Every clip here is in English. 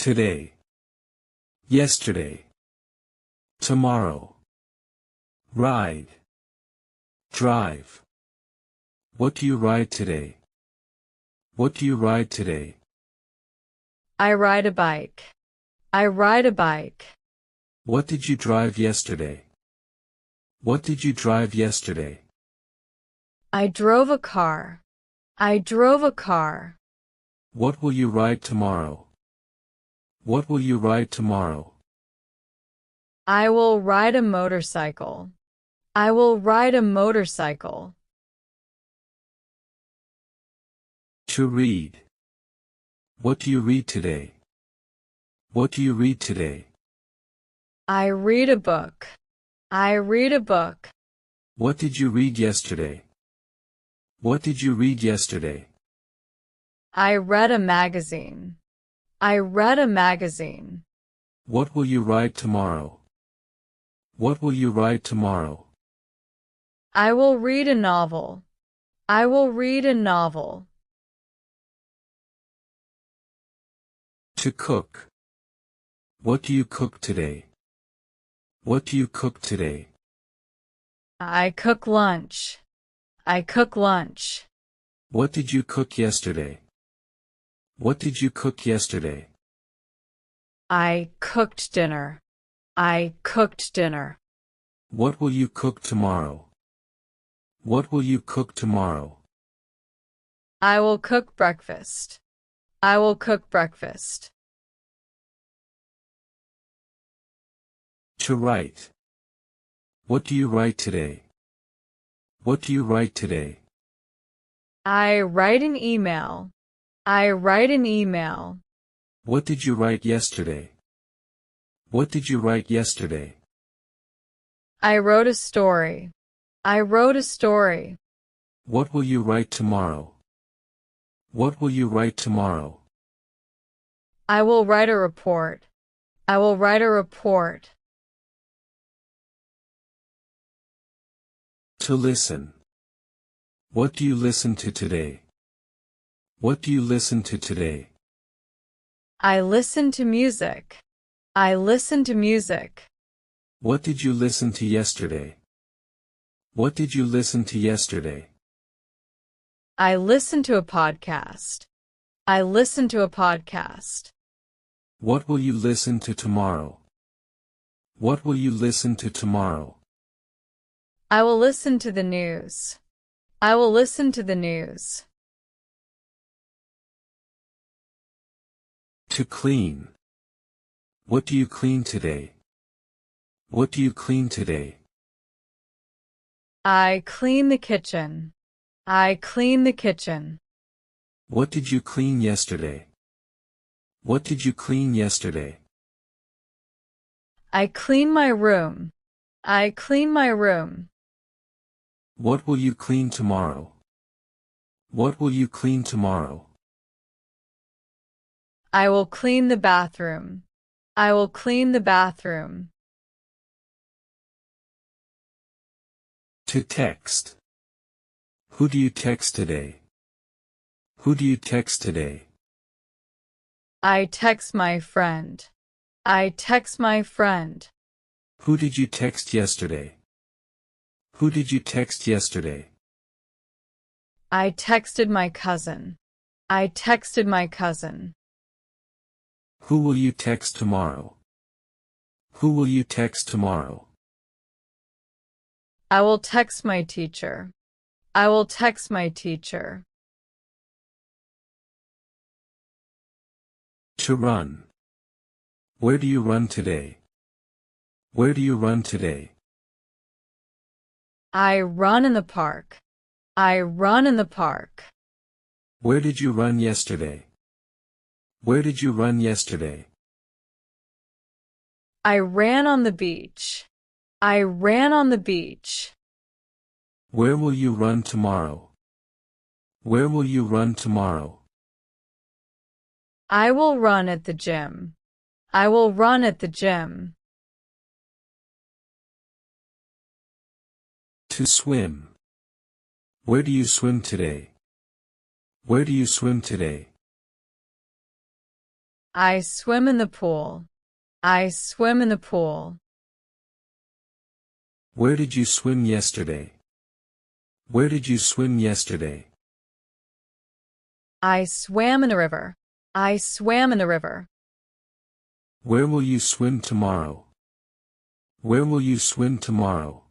Today. Yesterday. Tomorrow. Ride. Drive. What do you ride today? What do you ride today? I ride a bike. I ride a bike. What did you drive yesterday? What did you drive yesterday? I drove a car. I drove a car. What will you ride tomorrow? What will you ride tomorrow? I will ride a motorcycle. I will ride a motorcycle. To read. What do you read today? What do you read today? I read a book. I read a book. What did you read yesterday? What did you read yesterday? I read a magazine. I read a magazine. What will you ride tomorrow? What will you ride tomorrow? I will read a novel. I will read a novel. To cook. What do you cook today? What do you cook today? I cook lunch. I cook lunch. What did you cook yesterday? What did you cook yesterday? I cooked dinner. I cooked dinner. What will you cook tomorrow? What will you cook tomorrow? I will cook breakfast. I will cook breakfast. To write. What do you write today? What do you write today? I write an email. I write an email. What did you write yesterday? What did you write yesterday? I wrote a story. I wrote a story. What will you write tomorrow? What will you write tomorrow? I will write a report. I will write a report. To listen. What do you listen to today? What do you listen to today? I listen to music. I listen to music. What did you listen to yesterday? What did you listen to yesterday? I listen to a podcast. I listen to a podcast. What will you listen to tomorrow? What will you listen to tomorrow? I will listen to the news. I will listen to the news. To clean. What do you clean today? What do you clean today? I clean the kitchen. I clean the kitchen. What did you clean yesterday? What did you clean yesterday? I clean my room. I clean my room. What will you clean tomorrow? What will you clean tomorrow? I will clean the bathroom. I will clean the bathroom. To text. Who do you text today? Who do you text today? I text my friend. I text my friend. Who did you text yesterday? Who did you text yesterday? I texted my cousin. I texted my cousin. Who will you text tomorrow? Who will you text tomorrow? I will text my teacher. I will text my teacher. To run. Where do you run today? Where do you run today? I run in the park. I run in the park. Where did you run yesterday? Where did you run yesterday? I ran on the beach. I ran on the beach. Where will you run tomorrow? Where will you run tomorrow? I will run at the gym. I will run at the gym. To swim. Where do you swim today? Where do you swim today? I swim in the pool. I swim in the pool. Where did you swim yesterday? Where did you swim yesterday? I swam in the river. I swam in the river. Where will you swim tomorrow? Where will you swim tomorrow?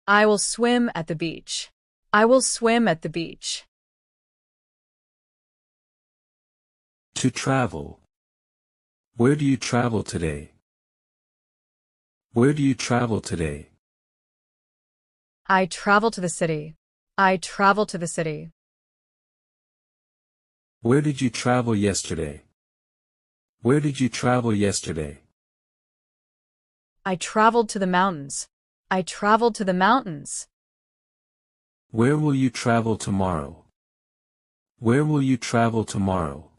I will swim at the beach. I will swim at the beach. To travel. Where do you travel today? Where do you travel today? I travel to the city. I travel to the city. Where did you travel yesterday? Where did you travel yesterday? I traveled to the mountains. I traveled to the mountains. Where will you travel tomorrow? Where will you travel tomorrow?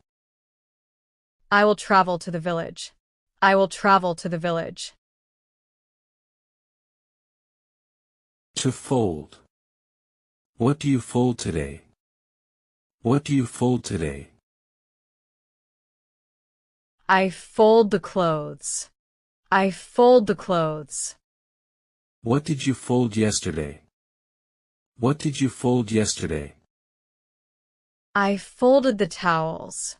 I will travel to the village. I will travel to the village. To fold. What do you fold today? What do you fold today? I fold the clothes. I fold the clothes. What did you fold yesterday? What did you fold yesterday? I folded the towels.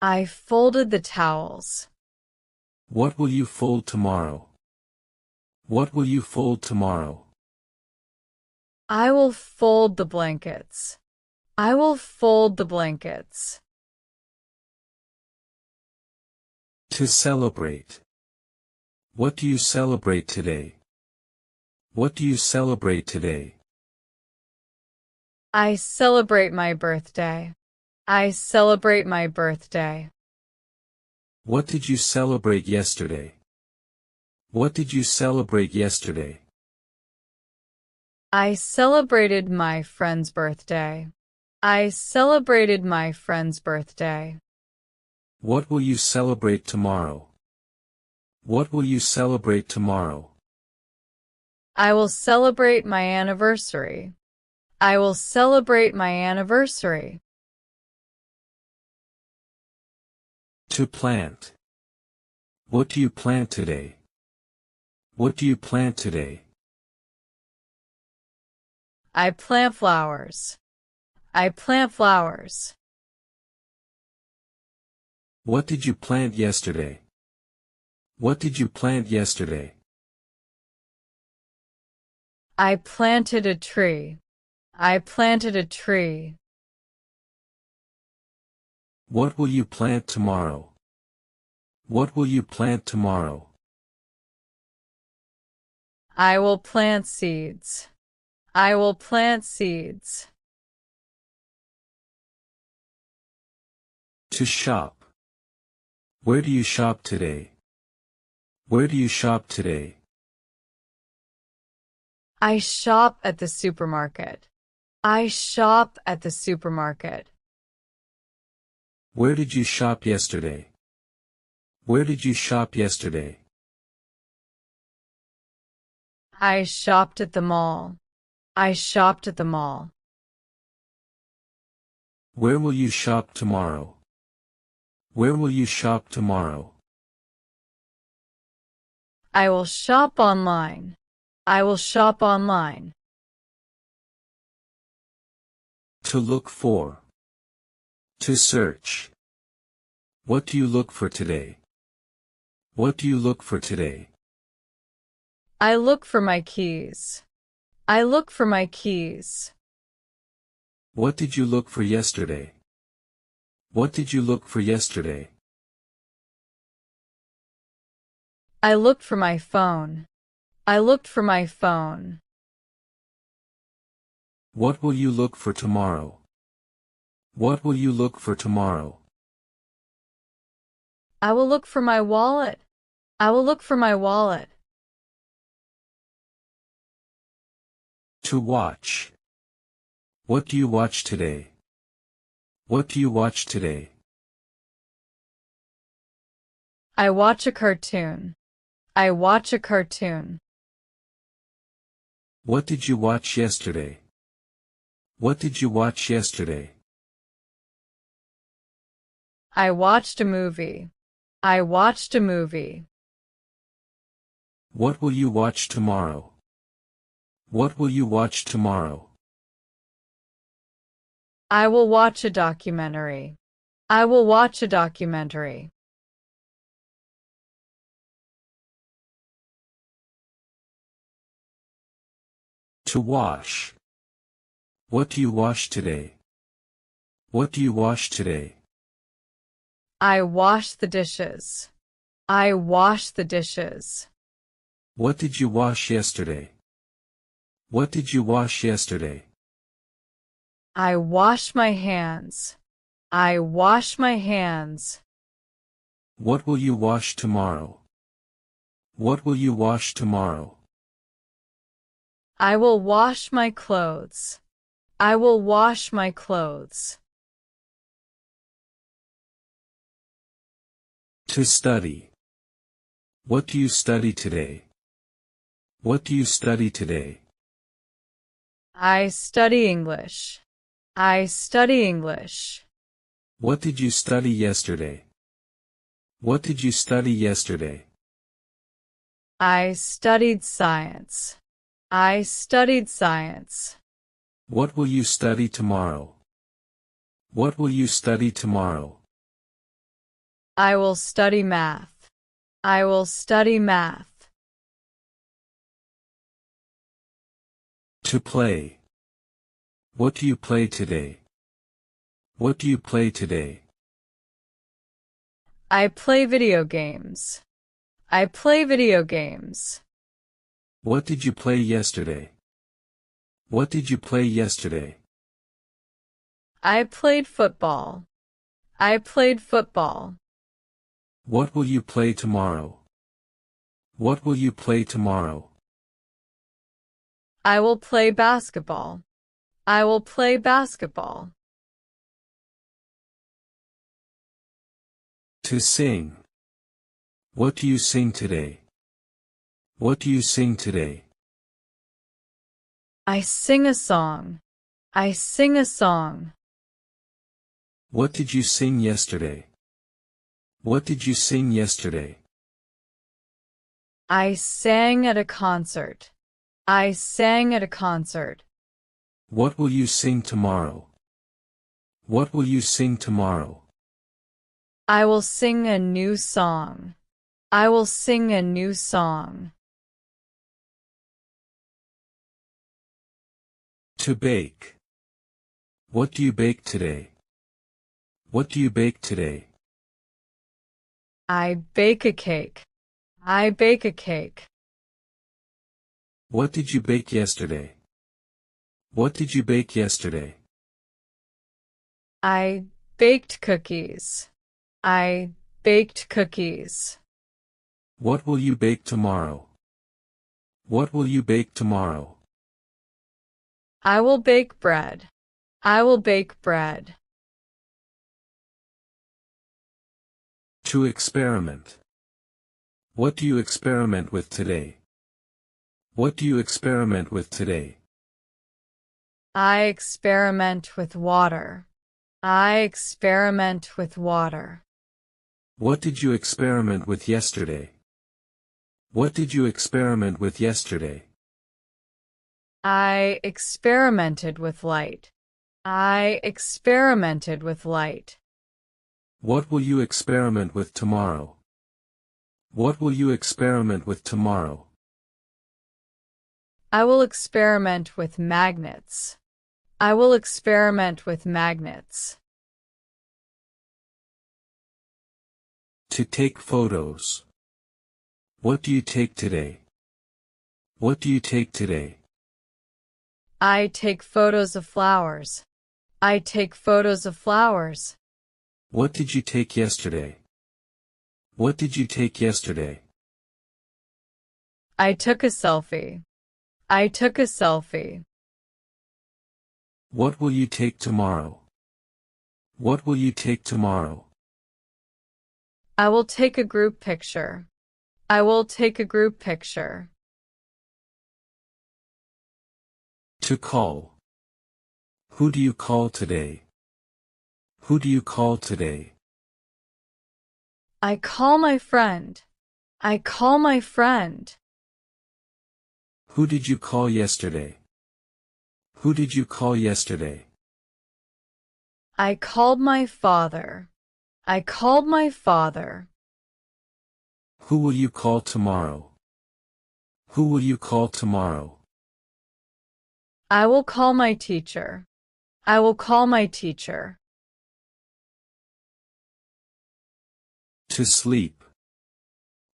I folded the towels. What will you fold tomorrow? What will you fold tomorrow? I will fold the blankets. I will fold the blankets. To celebrate. What do you celebrate today? What do you celebrate today? I celebrate my birthday. I celebrate my birthday. What did you celebrate yesterday? What did you celebrate yesterday? I celebrated my friend's birthday. I celebrated my friend's birthday. What will you celebrate tomorrow? What will you celebrate tomorrow? I will celebrate my anniversary. I will celebrate my anniversary. To plant. What do you plant today? What do you plant today? I plant flowers. I plant flowers. What did you plant yesterday? What did you plant yesterday? I planted a tree. I planted a tree. What will you plant tomorrow? What will you plant tomorrow? I will plant seeds. I will plant seeds. To shop. Where do you shop today? Where do you shop today? I shop at the supermarket. I shop at the supermarket. Where did you shop yesterday? Where did you shop yesterday? I shopped at the mall. I shopped at the mall. Where will you shop tomorrow? Where will you shop tomorrow? I will shop online. I will shop online. To look for. To search. What do you look for today? What do you look for today? I look for my keys. I look for my keys. What did you look for yesterday? What did you look for yesterday? I looked for my phone. I looked for my phone. What will you look for tomorrow? What will you look for tomorrow? I will look for my wallet. I will look for my wallet. To watch. What do you watch today? What do you watch today? I watch a cartoon. I watch a cartoon. What did you watch yesterday? What did you watch yesterday? I watched a movie. I watched a movie. What will you watch tomorrow? What will you watch tomorrow? I will watch a documentary. I will watch a documentary. To wash. What do you wash today? What do you wash today? I wash the dishes. I wash the dishes. What did you wash yesterday? What did you wash yesterday? I wash my hands. I wash my hands. What will you wash tomorrow? What will you wash tomorrow? I will wash my clothes. I will wash my clothes. To study. What do you study today? What do you study today? I study English. I study English. What did you study yesterday? What did you study yesterday? I studied science. I studied science. What will you study tomorrow? What will you study tomorrow? I will study math. I will study math. To play. What do you play today? What do you play today? I play video games. I play video games. What did you play yesterday? What did you play yesterday? I played football. I played football. What will you play tomorrow? What will you play tomorrow? I will play basketball. I will play basketball. To sing. What do you sing today? What do you sing today? I sing a song. I sing a song. What did you sing yesterday? What did you sing yesterday? I sang at a concert. I sang at a concert. What will you sing tomorrow? What will you sing tomorrow? I will sing a new song. I will sing a new song. To bake. What do you bake today? What do you bake today? I bake a cake. I bake a cake. What did you bake yesterday? What did you bake yesterday? I baked cookies. I baked cookies. What will you bake tomorrow? What will you bake tomorrow? I will bake bread. I will bake bread. To experiment. What do you experiment with today? What do you experiment with today? I experiment with water. I experiment with water. What did you experiment with yesterday? What did you experiment with yesterday? I experimented with light. I experimented with light. What will you experiment with tomorrow? What will you experiment with tomorrow? I will experiment with magnets. I will experiment with magnets. To take photos. What do you take today? What do you take today? I take photos of flowers. I take photos of flowers. What did you take yesterday? What did you take yesterday? I took a selfie. I took a selfie. What will you take tomorrow? What will you take tomorrow? I will take a group picture. I will take a group picture. To call. Who do you call today? Who do you call today? I call my friend. I call my friend. Who did you call yesterday? Who did you call yesterday? I called my father. I called my father. Who will you call tomorrow? Who will you call tomorrow? I will call my teacher. I will call my teacher. To sleep.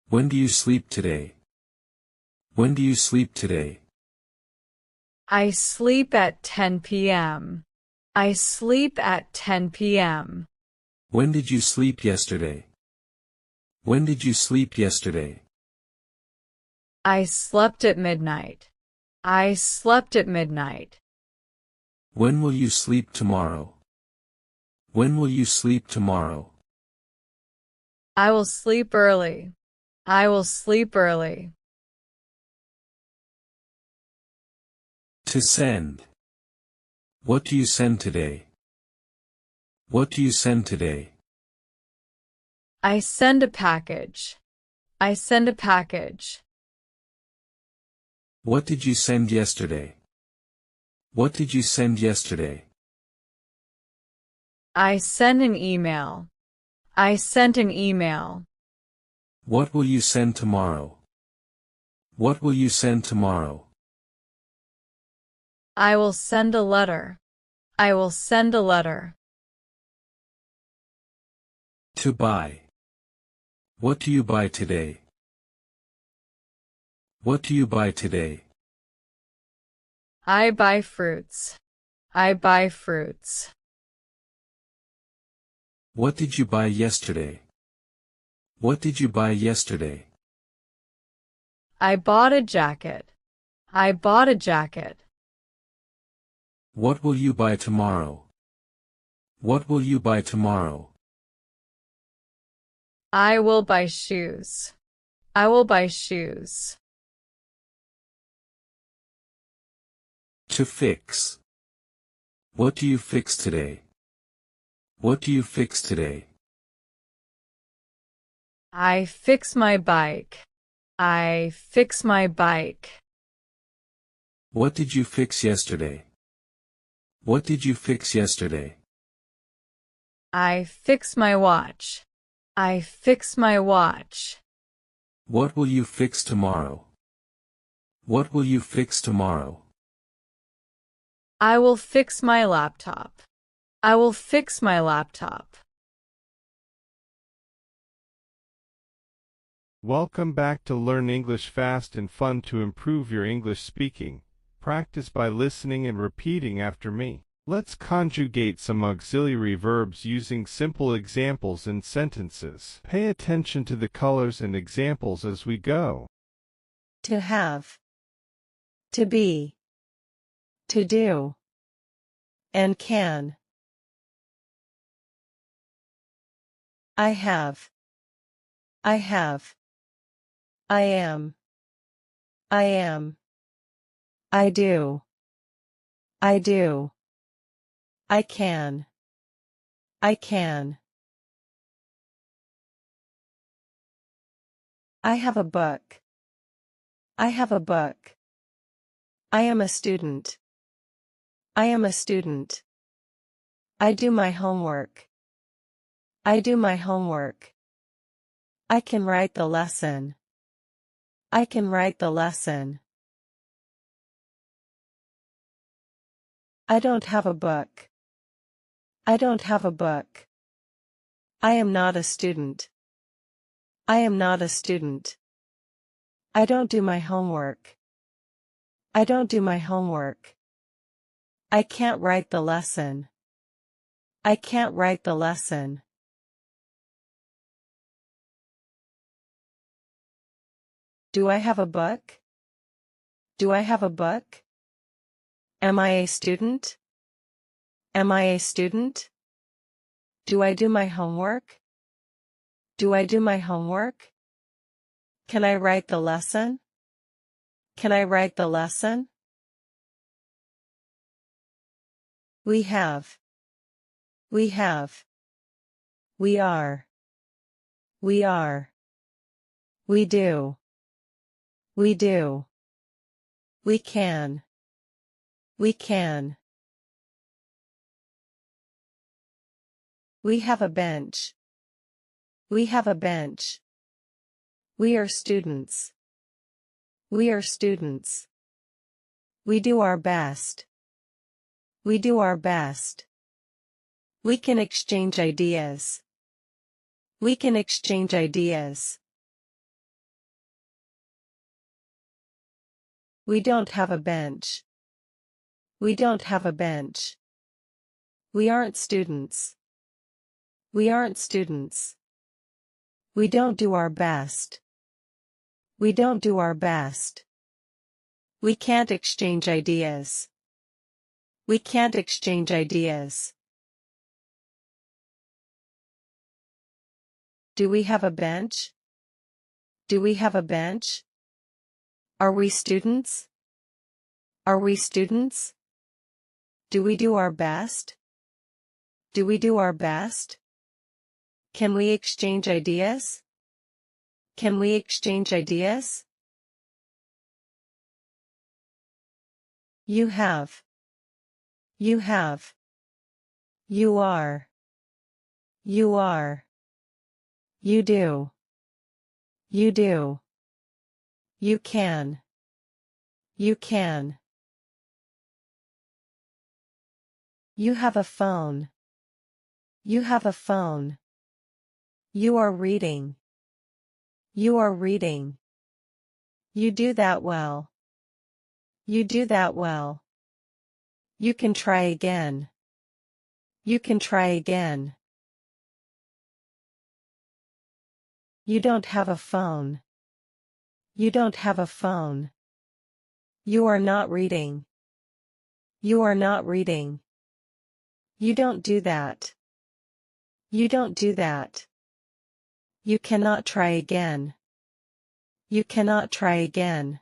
When do you sleep today? When do you sleep today? I sleep at 10 p.m. I sleep at 10 p.m. When did you sleep yesterday? When did you sleep yesterday? I slept at midnight. I slept at midnight. When will you sleep tomorrow? When will you sleep tomorrow? I will sleep early. I will sleep early. To send. What do you send today? What do you send today? I send a package. I send a package. What did you send yesterday? What did you send yesterday? I send an email. I sent an email. What will you send tomorrow? What will you send tomorrow? I will send a letter. I will send a letter. To buy. What do you buy today? What do you buy today? I buy fruits. I buy fruits. What did you buy yesterday? What did you buy yesterday? I bought a jacket. I bought a jacket. What will you buy tomorrow? What will you buy tomorrow? I will buy shoes. I will buy shoes. To fix. What do you fix today? What do you fix today? I fix my bike. I fix my bike. What did you fix yesterday? What did you fix yesterday? I fix my watch. I fix my watch. What will you fix tomorrow? What will you fix tomorrow? I will fix my laptop. I will fix my laptop. Welcome back to Learn English Fast and Fun. To improve your English speaking, practice by listening and repeating after me. Let's conjugate some auxiliary verbs using simple examples and sentences. Pay attention to the colors and examples as we go. To have, to be, to do, and can. I have, I have, I am, I am, I do, I do, I can, I can. I have a book. I have a book. I am a student. I am a student. I do my homework. I do my homework. I can write the lesson. I can write the lesson. I don't have a book. I don't have a book. I am not a student. I am not a student. I don't do my homework. I don't do my homework. I can't write the lesson. I can't write the lesson. Do I have a book? Do I have a book? Am I a student? Am I a student? Do I do my homework? Do I do my homework? Can I write the lesson? Can I write the lesson? We have. We have. We are. We are. We do. We do. We can. We can. We have a bench. We have a bench. We are students. We are students. We do our best. We do our best. We can exchange ideas. We can exchange ideas. We don't have a bench. We don't have a bench. We aren't students. We aren't students. We don't do our best. We don't do our best. We can't exchange ideas. We can't exchange ideas. Do we have a bench? Do we have a bench? Are we students? Are we students? Do we do our best? Do we do our best? Can we exchange ideas? Can we exchange ideas? You have. You have. You are. You are. You do. You do. You can. You can. You have a phone. You have a phone. You are reading. You are reading. You do that well. You do that well. You can try again. You can try again. You don't have a phone. You don't have a phone. You are not reading. You are not reading. You don't do that. You don't do that. You cannot try again. You cannot try again.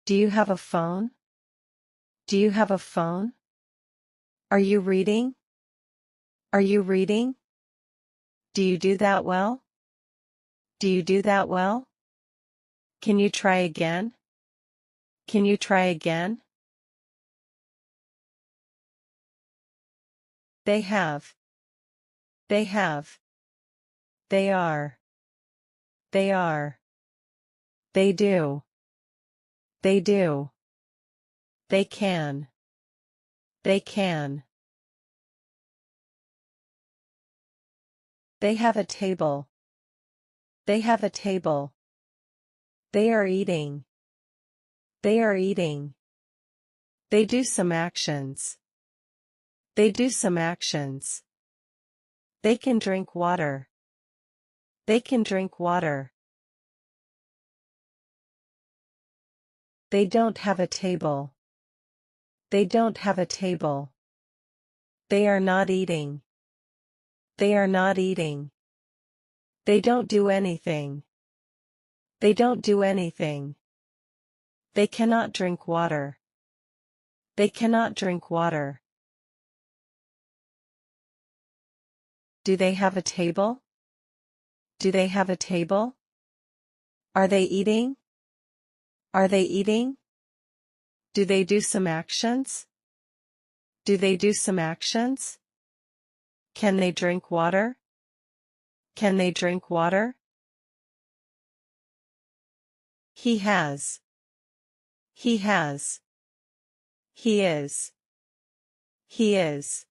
Do you have a phone? Do you have a phone? Are you reading? Are you reading? Do you do that well? Do you do that well? Can you try again? Can you try again? They have. They have. They are. They are. They do. They do. They can. They can. They have a table. They have a table. They are eating. They are eating. They do some actions. They do some actions. They can drink water. They can drink water. They don't have a table. They don't have a table. They are not eating. They are not eating. They don't do anything. They don't do anything. They cannot drink water. They cannot drink water. Do they have a table? Do they have a table? Are they eating? Are they eating? Do they do some actions? Do they do some actions? Can they drink water? Can they drink water? He has. He has. He is. He is.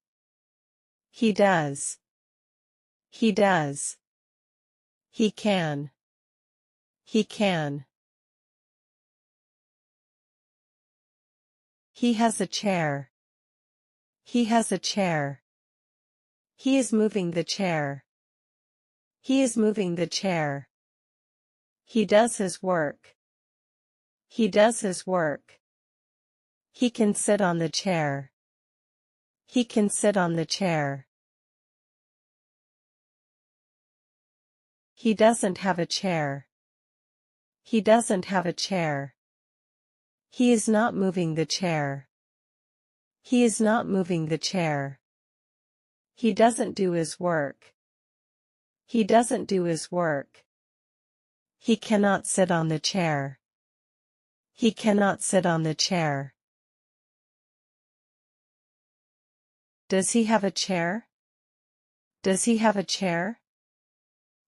He does. He does. He can. He can. He has a chair. He has a chair. He is moving the chair. He is moving the chair. He does his work. He does his work. He can sit on the chair. He can sit on the chair. He doesn't have a chair. He doesn't have a chair. He is not moving the chair. He is not moving the chair. He doesn't do his work. He doesn't do his work. He cannot sit on the chair. He cannot sit on the chair. Does he have a chair? Does he have a chair?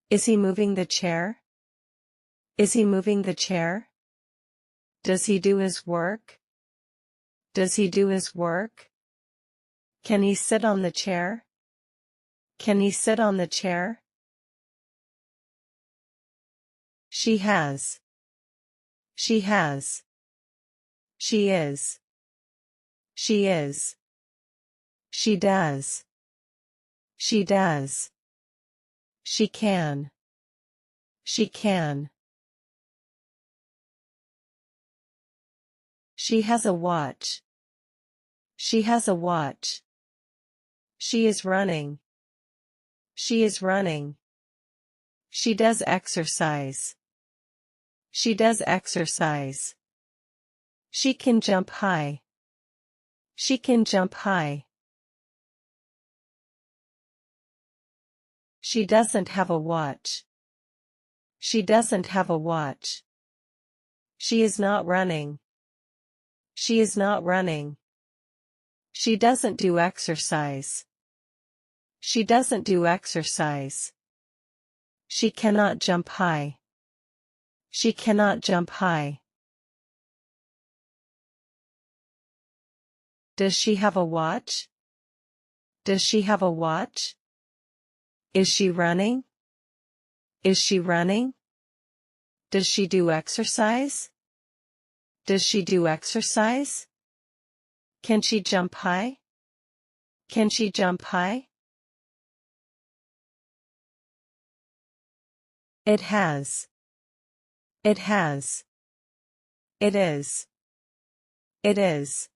Is he moving the chair? Is he moving the chair? Does he do his work? Does he do his work? Can he sit on the chair? Can he sit on the chair? She has. She has. She is. She is. She does. She does. She can. She can. She has a watch. She has a watch. She is running. She is running. She does exercise. She does exercise. She can jump high. She can jump high. She doesn't have a watch. She doesn't have a watch. She is not running. She is not running. She doesn't do exercise. She doesn't do exercise. She cannot jump high. She cannot jump high. Does she have a watch? Does she have a watch? Is she running? Is she running? Does she do exercise? Does she do exercise? Can she jump high? Can she jump high? It has. It has. It is. It is.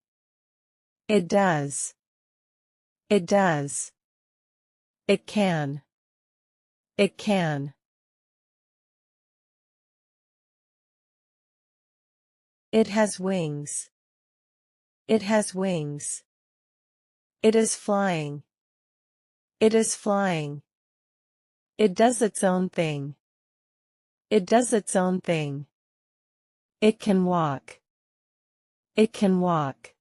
It does. It does. It can. It can. It has wings. It has wings. It is flying. It is flying. It does its own thing. It does its own thing. It can walk. It can walk.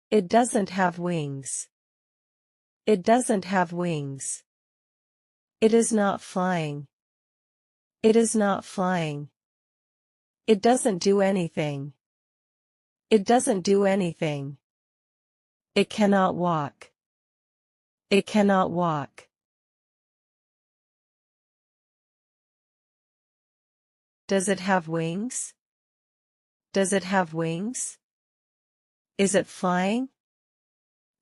It doesn't have wings. It doesn't have wings. It is not flying. It is not flying. It doesn't do anything. It doesn't do anything. It cannot walk. It cannot walk. Does it have wings? Does it have wings? Is it flying?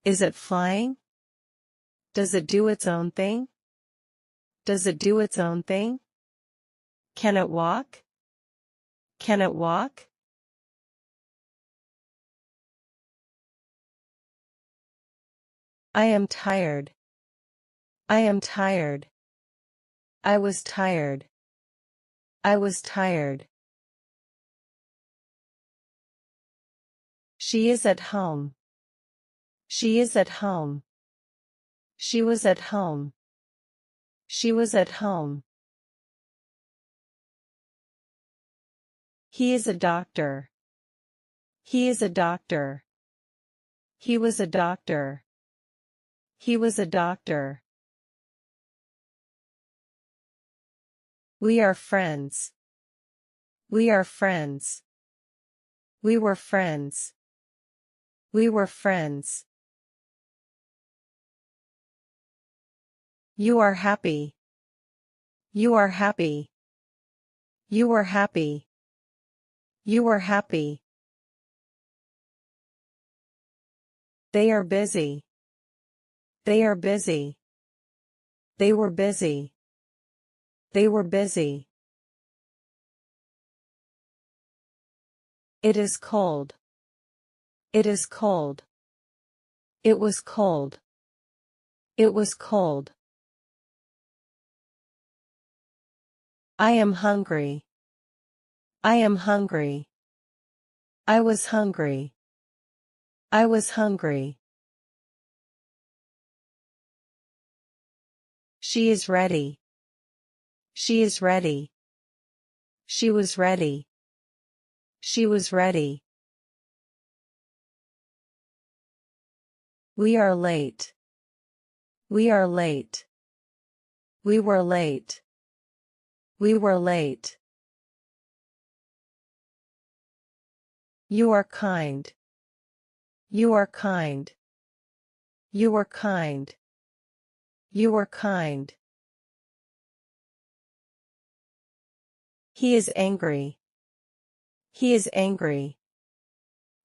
Is it flying? Does it do its own thing? Does it do its own thing? Can it walk? Can it walk? I am tired. I am tired. I was tired. I was tired. She is at home. She is at home. She was at home. She was at home. He is a doctor. He is a doctor. He was a doctor. He was a doctor. We are friends. We are friends. We were friends. We were friends. You are happy. You are happy. You were happy. You were happy. They are busy. They are busy. They were busy. They were busy. It is cold. It is cold. It was cold. It was cold. I am hungry. I am hungry. I was hungry. I was hungry. She is ready. She is ready. She was ready. She was ready. We are late. We are late. We were late. We were late. You are kind. You are kind. You were kind. You were kind. He is angry. He is angry.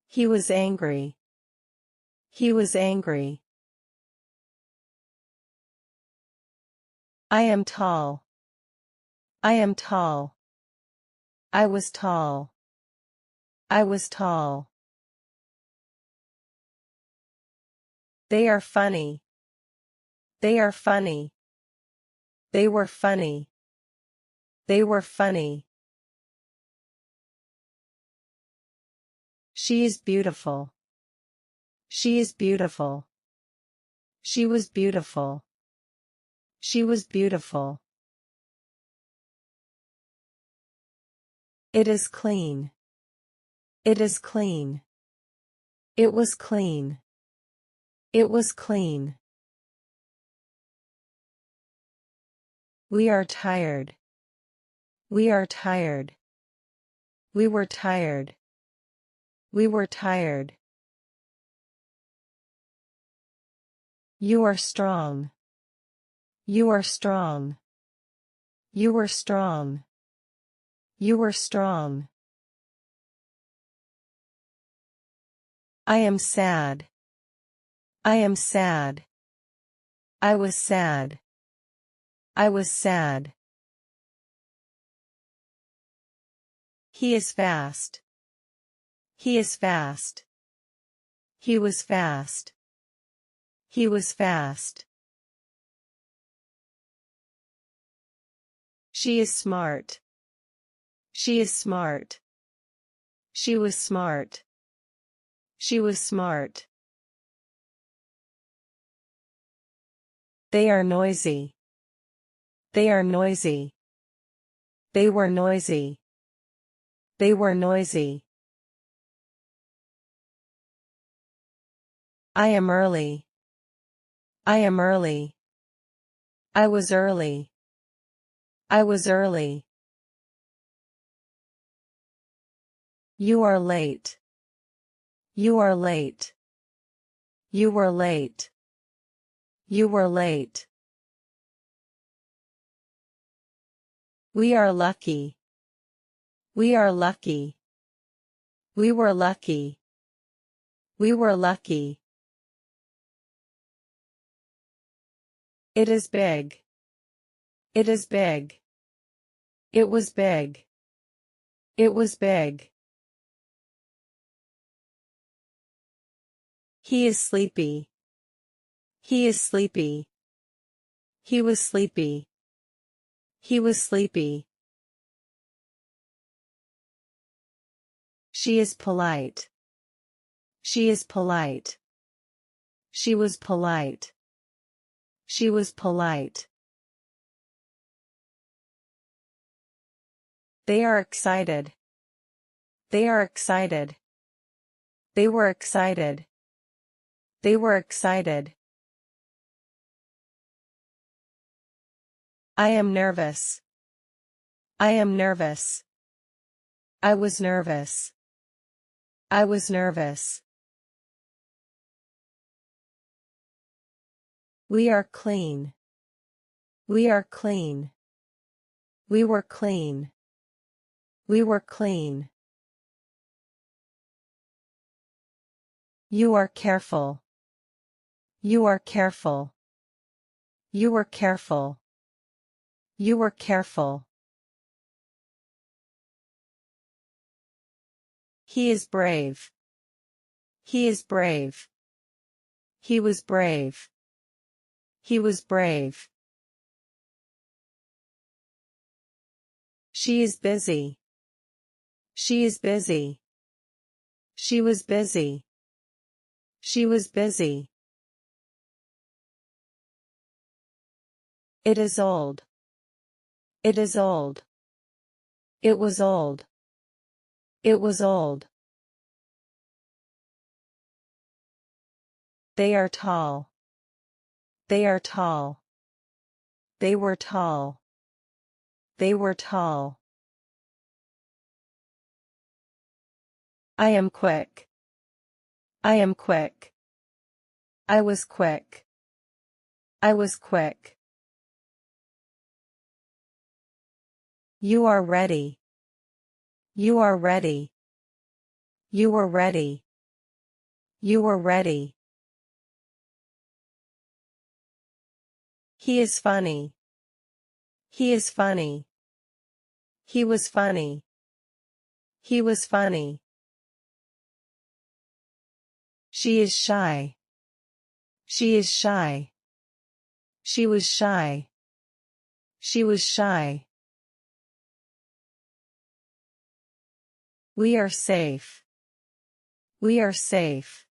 He was angry. He was angry. I am tall. I am tall. I was tall. I was tall. They are funny. They are funny. They were funny. They were funny. She is beautiful. She is beautiful. She was beautiful. She was beautiful. It is clean. It is clean. It was clean. It was clean. We are tired. We are tired. We were tired. We were tired. You are strong. You are strong. You were strong. You were strong. I am sad. I am sad. I was sad. I was sad. He is fast. He is fast. He was fast. He was fast. She is smart. She is smart. She was smart. She was smart. They are noisy. They are noisy. They were noisy. They were noisy. I am early. I am early. I was early. I was early. You are late. You are late. You were late. You were late. We are lucky. We are lucky. We were lucky. We were lucky. It is big. It is big. It was big. It was big. He is sleepy. He is sleepy. He was sleepy. He was sleepy. She is polite. She is polite. She was polite. She was polite. They are excited. They are excited. They were excited. They were excited. I am nervous. I am nervous. I was nervous. I was nervous. We are clean. We are clean. We were clean. We were clean. You are careful. You are careful. You were careful. You were careful. He is brave. He is brave. He was brave. He was brave. She is busy. She is busy. She was busy. She was busy. It is old. It is old. It was old. It was old. They are tall. They are tall. They were tall. They were tall. I am quick. I am quick. I was quick. I was quick. You are ready. You are ready. You were ready. You were ready. He is funny. He is funny. He was funny. He was funny. She is shy. She is shy. She was shy. She was shy. We are safe. We are safe.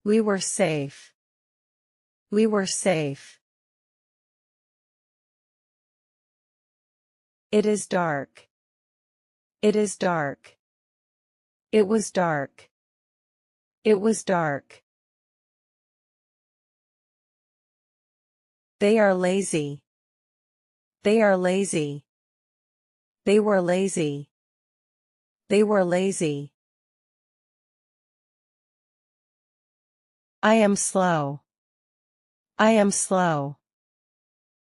We were safe. We were safe. It is dark. It is dark. It was dark. It was dark. They are lazy. They are lazy. They were lazy. They were lazy. I am slow. I am slow.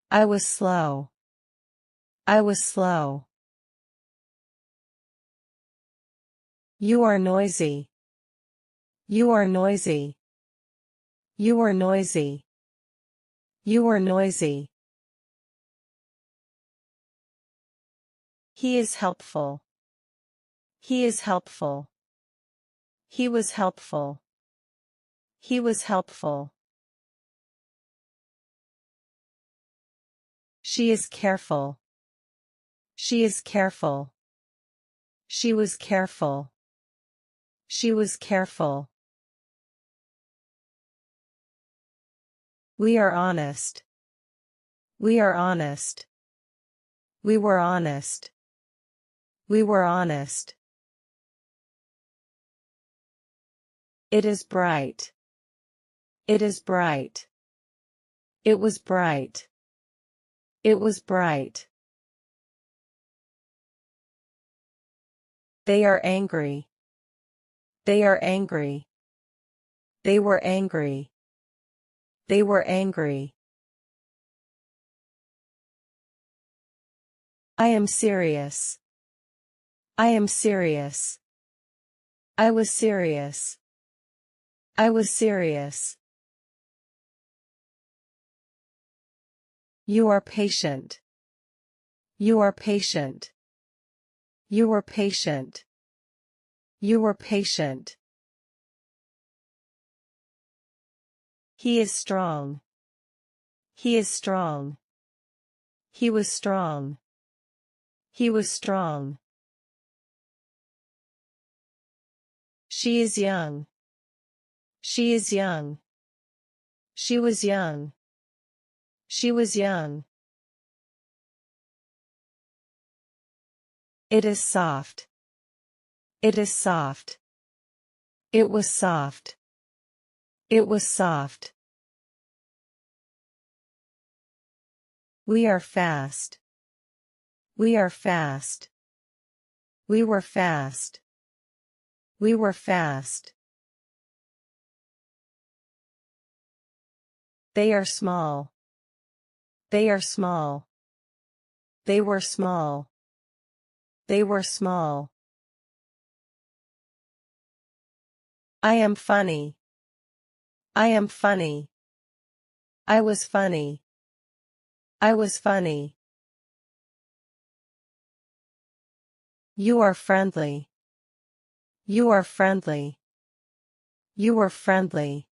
I was slow. I was slow. You are noisy. You are noisy. You were noisy. You were noisy. He is helpful. He is helpful. He was helpful. He was helpful. She is careful. She is careful. She was careful. She was careful. We are honest. We are honest. We were honest. We were honest. It is bright. It is bright. It was bright. It was bright. They are angry. They are angry. They were angry. They were angry. I am serious. I am serious. I was serious. I was serious. You are patient. You are patient. You were patient. You were patient. He is strong. He is strong. He was strong. He was strong. She is young. She is young. She was young. She was young. It is soft. It is soft. It was soft. It was soft. We are fast. We are fast. We were fast. We were fast. They are small. They are small. They were small. They were small. I am funny. I am funny. I was funny. I was funny. You are friendly. You are friendly. You were friendly.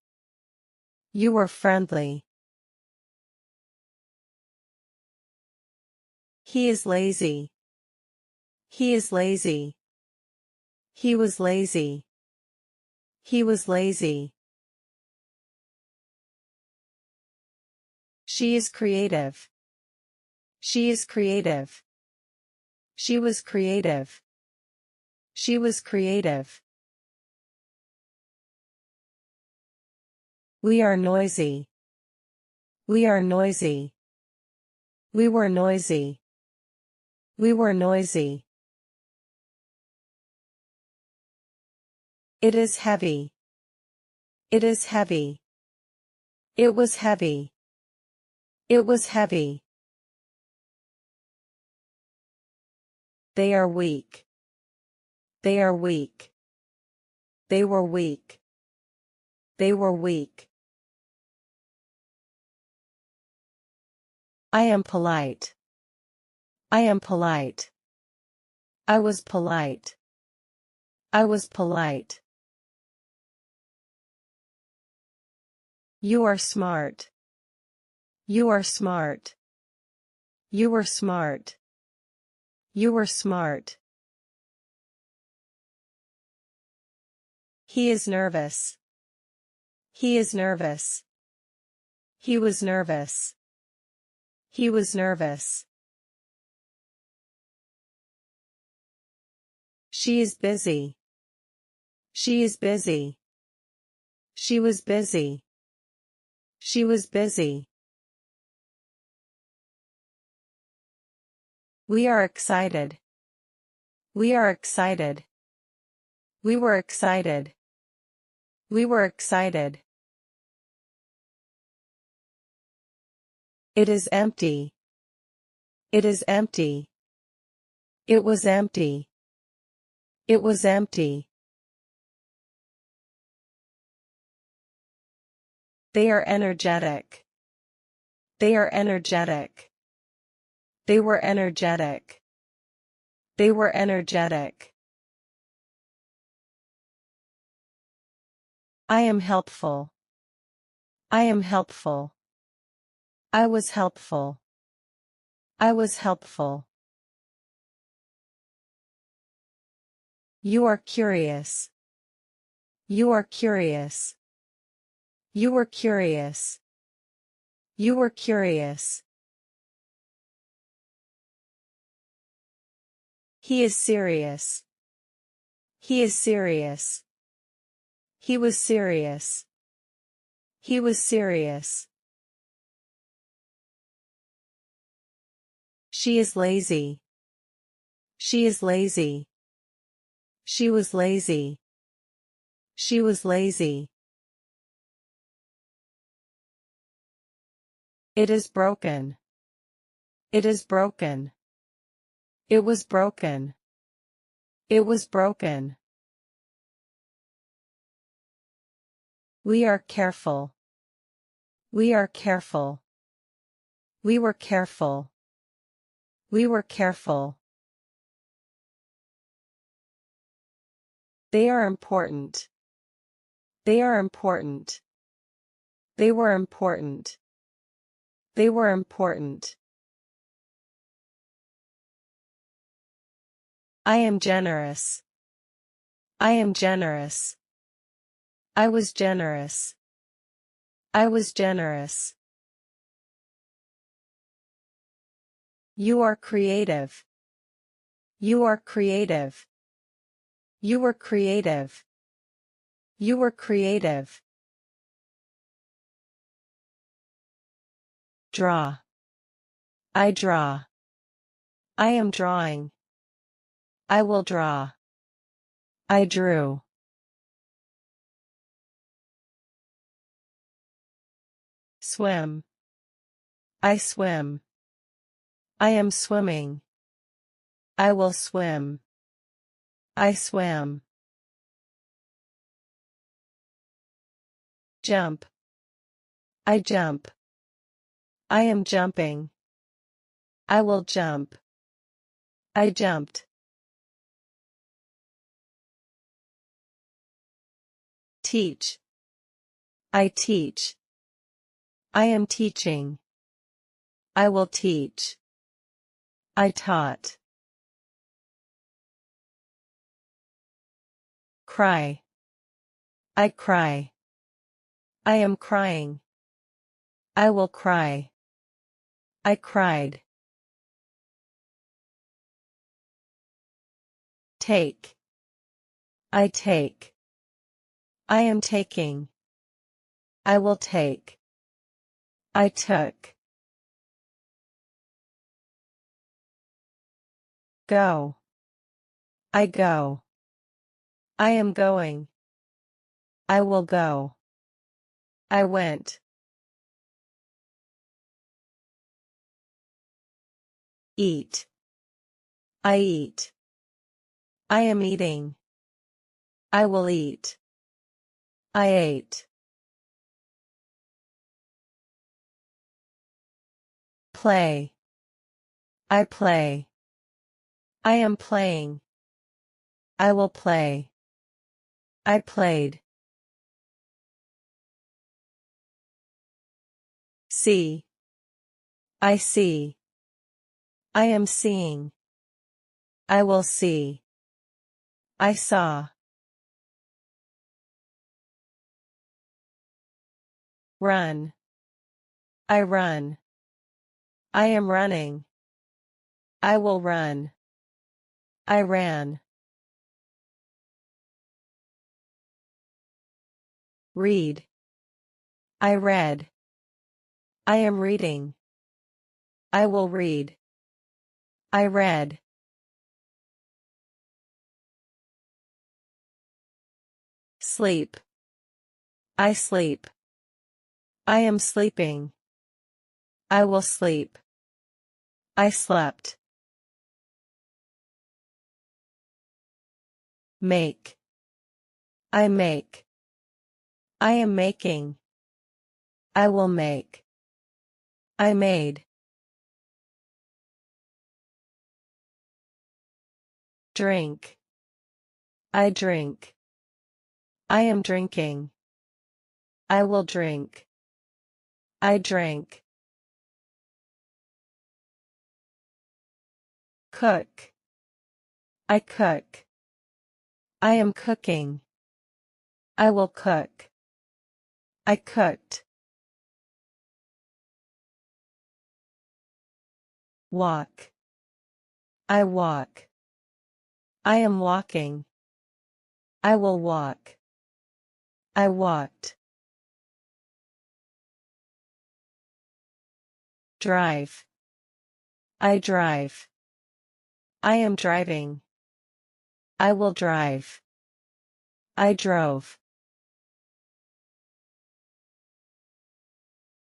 You were friendly. He is lazy. He is lazy. He was lazy. He was lazy. She is creative. She is creative. She was creative. She was creative. We are noisy. We are noisy. We were noisy. We were noisy. It is heavy. It is heavy. It was heavy. It was heavy. They are weak. They are weak. They were weak. They were weak. I am polite. I am polite. I was polite. I was polite. You are smart. You are smart. You were smart. You were smart. He is nervous. He is nervous. He was nervous. He was nervous. She is busy. She is busy. She was busy. She was busy. We are excited. We are excited. We were excited. We were excited. It is empty. It is empty. It was empty. It was empty. They are energetic. They are energetic. They were energetic. They were energetic. I am helpful. I am helpful. I was helpful. I was helpful. You are curious. You are curious. You were curious. You were curious. He is serious. He is serious. He was serious. He was serious. She is lazy. She is lazy. She was lazy. She was lazy. It is broken. It is broken. It was broken. It was broken. We are careful. We are careful. We were careful. We were careful. They are important. They are important. They were important. They were important. I am generous. I am generous. I was generous. I was generous. You are creative. You are creative. You were creative. You were creative. Draw. I draw. I am drawing. I will draw. I drew. Swim. I swim. I am swimming. I will swim. I swam. Jump. I jump. I am jumping. I will jump. I jumped. Teach. I teach. I am teaching. I will teach. I taught. Cry. I cry. I am crying. I will cry. I cried. Take. I take. I am taking. I will take. I took. Go. I go. I am going. I will go. I went. Eat. I eat. I am eating. I will eat. I ate. Play. I play. I am playing. I will play. I played. See. I see. I am seeing. I will see. I saw. Run. I run. I am running. I will run. I ran. Read. I read. I am reading. I will read. I read. Sleep. I sleep. I am sleeping. I will sleep. I slept. Make. I make. I am making. I will make. I made. Drink. I drink. I am drinking. I will drink. I drank. Cook. I cook. I am cooking. I will cook. I cooked. Walk. I walk. I am walking. I will walk. I walked. Drive. I drive. I am driving. I will drive. I drove.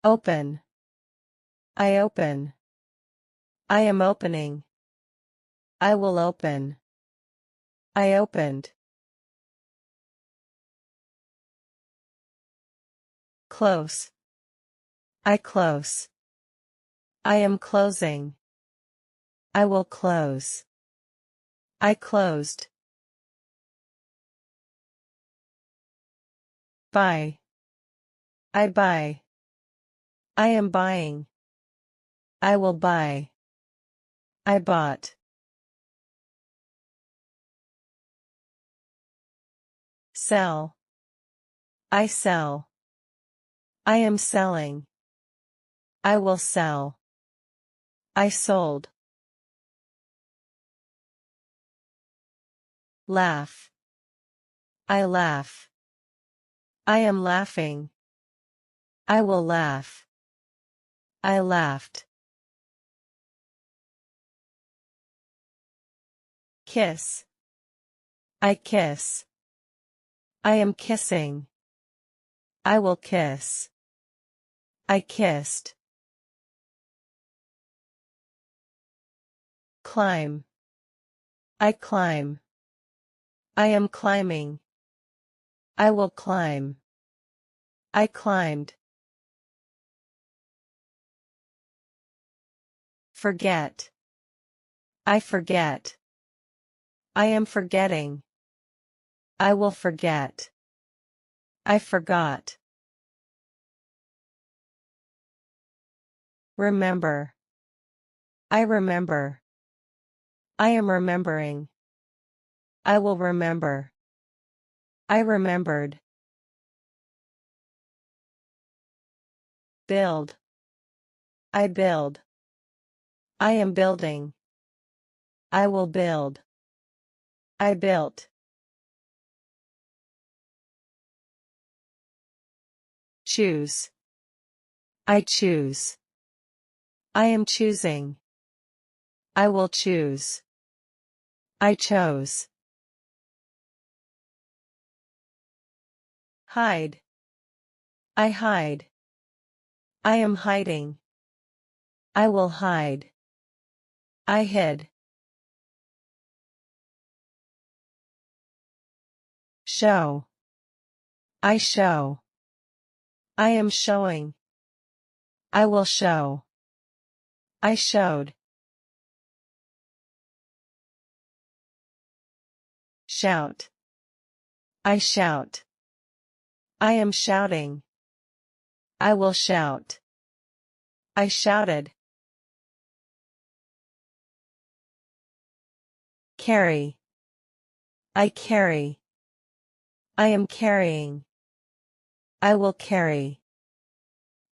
Open. I open. I am opening. I will open. I opened. Close. I close. I am closing. I will close. I closed. Buy. I buy. I am buying. I will buy. I bought. Sell. I sell. I am selling. I will sell. I sold. Laugh. I laugh. I am laughing. I will laugh. I laughed. Kiss. I kiss. I am kissing. I will kiss. I kissed. Climb. I climb. I am climbing. I will climb. I climbed. Forget. I forget. I am forgetting. I will forget. I forgot. Remember. I remember. I am remembering. I will remember. I remembered. Build. I build. I am building. I will build. I built. Choose. I choose. I am choosing. I will choose. I chose. Hide. I hide. I am hiding. I will hide. I hid. Show. I show. I am showing. I will show. I showed. Shout. I shout. I am shouting. I will shout. I shouted. Carry. I carry. I am carrying. I will carry.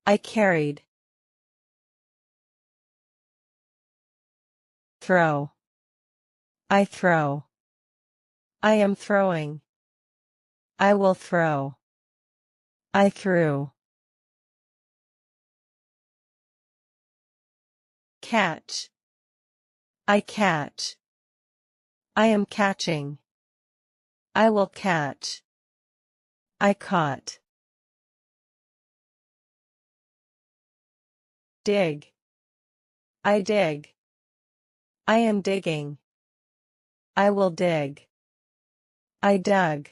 I carried. Throw. I throw. I am throwing. I will throw. I threw. Catch. I catch. I am catching. I will catch. I caught. Dig. I dig. I am digging. I will dig. I dug.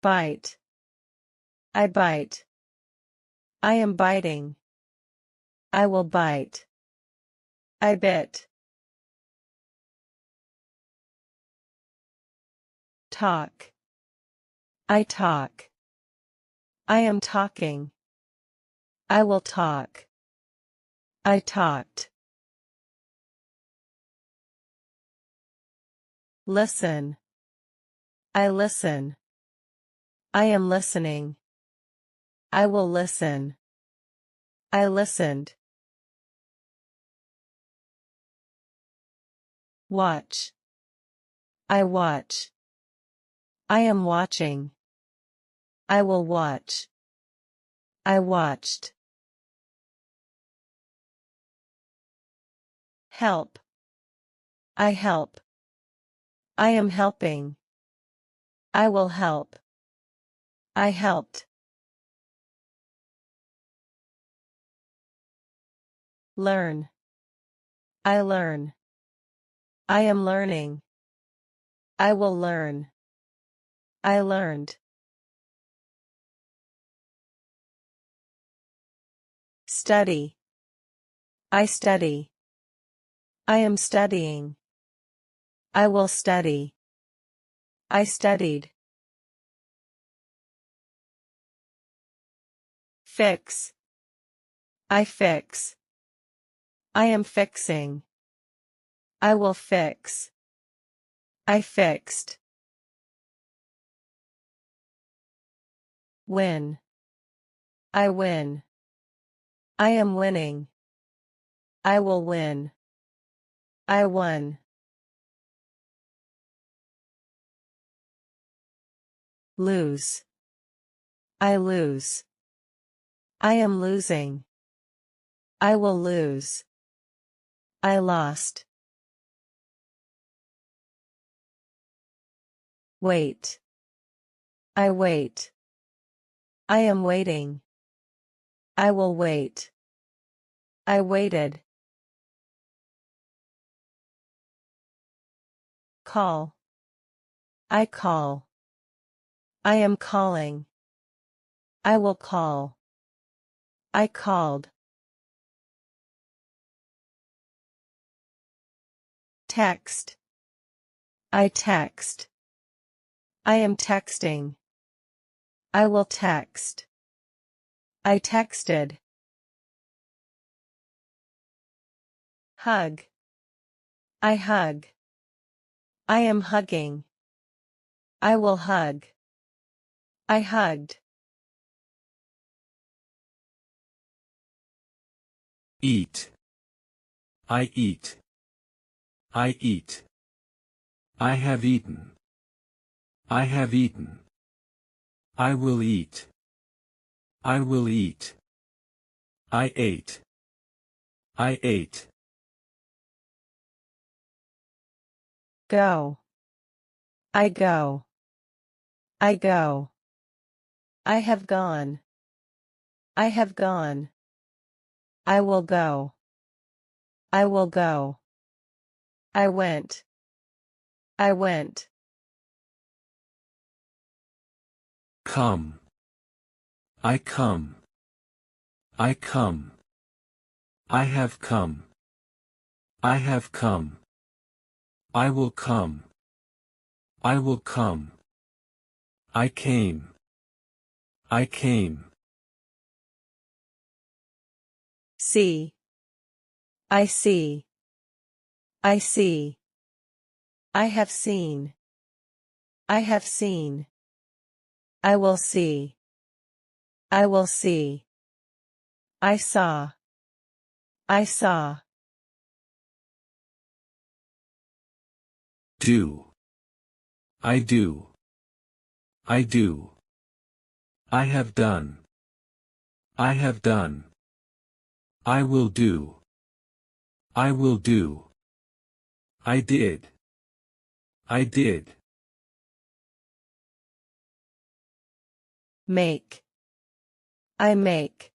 Bite. I bite. I am biting. I will bite. I bit. Talk. I talk. I am talking. I will talk. I talked. Listen. I listen. I am listening. I will listen. I listened. Watch. I watch. I am watching. I will watch. I watched. Help. I help. I am helping. I will help. I helped. Learn. I learn. I am learning. I will learn. I learned. Study. I study. I am studying. I will study. I studied. Fix. I fix. I am fixing. I will fix. I fixed. Win. I win. I am winning. I will win. I won. Lose. I lose. I am losing. I will lose. I lost. Wait. I wait. I am waiting. I will wait. I waited. Call. I call. I am calling. I will call. I called. Text. I text. I am texting. I will text. I texted. Hug. I hug. I am hugging. I will hug. I hugged. Eat. I eat. I eat. I have eaten. I have eaten. I will eat. I will eat. I ate. I ate. Go. I go. I go. I have gone. I have gone. I will go. I will go. I went. I went. Come. I come. I come. I have come. I have come. I will come. I will come. I came. I came. See. I see. I see. I have seen. I have seen. I will see. I will see. I saw. I saw. Do. I do. I do. I have done. I have done. I will do. I will do. I did. I did. Make. I make.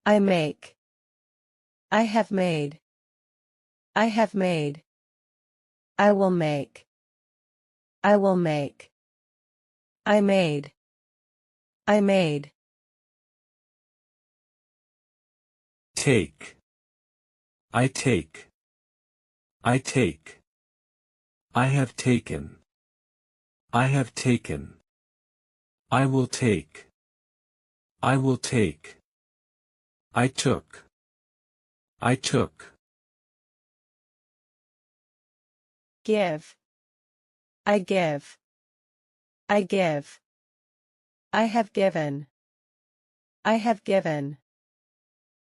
I make. I have made. I have made. I will make. I will make. I made. I made. Take. I take. I take. I have taken. I have taken. I will take. I will take. I took. I took. Give. I give. I give. I have given. I have given.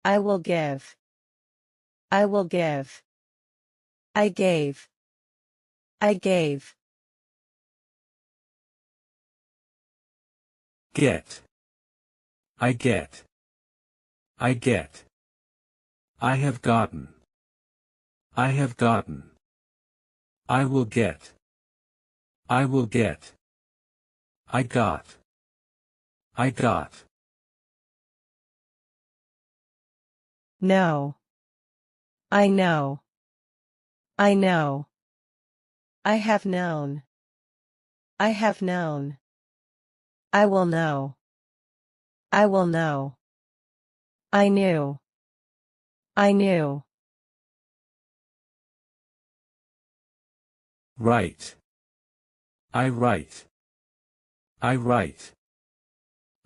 I will give. I will give. I gave. I gave. Get. I get. I get. I have gotten. I have gotten. I will get. I will get. I got. I got. No. I know. I know. I have known. I have known. I will know. I will know. I knew. I knew. Write. I write. I write.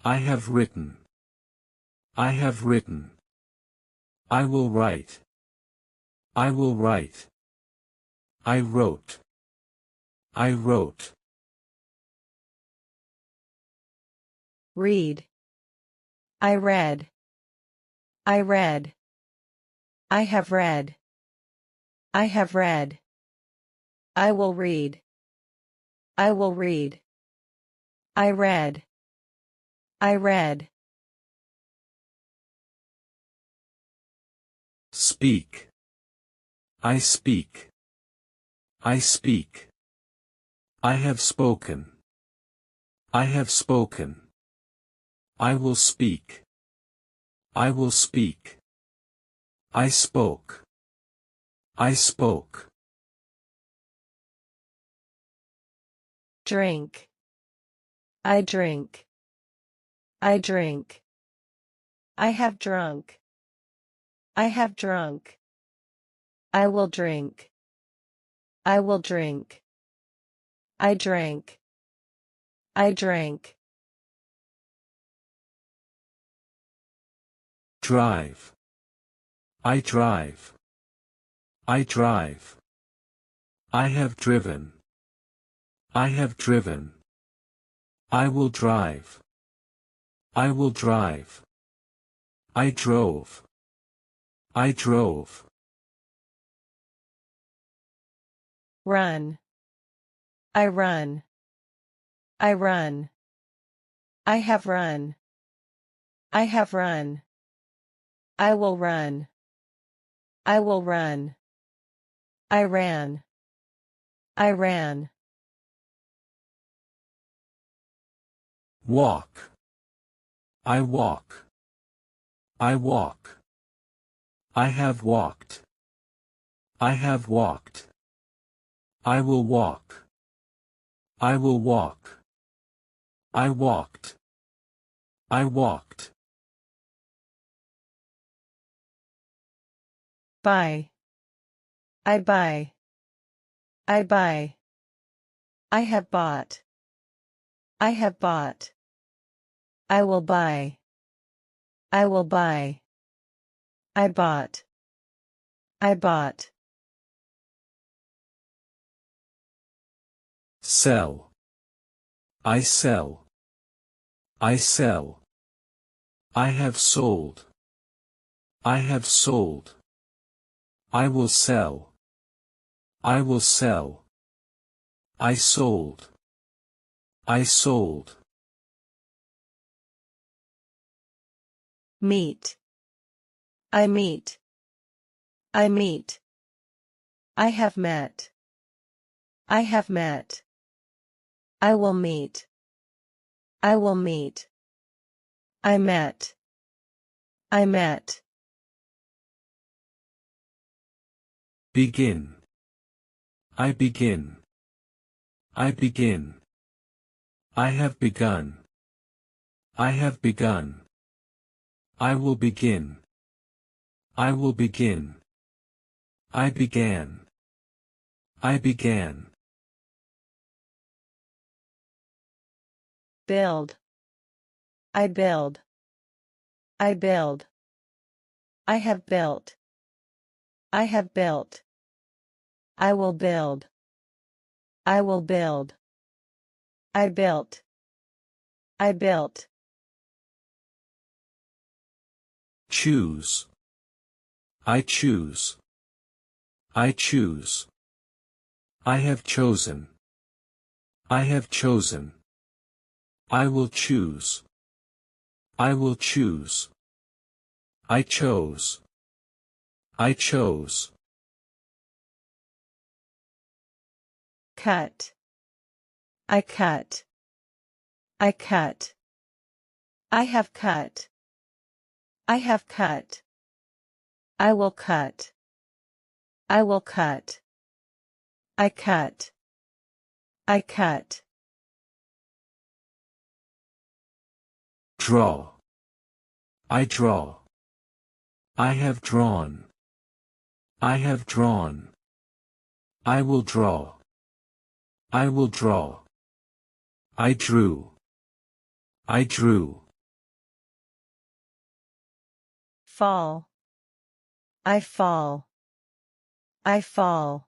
I have written. I have written. I will write. I will write. I wrote. I wrote. Read. I read. I read. I have read. I have read. I will read. I will read. I read. I read. Speak. I speak. I speak. I have spoken. I have spoken. I will speak. I will speak. I spoke. I spoke. Drink. I drink. I drink. I have drunk. I have drunk. I will drink. I will drink. I drank. I drank. Drive. I drive. I drive. I have driven. I have driven. I will drive. I will drive. I drove. I drove. Run. I run. I run. I have run. I have run. I will run. I will run. I ran. I ran. Walk. I walk. I walk. I have walked. I have walked. I will walk. I will walk. I walked. I walked. Buy. I buy. I buy. I have bought. I have bought. I will buy. I will buy. I bought. I bought. Sell. I sell. I sell. I have sold. I have sold. I will sell. I will sell. I sold. I sold. Meet. I meet. I meet. I have met. I have met. I will meet. I will meet. I met. I met. Begin. I begin. I begin. I have begun. I have begun. I will begin. I will begin. I began. I began. Build. I build. I build. I have built. I have built. I will build. I will build. I built. I built. Choose. I choose. I choose. I have chosen. I have chosen. I will choose. I will choose. I chose. I chose. Cut. I cut. I cut. I have cut. I have cut. I will cut. I will cut. I cut. I cut. Draw. I draw. I have drawn. I have drawn. I will draw. I will draw. I drew. I drew. Fall. I fall. I fall.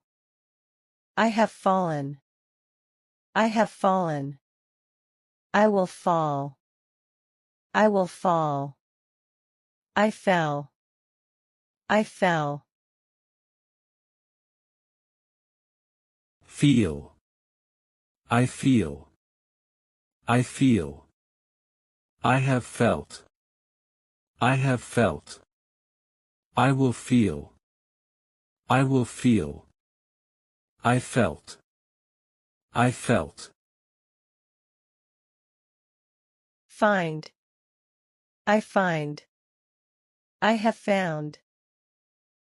I have fallen. I have fallen. I will fall. I will fall. I fell. I fell. Feel. I feel. I feel. I have felt. I have felt. I will feel. I will feel. I felt. I felt. Find. I find. I have found.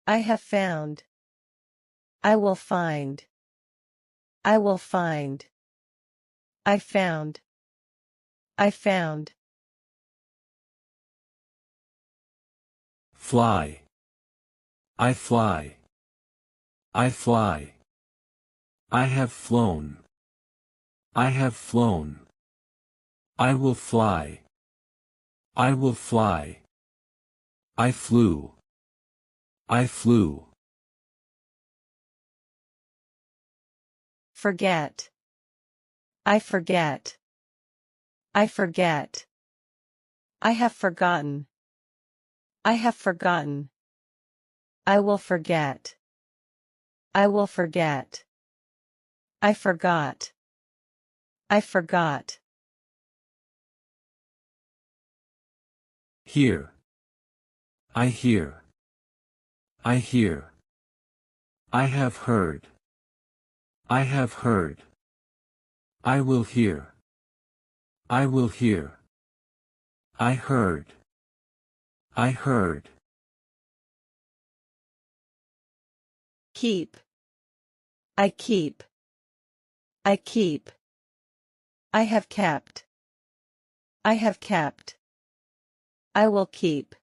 I have found. I will find. I will find. I found. I found. Fly. I fly. I fly. I have flown. I have flown. I will fly. I will fly. I flew. I flew. Forget. I forget. I forget. I have forgotten. I have forgotten. I will forget. I will forget. I forgot. I forgot. Hear. I hear. I hear. I have heard. I have heard. I will hear. I will hear. I heard. I heard. Keep. I keep. I keep. I have kept. I have kept. I will keep.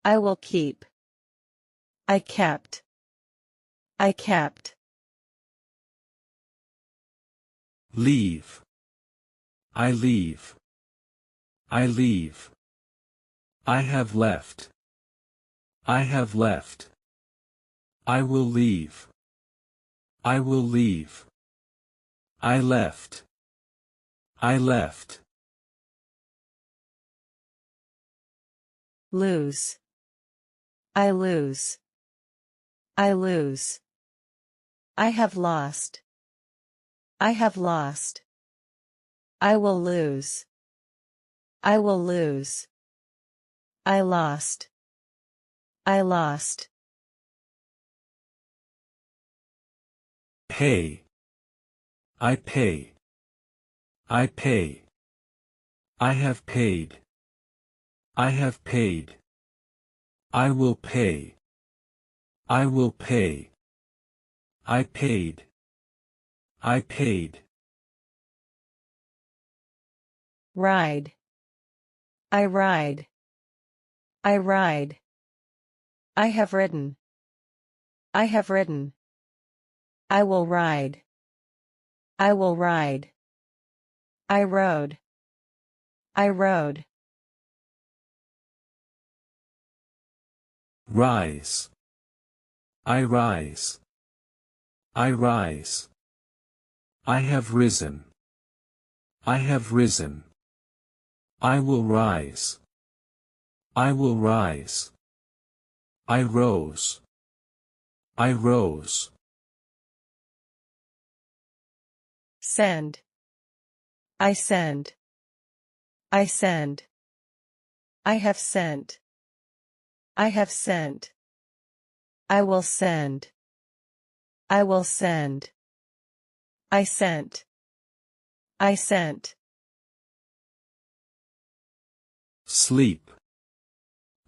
I will keep. I kept. I kept. Leave. I leave. I leave. I have left. I have left. I will leave. I will leave. I left. I left. Lose. I lose. I lose. I have lost. I have lost. I will lose. I will lose. I lost. I lost. Pay. I pay. I pay. I have paid. I have paid. I will pay. I will pay. I paid. I paid. Ride. I ride. I ride. I have ridden. I have ridden. I will ride. I will ride. I rode. I rode. Rise. I rise. I rise. I have risen. I have risen. I will rise. I will rise. I rose. I rose. Send. I send. I send. I have sent. I have sent. I will send. I will send. I sent. I sent. Sleep.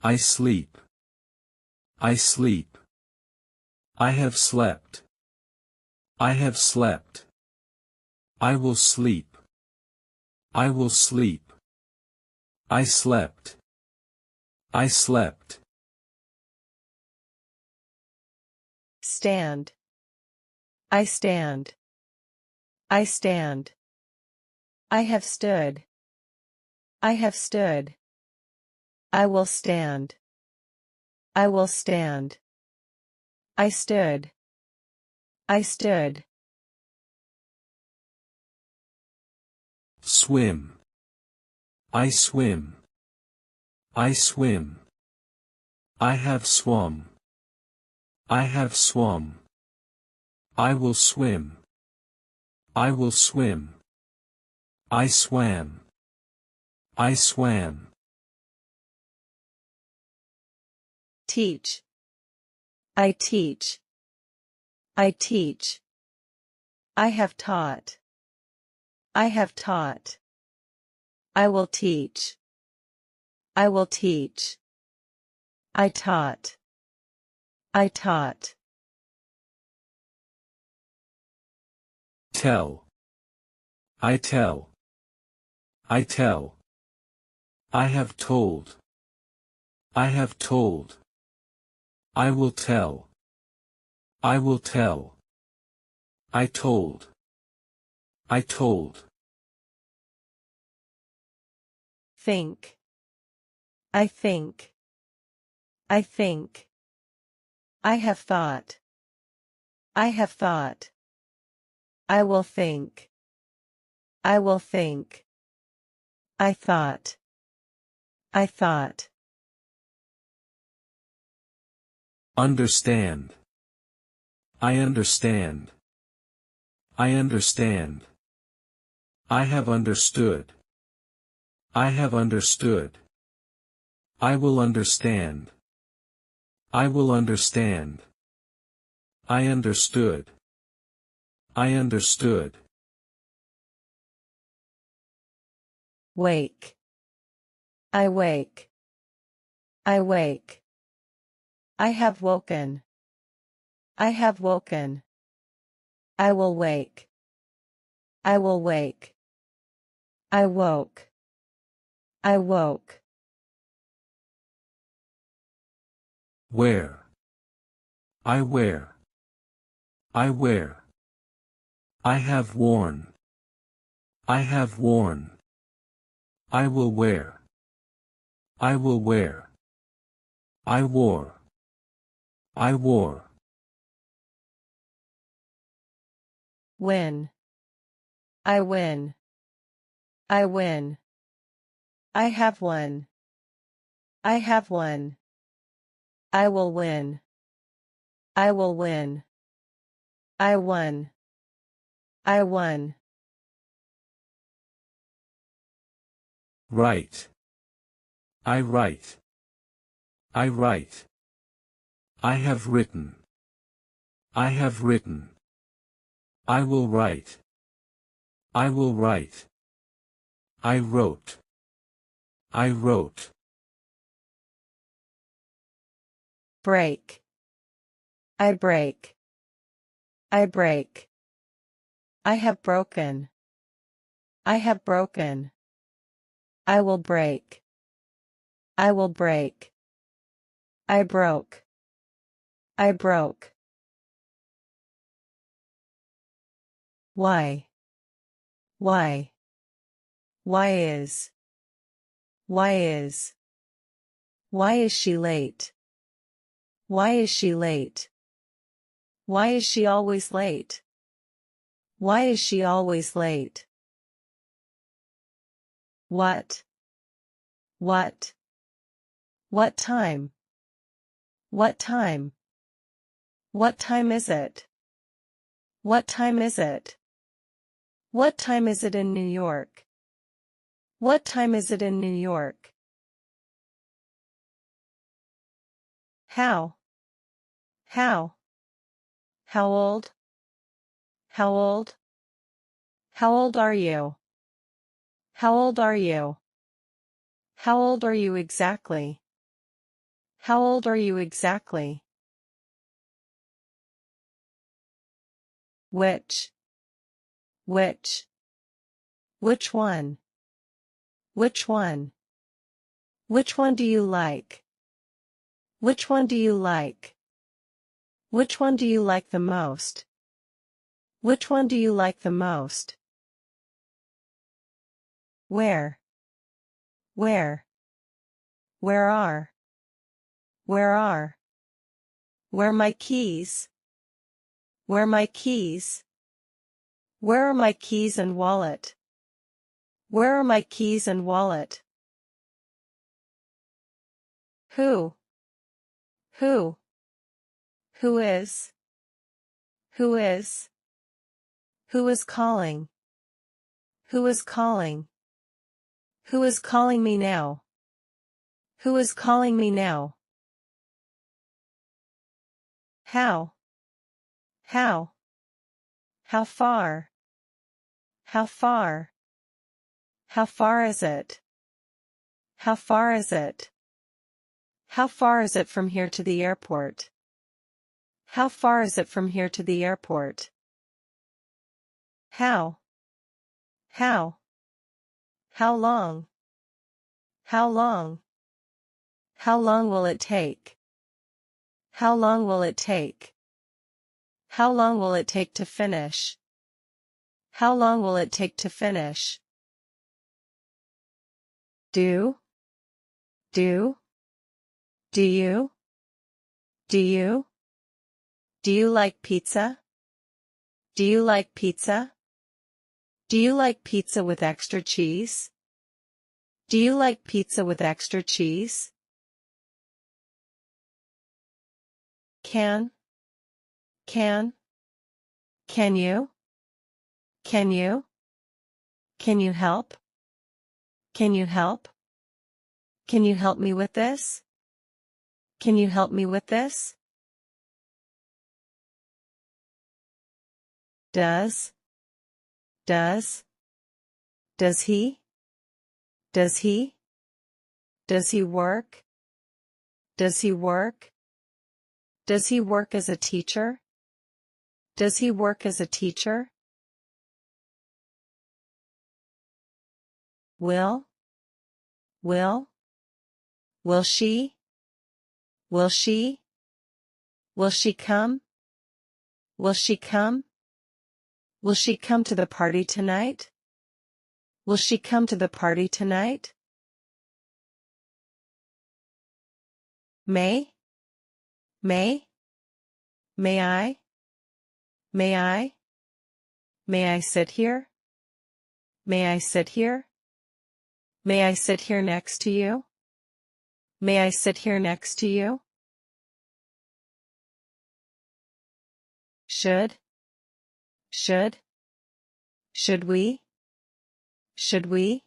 I sleep. I sleep. I have slept. I have slept. I will sleep. I will sleep. I slept. I slept. Stand. I stand. I stand. I have stood. I have stood. I will stand. I will stand. I stood. I stood. Swim. I swim. I swim. I have swum. I have swum. I will swim. I will swim. I swam. I swam. Teach. I teach. I teach. I have taught. I have taught. I will teach. I will teach. I taught. I taught. Tell. I tell. I tell. I have told. I have told. I will tell. I will tell. I told. I told. Think. I think. I think. I have thought. I have thought. I will think. I will think. I thought. I thought. Understand. I understand. I understand. I have understood. I have understood. I will understand. I will understand. I understood. I understood. Wake. I wake. I wake. I have woken. I have woken. I will wake. I will wake. I woke. I woke. Wear. I wear. I wear. I have worn. I have worn. I will wear. I will wear. I wore. I wore. Win. I win. I win. I have won. I have won. I will win. I will win. I won. I won. Write. I write. I write. I have written. I have written. I will write. I will write. I wrote. I wrote. Break. I break. I break. I have broken. I have broken. I will break. I will break. I broke. I broke. Why? Why? Why is? Why is? Why is she late? Why is she late? Why is she always late? Why is she always late? What? What? What time? What time? What time is it? What time is it? What time is it in New York? What time is it in New York? How? How? How old? How old? How old are you? How old are you? How old are you exactly? How old are you exactly? Which? Which? Which one? Which one? Which one do you like? Which one do you like? Which one do you like the most? Which one do you like the most? Where? Where? Where are? Where are? Where are my keys? Where are my keys? Where are my keys and wallet? Where are my keys and wallet? Who? Who? Who is? Who is? Who is calling? Who is calling? Who is calling me now? Who is calling me now? How? How? How far? How far? How far is it? How far is it? How far is it from here to the airport? How far is it from here to the airport? How? How? How long? How long? How long will it take? How long will it take? How long will it take to finish? How long will it take to finish? Do? Do? Do you? Do you? Do you like pizza? Do you like pizza? Do you like pizza with extra cheese? Do you like pizza with extra cheese? Can you? Can you help? Can you help? Can you help me with this? Can you help me with this? Does he? Does he? Does he work? Does he work? Does he work as a teacher? Does he work as a teacher? Will she? Will she? Will she come? Will she come? Will she come to the party tonight? Will she come to the party tonight? May I? May I sit here? May I sit here? May I sit here next to you? May I sit here next to you? Should we? Should we?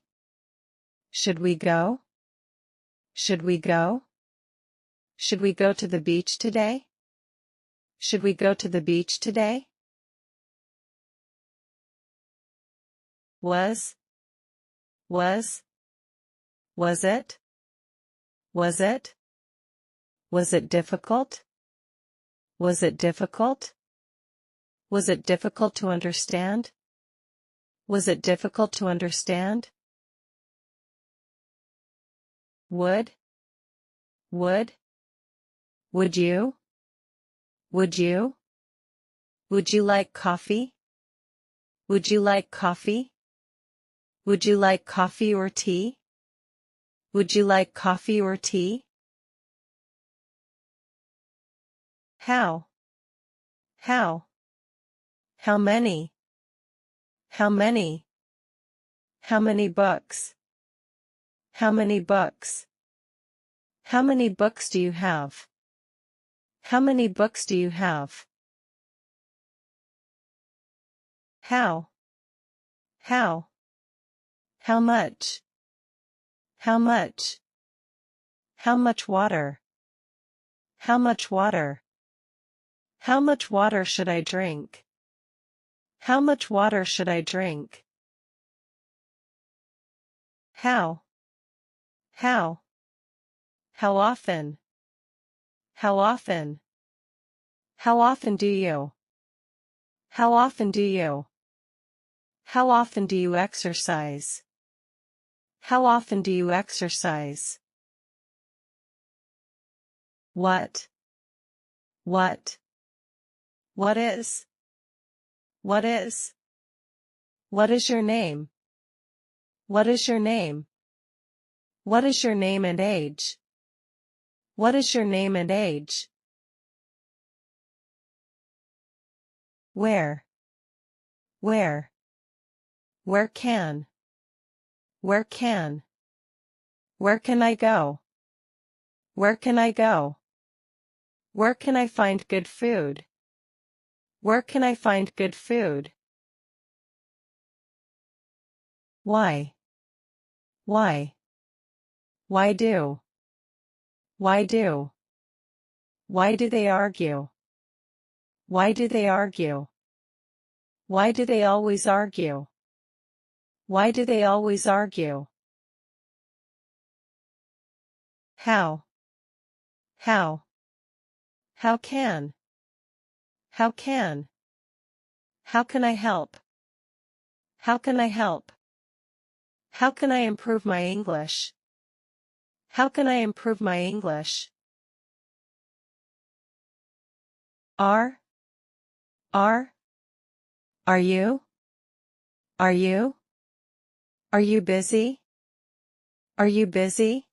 Should we go? Should we go? Should we go to the beach today? Should we go to the beach today? Was it? Was it? Was it difficult? Was it difficult? Was it difficult to understand? Was it difficult to understand? Would you? Would you? Would you like coffee? Would you like coffee? Would you like coffee or tea? Would you like coffee or tea? How? How many? How many? How many books? How many books? How many books do you have? How many books do you have? How much? How much? How much water? How much water? How much water should I drink? How much water should I drink? How often? How often? How often do you? How often do you? How often do you exercise? How often do you exercise? What is? What is? What is your name? What is your name? What is your name and age? What is your name and age? Where? Where can? Where can? Where can I go? Where can I go? Where can I find good food? Where can I find good food? Why? Why? Why do? Why do? Why do they argue? Why do they argue? Why do they always argue? Why do they always argue? How? How? How can? How can? How can I help? How can I help? How can I improve my English? How can I improve my English? Are you? Are you? Are you busy? Are you busy?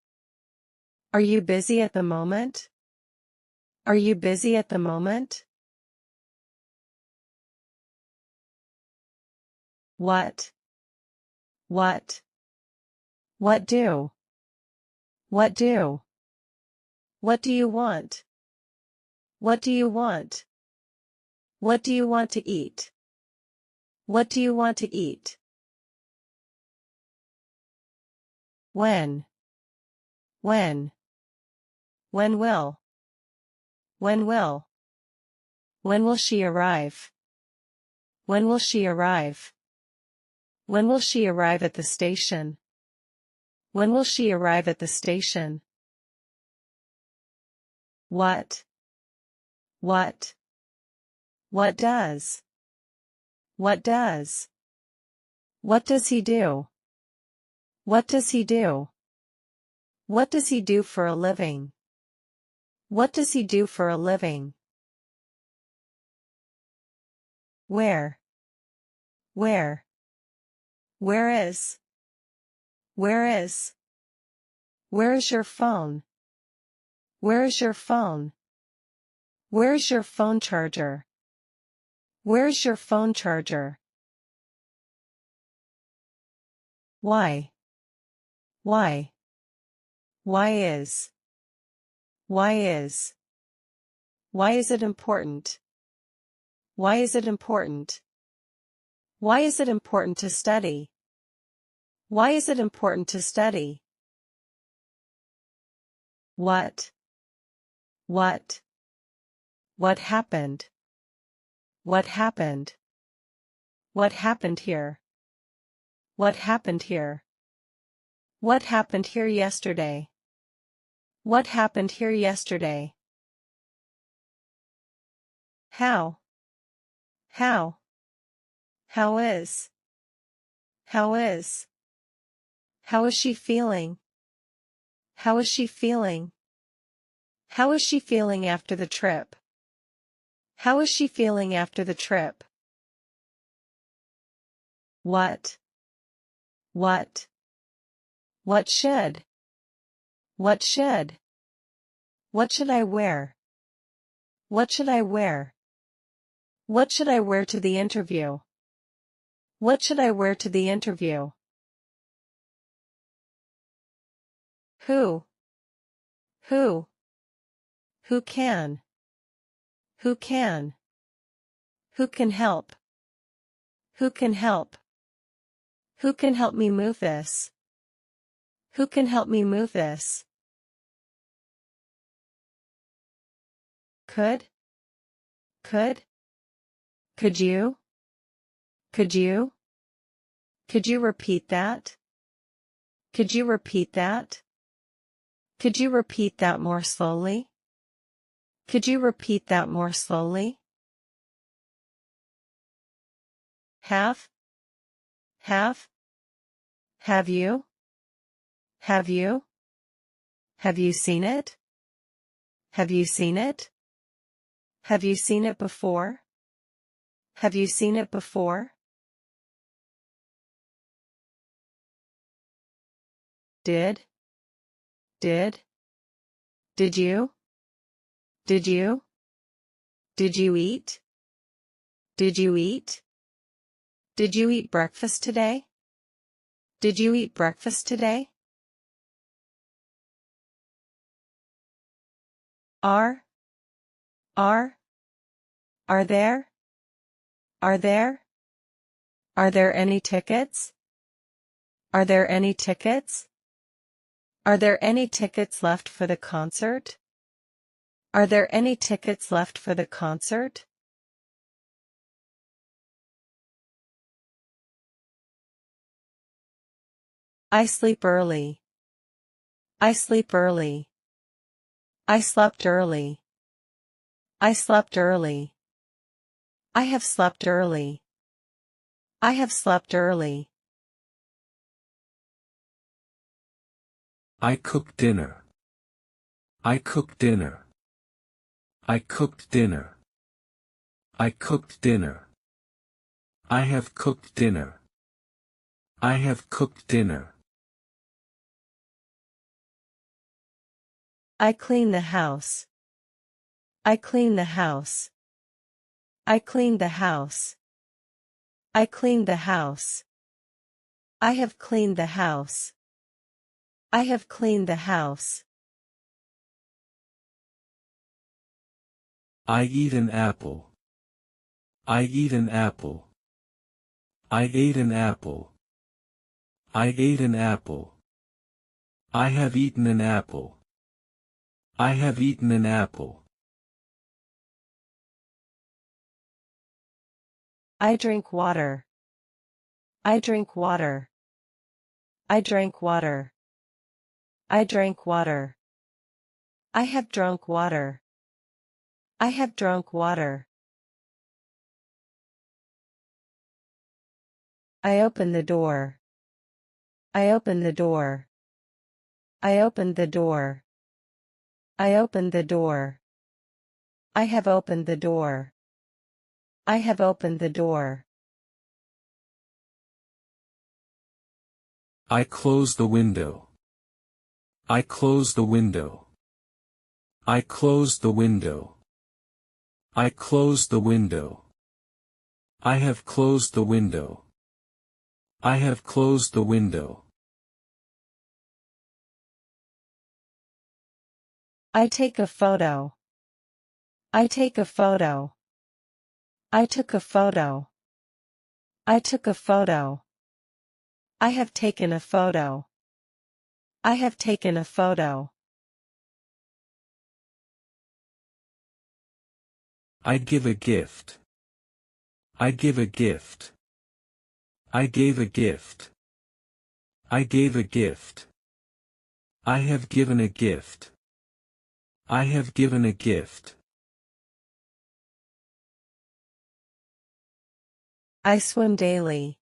Are you busy at the moment? Are you busy at the moment? What? What? What do? What do? What do you want? What do you want? What do you want to eat? What do you want to eat? When? When? When will? When will? When will she arrive? When will she arrive? When will she arrive at the station? When will she arrive at the station? What? What? What does? What does? What does he do? What does he do? What does he do for a living? What does he do for a living? Where? Where? Where is? Where is? Where is your phone? Where is your phone? Where is your phone charger? Where is your phone charger? Why? Why? Why is? Why is? Why is it important? Why is it important? Why is it important to study? Why is it important to study? What? What? What happened? What happened? What happened here? What happened here? What happened here yesterday? What happened here yesterday? How? How? How is? How is? How is she feeling? How is she feeling? How is she feeling after the trip? How is she feeling after the trip? What? What? What should? What should? What should I wear? What should I wear? What should I wear to the interview? What should I wear to the interview? Who? Who? Who can? Who can? Who can help? Who can help? Who can help me move this? Who can help me move this? Could? Could? Could you? Could you? Could you repeat that? Could you repeat that? Could you repeat that more slowly? Could you repeat that more slowly? Have? Have? Have you? Have you? Have you seen it? Have you seen it? Have you seen it before? Have you seen it before? Did? Did? Did you? Did you? Did you eat? Did you eat? Did you eat breakfast today? Did you eat breakfast today? Are? Are? Are there? Are there? Are there any tickets? Are there any tickets? Are there any tickets left for the concert? Are there any tickets left for the concert? I sleep early. I sleep early. I slept early. I slept early. I have slept early. I have slept early. I cooked dinner. I cooked dinner. I cooked dinner. I cooked dinner. I have cooked dinner. I have cooked dinner. I clean the house. I clean the house. I clean the house. I clean the house. I have cleaned the house. I have cleaned the house. I eat an apple. I eat an apple. I ate an apple. I ate an apple. I have eaten an apple. I have eaten an apple. I drink water. I drink water. I drank water. I drank water. I have drunk water. I have drunk water. I opened the door. I opened the door. I opened the door. I opened the door. I have opened the door. I have opened the door. I close the window. I close the window. I close the window. I close the window. I have closed the window. I have closed the window. I take a photo. I take a photo. I took a photo. I took a photo. I have taken a photo. I have taken a photo. I give a gift. I give a gift. I gave a gift. I gave a gift. I have given a gift. I have given a gift. I swim daily.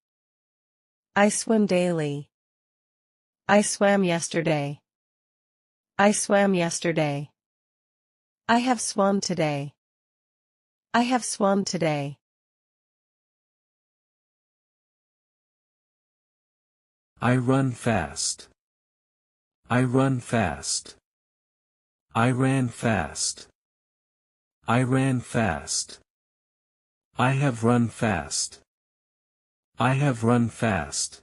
I swim daily. I swam yesterday. I swam yesterday. I have swum today. I have swum today. I run fast. I run fast. I ran fast. I ran fast. I have run fast. I have run fast.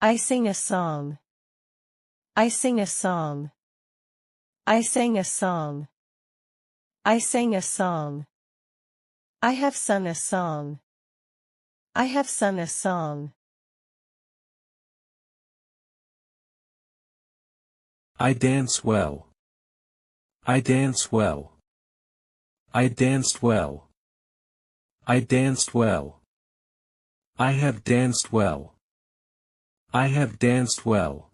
I sing a song. I sing a song. I sang a song. I sang a song. I have sung a song. I have sung a song. I dance well. I dance well. I danced well. I danced well. I have danced well. I have danced well.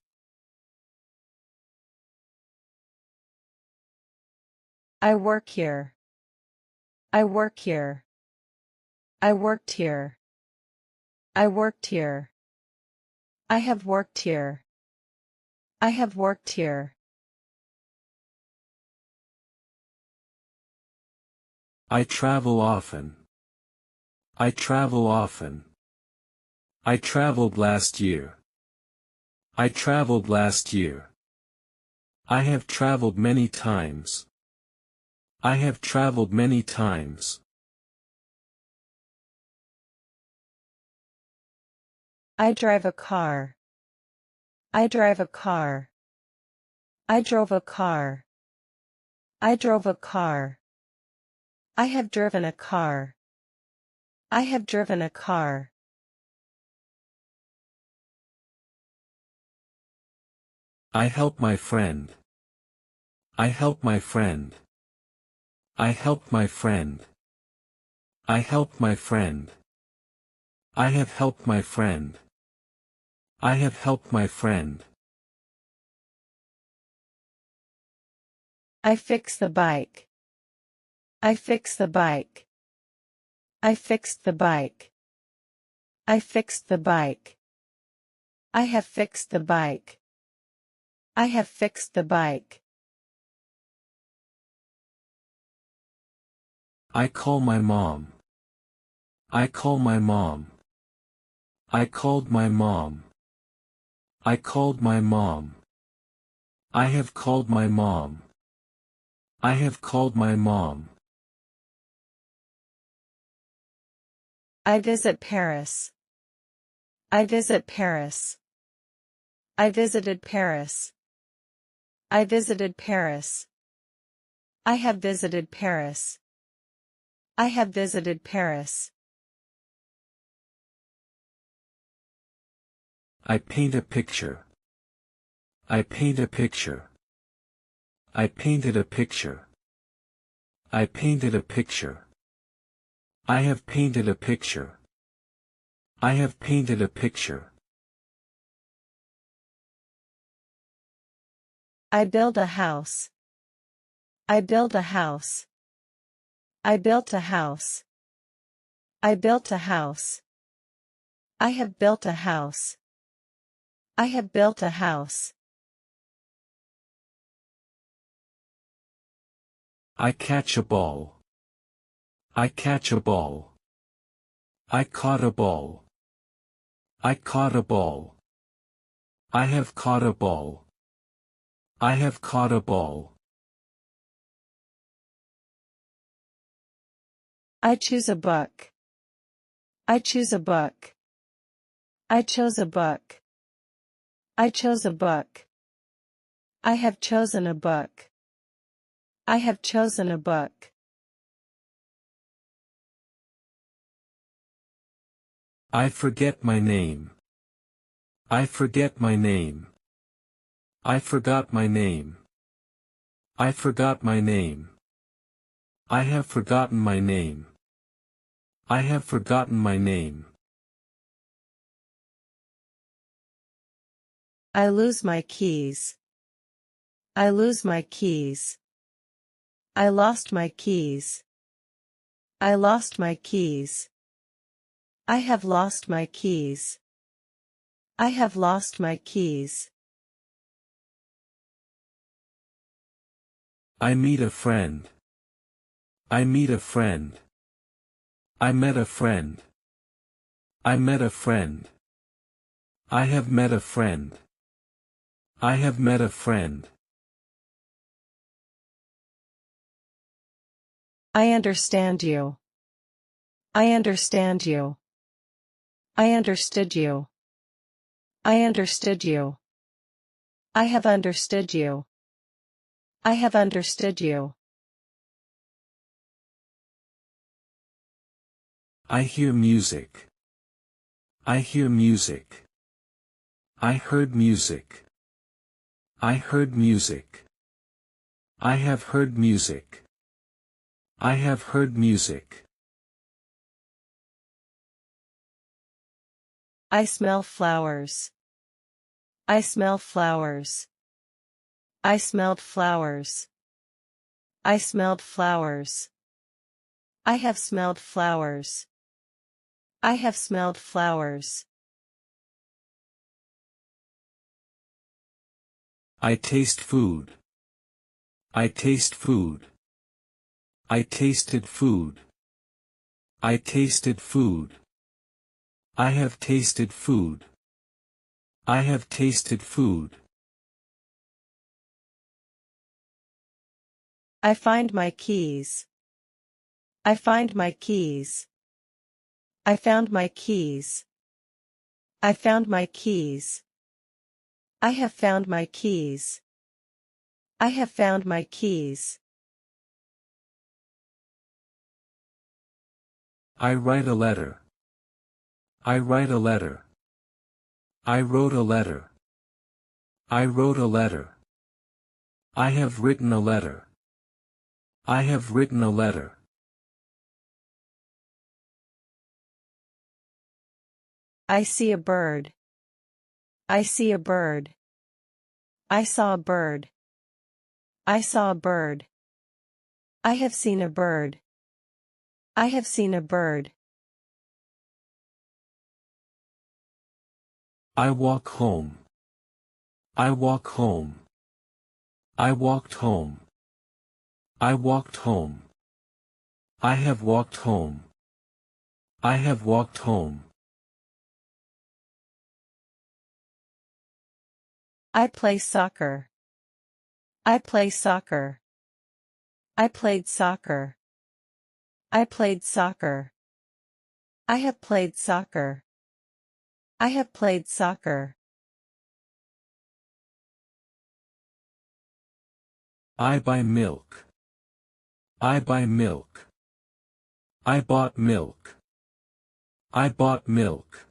I work here. I work here. I worked here. I worked here. I have worked here. I have worked here. I travel often. I travel often. I traveled last year. I traveled last year. I have traveled many times. I have traveled many times. I drive a car. I drive a car. I drove a car. I drove a car. I have driven a car. I have driven a car. I help my friend. I help my friend. I help my friend. I help my friend. I have helped my friend. I have helped my friend. I fix the bike. I fix the bike. I fixed the bike. I fixed the bike. I have fixed the bike. I have fixed the bike. I call my mom. I call my mom. I called my mom. I called my mom. I have called my mom. I have called my mom. I visit Paris. I visit Paris. I visited Paris. I visited Paris. I have visited Paris. I have visited Paris. I paint a picture. I paint a picture. I painted a picture. I painted a picture. I have painted a picture. I have painted a picture. I build a house. I build a house. I built a house. I built a house. I have built a house. I have built a house. I catch a ball. I catch a ball. I caught a ball. I caught a ball. I have caught a ball. I have caught a ball. I choose a book. I choose a book. I chose a book. I chose a book. I have chosen a book. I have chosen a book. I forget my name. I forget my name. I forgot my name. I forgot my name. I have forgotten my name. I have forgotten my name. I lose my keys. I lose my keys. I lost my keys. I lost my keys. I have lost my keys. I have lost my keys. I meet a friend. I meet a friend. I met a friend. I met a friend. I have met a friend. I have met a friend. I understand you. I understand you. I understood you. I understood you. I have understood you. I have understood you. I hear music. I hear music. I heard music. I heard music. I have heard music. I have heard music. I smell flowers. I smell flowers. I smelled flowers. I smelled flowers. I have smelled flowers. I have smelled flowers. I taste food. I taste food. I tasted food. I tasted food. I have tasted food. I have tasted food. I find my keys. I find my keys. I found my keys. I found my keys. I have found my keys. I have found my keys. I write a letter. I write a letter. I wrote a letter. I wrote a letter. I have written a letter. I have written a letter. I see a bird. I see a bird. I saw a bird. I saw a bird. I have seen a bird. I have seen a bird. I walk home. I walk home. I walked home. I walked home. I have walked home. I have walked home. I play soccer. I play soccer. I played soccer. I played soccer. I have played soccer. I have played soccer. I buy milk. I buy milk. I bought milk. I bought milk.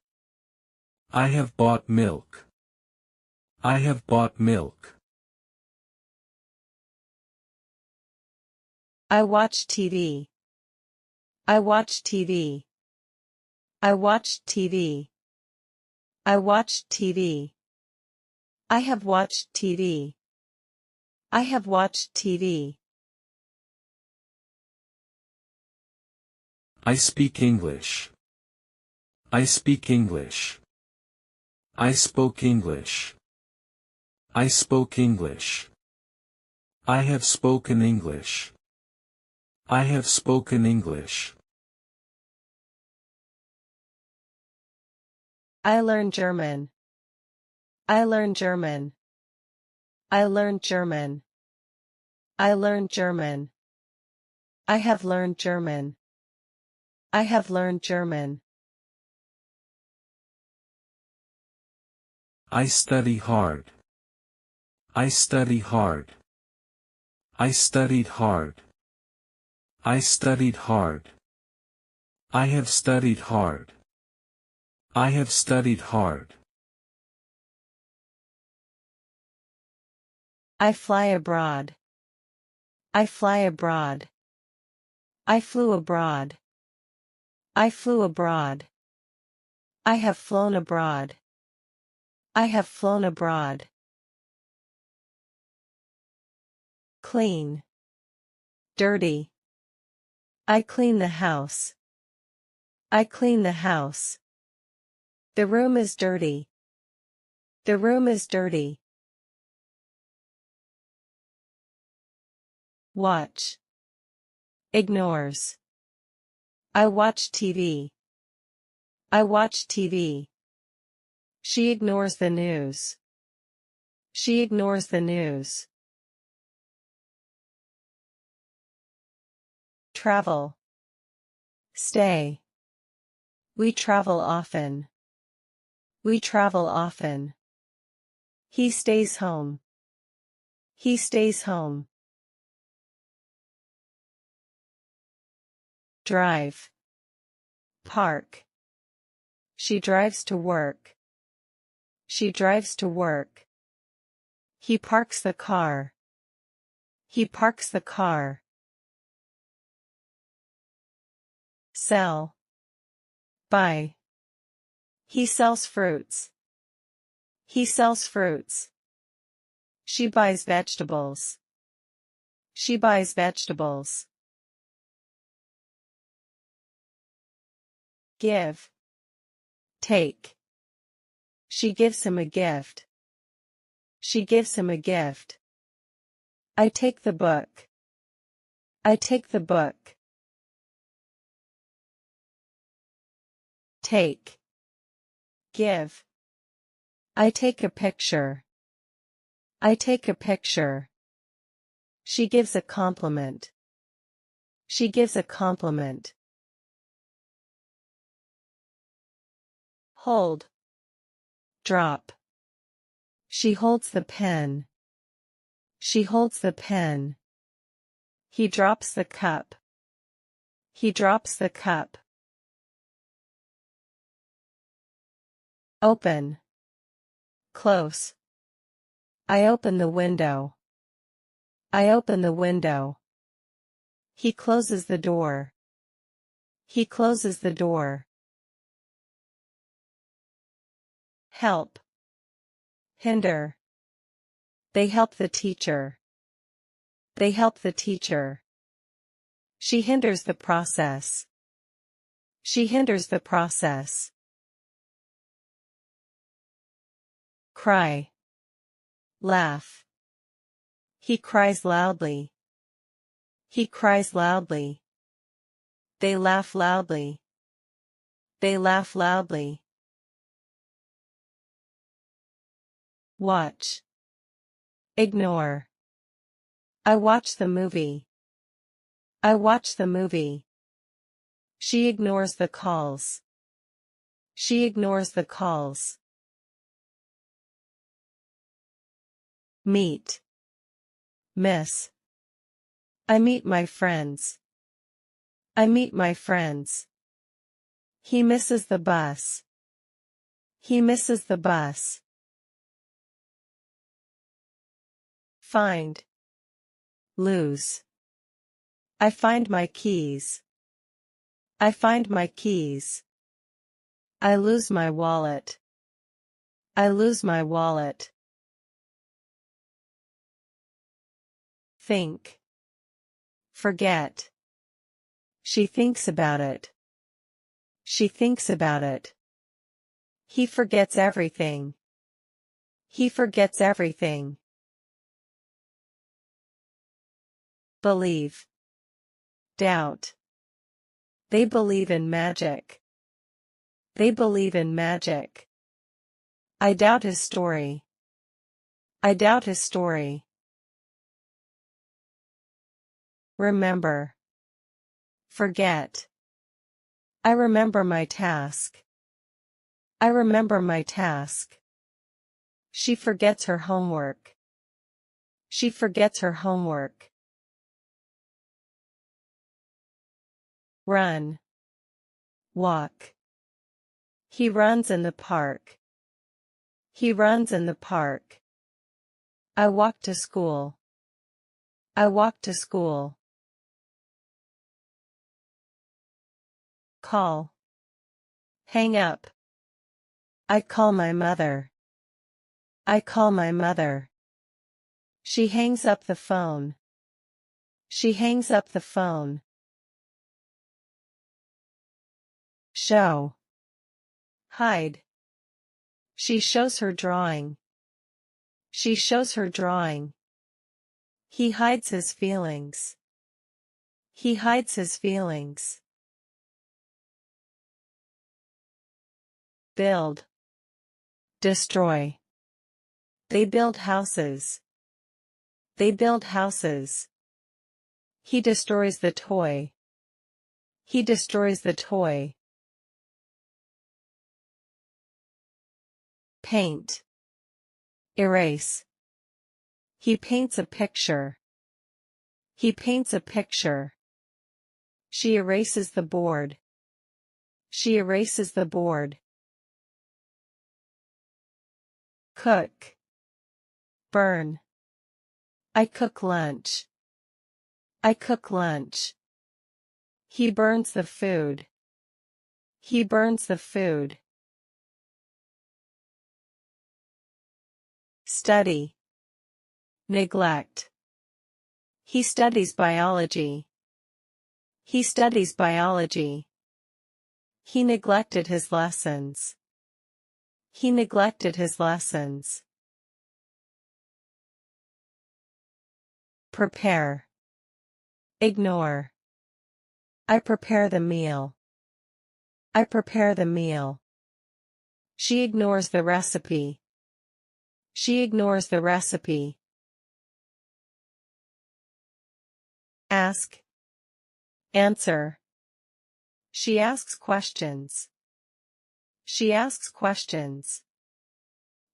I have bought milk. I have bought milk. I watch TV. I watch TV. I watched TV. I watched TV. I have watched TV. I have watched TV. I speak English. I speak English. I spoke English. I spoke English. I have spoken English. I have spoken English. I learn German. I learn German. I learned German. I learned German. I have learned German. I have learned German. I study hard. I study hard. I studied hard. I studied hard. I have studied hard. I have studied hard. I fly abroad. I fly abroad. I flew abroad. I flew abroad. I have flown abroad. I have flown abroad. Clean. Dirty. I clean the house. I clean the house. The room is dirty. The room is dirty. Watch. Ignores. I watch TV. I watch TV. She ignores the news. She ignores the news. Travel. Stay. We travel often. We travel often. He stays home. He stays home. Drive. Park. She drives to work. She drives to work. He parks the car. He parks the car. Sell. Buy. He sells fruits. He sells fruits. She buys vegetables. She buys vegetables. Give. Take. She gives him a gift. She gives him a gift. I take the book. I take the book. Take. Give. I take a picture. I take a picture. She gives a compliment. She gives a compliment. Hold. Drop. She holds the pen. She holds the pen. He drops the cup. He drops the cup. Open. Close. I open the window. I open the window. He closes the door. He closes the door. Help. Hinder. They help the teacher. They help the teacher. She hinders the process. She hinders the process. Cry. Laugh. He cries loudly. He cries loudly. They laugh loudly. They laugh loudly. Watch. Ignore. I watch the movie. I watch the movie. She ignores the calls. She ignores the calls. Meet. Miss. I meet my friends. I meet my friends. He misses the bus. He misses the bus. Find. Lose. I find my keys. I find my keys. I lose my wallet. I lose my wallet. Think. Forget. She thinks about it. She thinks about it. He forgets everything. He forgets everything. Believe. Doubt. They believe in magic. They believe in magic. I doubt his story. I doubt his story. Remember. Forget. I remember my task. I remember my task. She forgets her homework. She forgets her homework. Run. Walk. He runs in the park. He runs in the park. I walk to school. I walk to school. Call. Hang up. I call my mother. I call my mother. She hangs up the phone. She hangs up the phone. Show. Hide. She shows her drawing. She shows her drawing. He hides his feelings. He hides his feelings. Build. Destroy. They build houses. They build houses. He destroys the toy. He destroys the toy. Paint. Erase. He paints a picture. He paints a picture. She erases the board. She erases the board. Cook. Burn. I cook lunch. I cook lunch. He burns the food. He burns the food. Study. Neglect. He studies biology. He studies biology. He neglected his lessons. He neglected his lessons. Prepare. Ignore. I prepare the meal. I prepare the meal. She ignores the recipe. She ignores the recipe. Ask. Answer. She asks questions. She asks questions.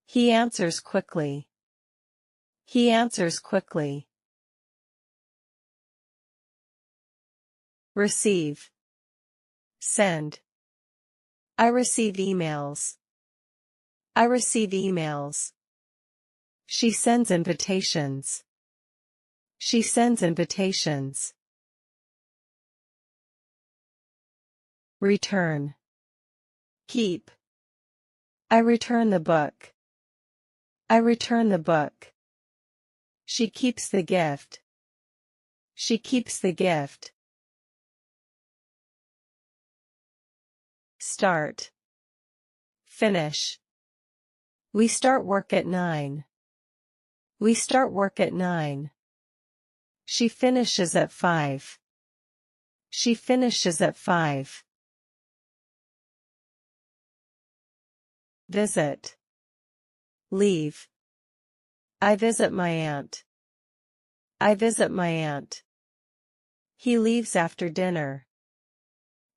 He answers quickly. He answers quickly. Receive. Send. I receive emails. I receive emails. She sends invitations. She sends invitations. Return. Keep. I return the book. I return the book. She keeps the gift. She keeps the gift. Start. Finish. We start work at 9. We start work at 9. She finishes at 5. She finishes at 5. Visit. Leave. I visit my aunt. I visit my aunt. He leaves after dinner.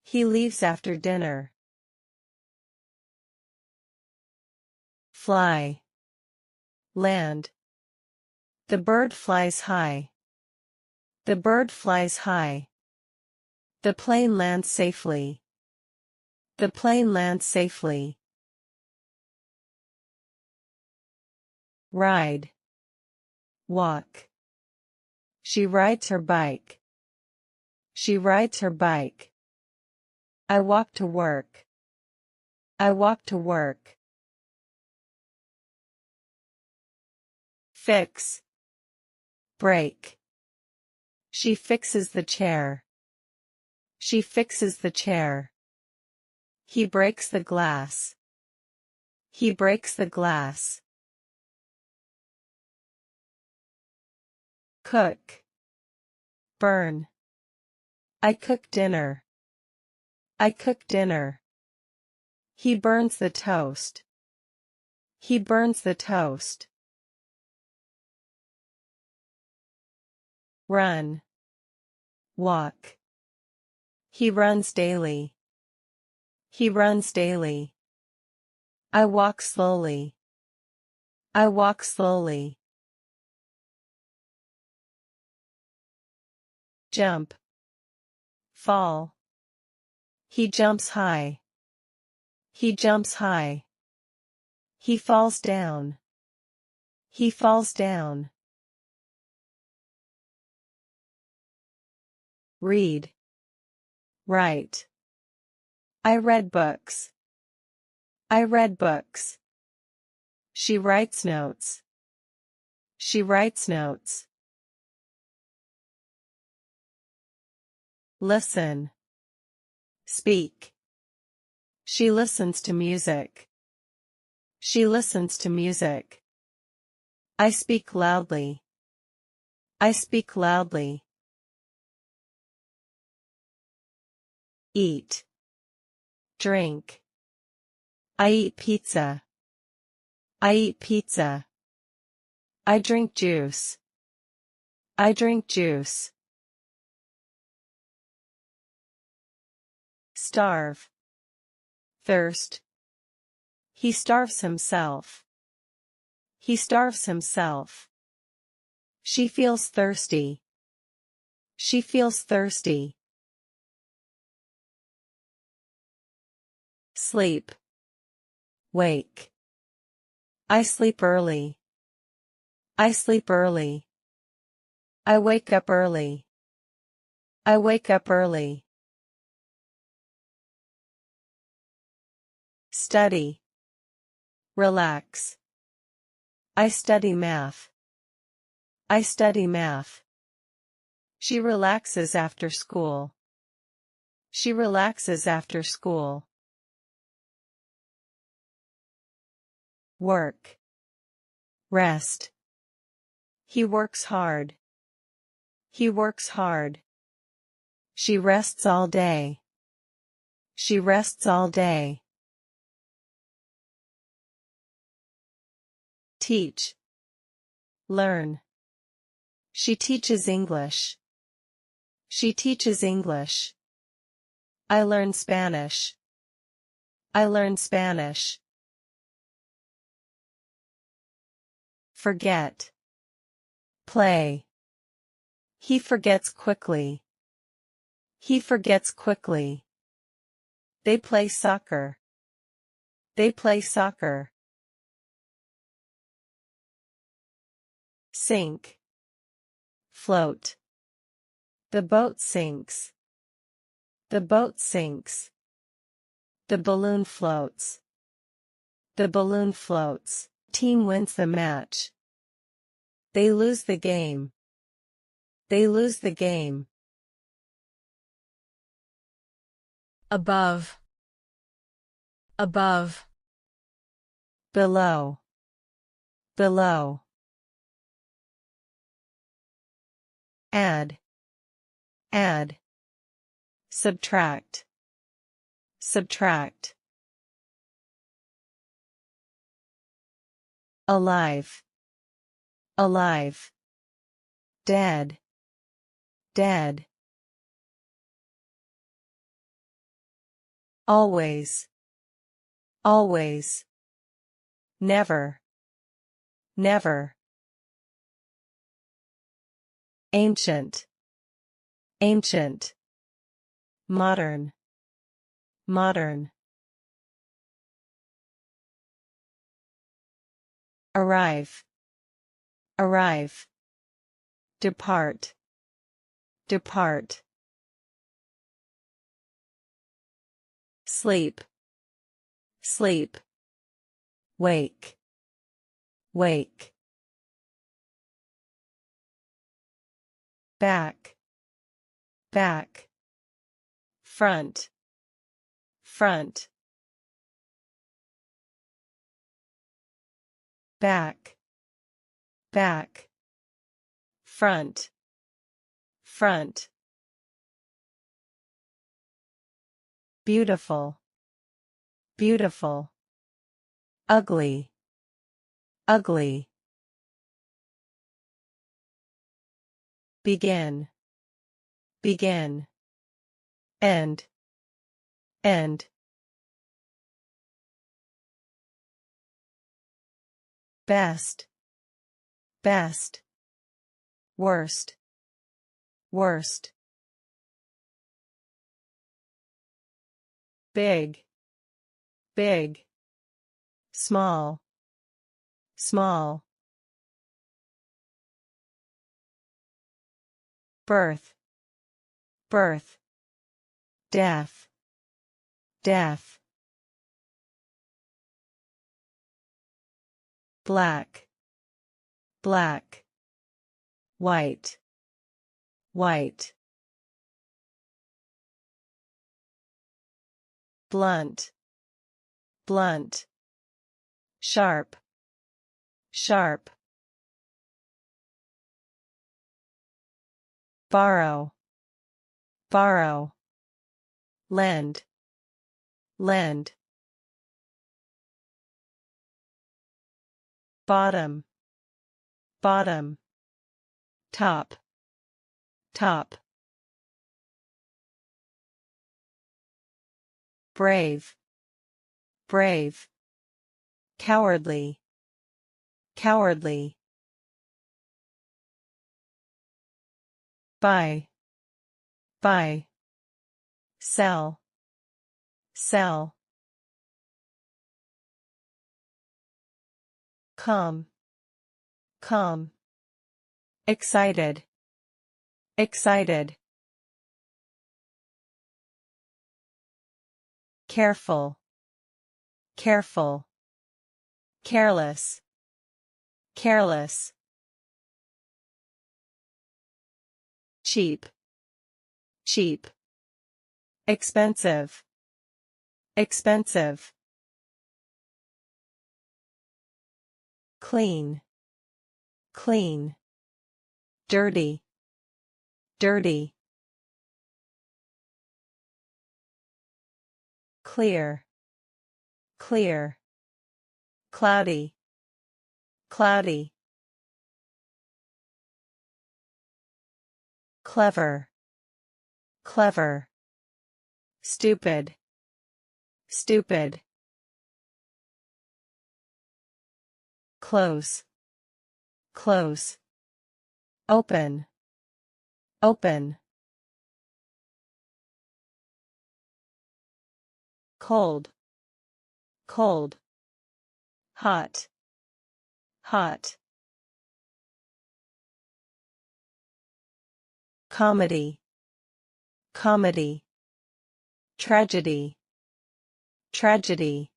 He leaves after dinner. Fly. Land. The bird flies high. The bird flies high. The plane lands safely. The plane lands safely. Ride. Walk. She rides her bike. She rides her bike. I walk to work. I walk to work. Fix. Break. She fixes the chair. She fixes the chair. He breaks the glass. He breaks the glass. Cook. Burn. I cook dinner. I cook dinner. He burns the toast. He burns the toast. Run. Walk. He runs daily. He runs daily. I walk slowly. I walk slowly. Jump. Fall. He jumps high. He jumps high. He falls down. He falls down. Read. Write. I read books. I read books. She writes notes. She writes notes. Listen. Speak. She listens to music. She listens to music. I speak loudly. I speak loudly. Eat. Drink. I eat pizza. I eat pizza. I drink juice. I drink juice. Starve. Thirst. He starves himself. He starves himself. She feels thirsty. She feels thirsty. Sleep. Wake. I sleep early. I sleep early. I wake up early. I wake up early. Study. Relax. I study math. I study math. She relaxes after school. She relaxes after school. Work. Rest. He works hard. He works hard. She rests all day. She rests all day. Teach. Learn. She teaches English. She teaches English. I learn Spanish. I learn Spanish. Forget. Play. He forgets quickly. He forgets quickly. They play soccer. They play soccer. Sink. Float. The boat sinks. The boat sinks. The balloon floats. The balloon floats. Team wins the match. They lose the game. They lose the game. Above. Above. Below. Below. Add. Add. Subtract. Subtract. Alive. Alive. Dead. Dead. Always. Always. Never. Never. Ancient. ancient, modern, modern. Arrive, arrive. Depart, depart. Sleep, sleep. Wake, wake. Back, back. Front, front. Back, back. Front, front. Beautiful, beautiful. Ugly, ugly. Begin, begin. End, end. Best, best. Worst, worst. Big, big. Small, small. Birth, birth. Death, death. Black, black. White, white. Blunt, blunt. Sharp, sharp. Borrow, borrow. Lend, lend. Bottom, bottom. Top, top. Brave, brave. Cowardly, cowardly. Buy, buy. Sell, sell. Come, come. Excited, excited. Careful, careful. Careless, careless. Cheap, cheap. Expensive, expensive. Clean, clean. Dirty, dirty. Clear, clear. Cloudy, cloudy. Clever, clever. Stupid, stupid. Close, close. Open, open. Cold, cold. Hot, hot. Comedy, comedy. Tragedy, tragedy.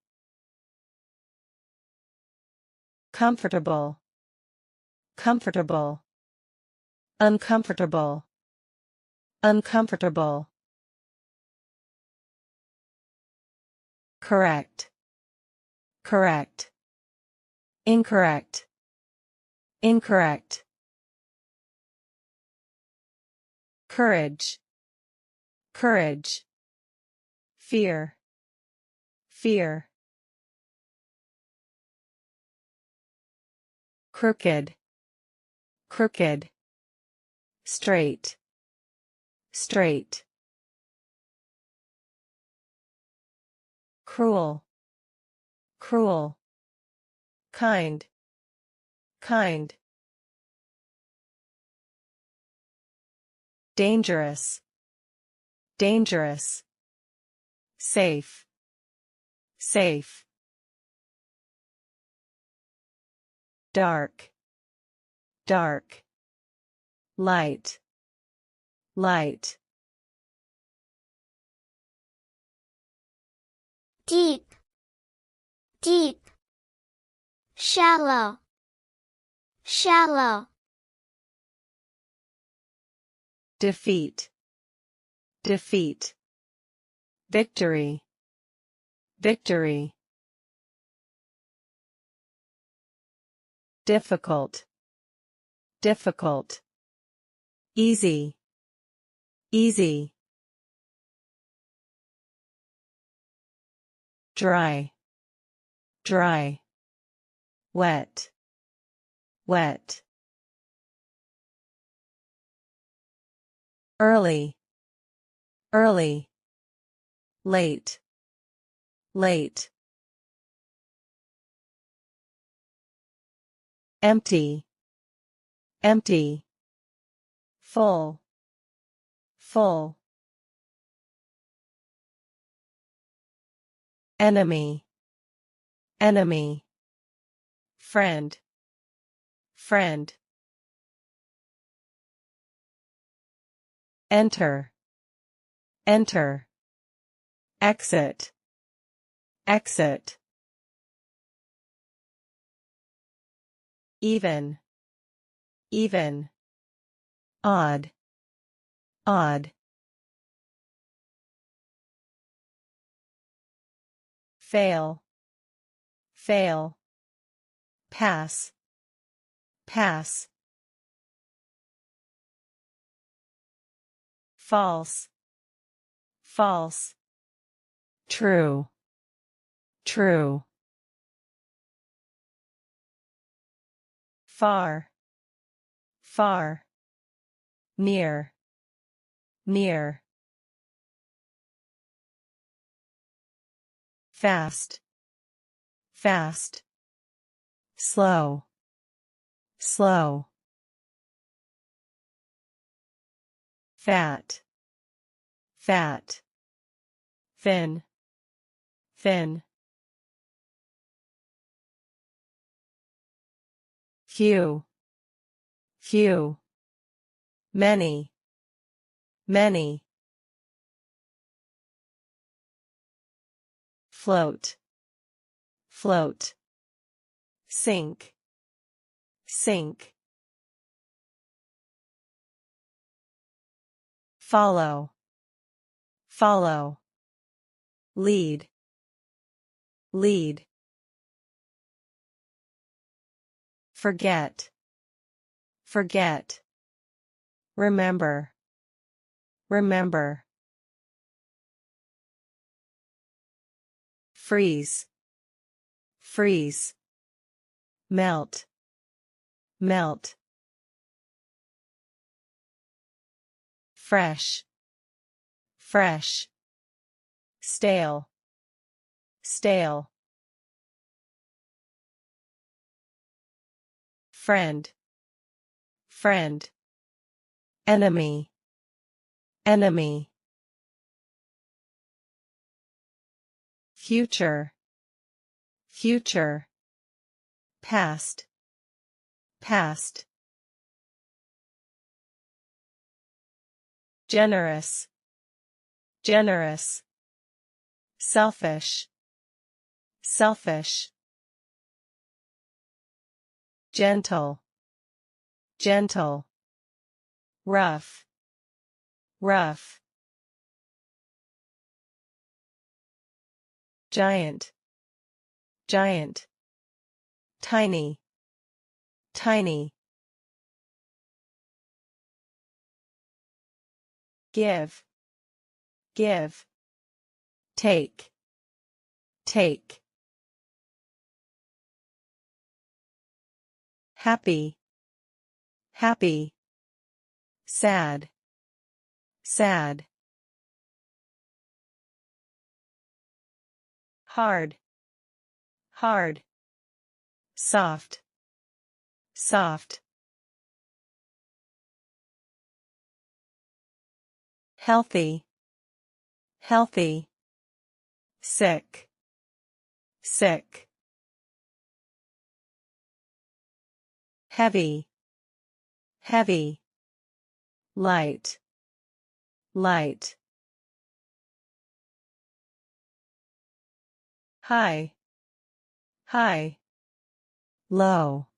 Comfortable, comfortable. Uncomfortable, uncomfortable. Correct, correct. Incorrect, incorrect. Courage, courage. Fear, fear. Crooked, crooked. Straight, straight. Cruel, cruel. Kind, kind. dangerous, dangerous, safe, safe, dark, dark, light, light, deep, deep, shallow, shallow, defeat, defeat, victory, victory, difficult, difficult, easy, easy, dry, dry, wet, wet, early, early, late, late, empty, empty, full, full, enemy, enemy, friend, friend, enter, enter, exit, exit, even, even, odd, odd, fail, fail, pass, pass, false, false, true, true, far, far, near, near, fast, fast, slow, slow, fat, fat, thin, thin, few, few, many, many, float, float, sink, sink, follow, follow, lead, lead, forget, forget, remember, remember, freeze, freeze, melt, melt, fresh, fresh, stale, stale, friend, friend, enemy, enemy, future, future, past, past, generous, generous, selfish, selfish, gentle, gentle, rough, rough, giant, giant, tiny, tiny, give, give, take, take, happy, happy, sad, sad, hard, hard, soft, soft, healthy, healthy, sick, sick, heavy, heavy, light, light, high, high, low,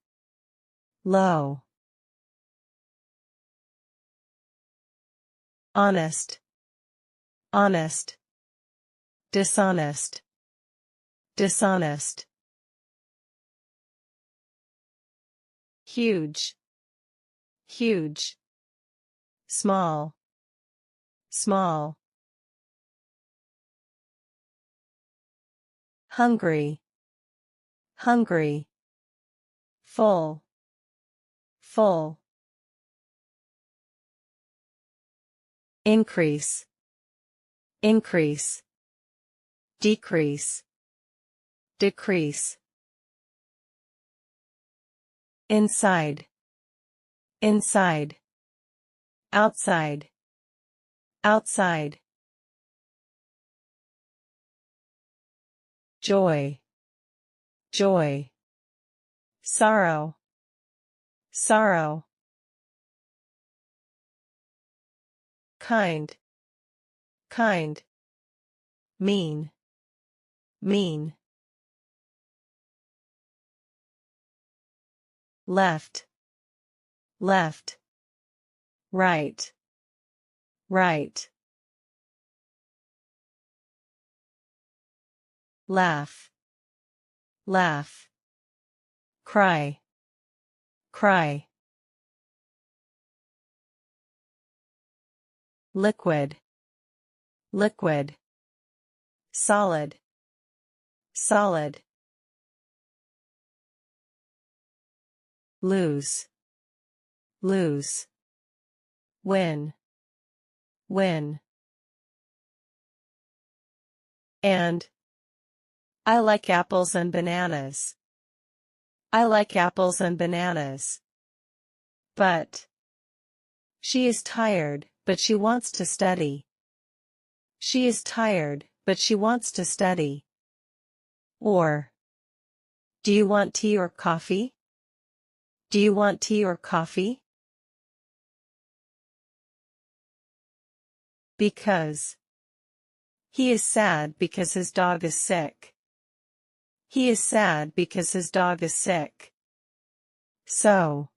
low, honest, honest, dishonest, dishonest, huge, huge, small, small, hungry, hungry, full, full, increase, increase, decrease, decrease, inside, inside, outside, outside, joy, joy, sorrow, sorrow, kind, kind, mean, mean, left, left, right, right, laugh, laugh, cry, cry, liquid, liquid, solid, solid, lose, lose, win, win, and I like apples and bananas. I like apples and bananas. But she is tired, but she wants to study. She is tired, but she wants to study. Or, do you want tea or coffee? Do you want tea or coffee? Because he is sad because his dog is sick. He is sad because his dog is sick. So,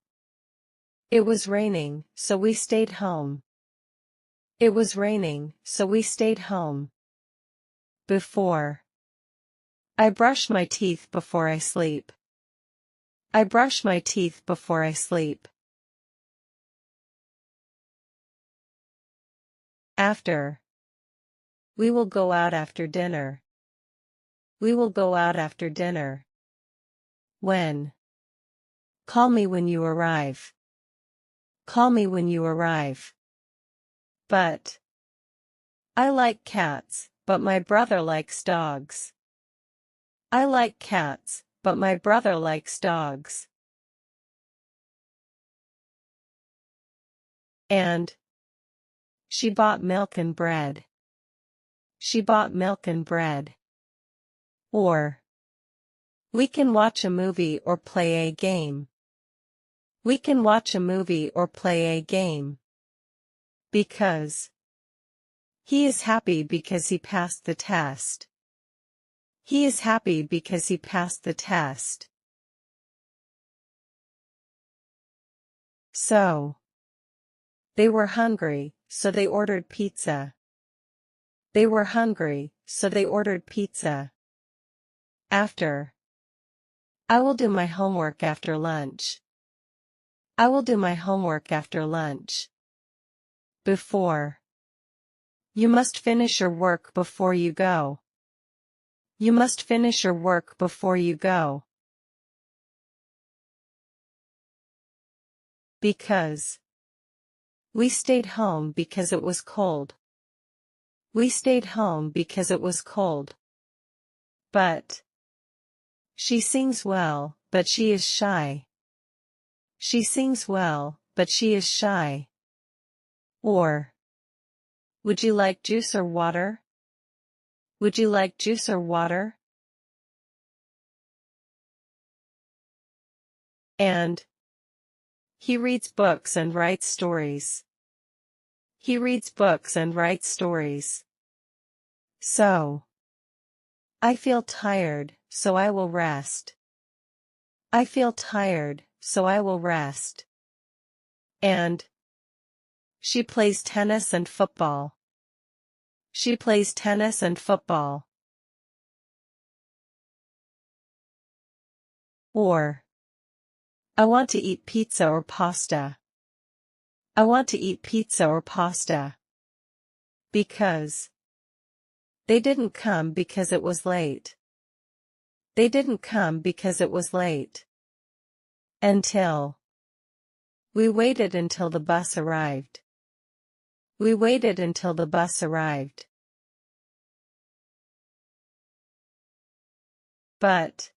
it was raining, so we stayed home. It was raining, so we stayed home. Before. I brush my teeth before I sleep. I brush my teeth before I sleep. After. We will go out after dinner. We will go out after dinner. When. Call me when you arrive. Call me when you arrive. But. I like cats, but my brother likes dogs. I like cats, but my brother likes dogs. And. She bought milk and bread. She bought milk and bread. Or. We can watch a movie or play a game. We can watch a movie or play a game. Because. He is happy because he passed the test. He is happy because he passed the test. So. They were hungry, so they ordered pizza. They were hungry, so they ordered pizza. After. I will do my homework after lunch. I will do my homework after lunch. Before. You must finish your work before you go. You must finish your work before you go. Because. We stayed home because it was cold. We stayed home because it was cold. But. She sings well, but she is shy. She sings well, but she is shy. Or. Would you like juice or water? Would you like juice or water? And he reads books and writes stories. He reads books and writes stories. So I feel tired, so I will rest. I feel tired, so I will rest. And she plays tennis and football. She plays tennis and football. Or I want to eat pizza or pasta. I want to eat pizza or pasta. Because they didn't come because it was late. They didn't come because it was late. Until we waited until the bus arrived. We waited until the bus arrived. But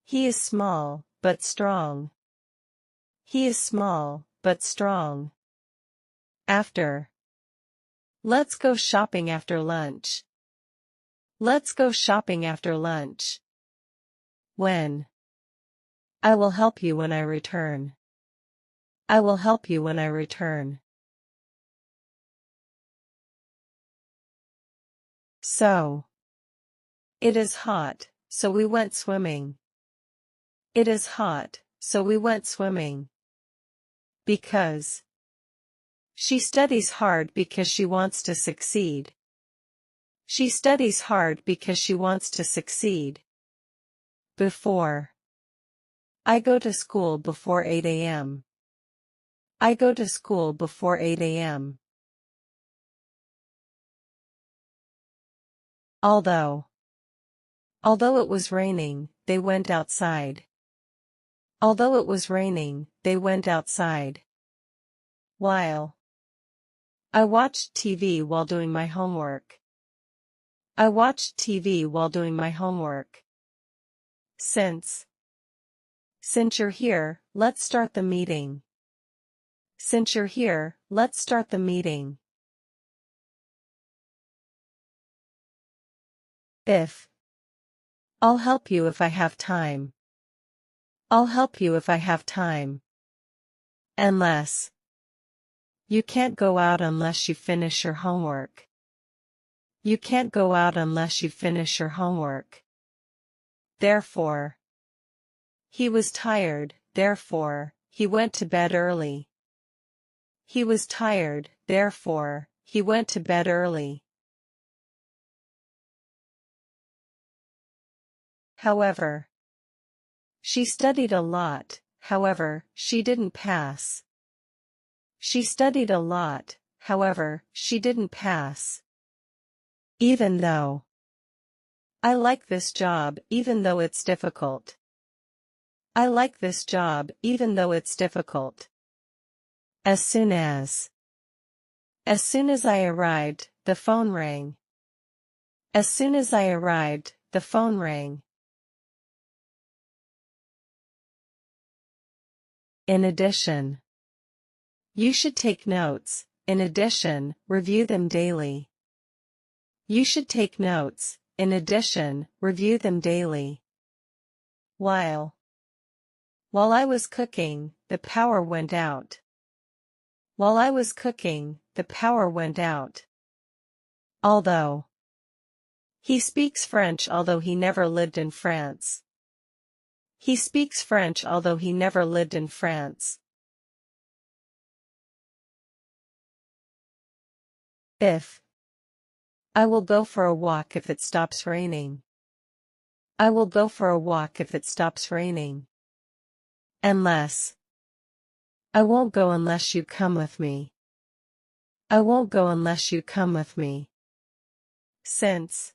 he is small, but strong. He is small, but strong. After. Let's go shopping after lunch. Let's go shopping after lunch. When. I will help you when I return. I will help you when I return. So. It is hot, so we went swimming. It is hot, so we went swimming. Because she studies hard because she wants to succeed. She studies hard because she wants to succeed. Before. I go to school before 8 a.m. I go to school before 8 a.m. Although it was raining, they went outside. Although it was raining, they went outside. While. I watched TV while doing my homework. I watched TV while doing my homework. Since you're here, let's start the meeting. Since you're here, let's start the meeting. If. I'll help you if I have time. I'll help you if I have time. Unless. You can't go out unless you finish your homework. You can't go out unless you finish your homework. Therefore. He was tired, therefore, he went to bed early. He was tired, therefore, he went to bed early. However. She studied a lot, however, she didn't pass. She studied a lot, however, she didn't pass. Even though. I like this job even though it's difficult. I like this job even though it's difficult. As soon as. As soon as I arrived, the phone rang. As soon as I arrived, the phone rang. In addition. You should take notes, in addition, review them daily. You should take notes, in addition, review them daily. While I was cooking, the power went out. While I was cooking, the power went out. Although. He speaks French although he never lived in France. He speaks French although he never lived in France. If. I will go for a walk if it stops raining. I will go for a walk if it stops raining. Unless. I won't go unless you come with me. I won't go unless you come with me. Since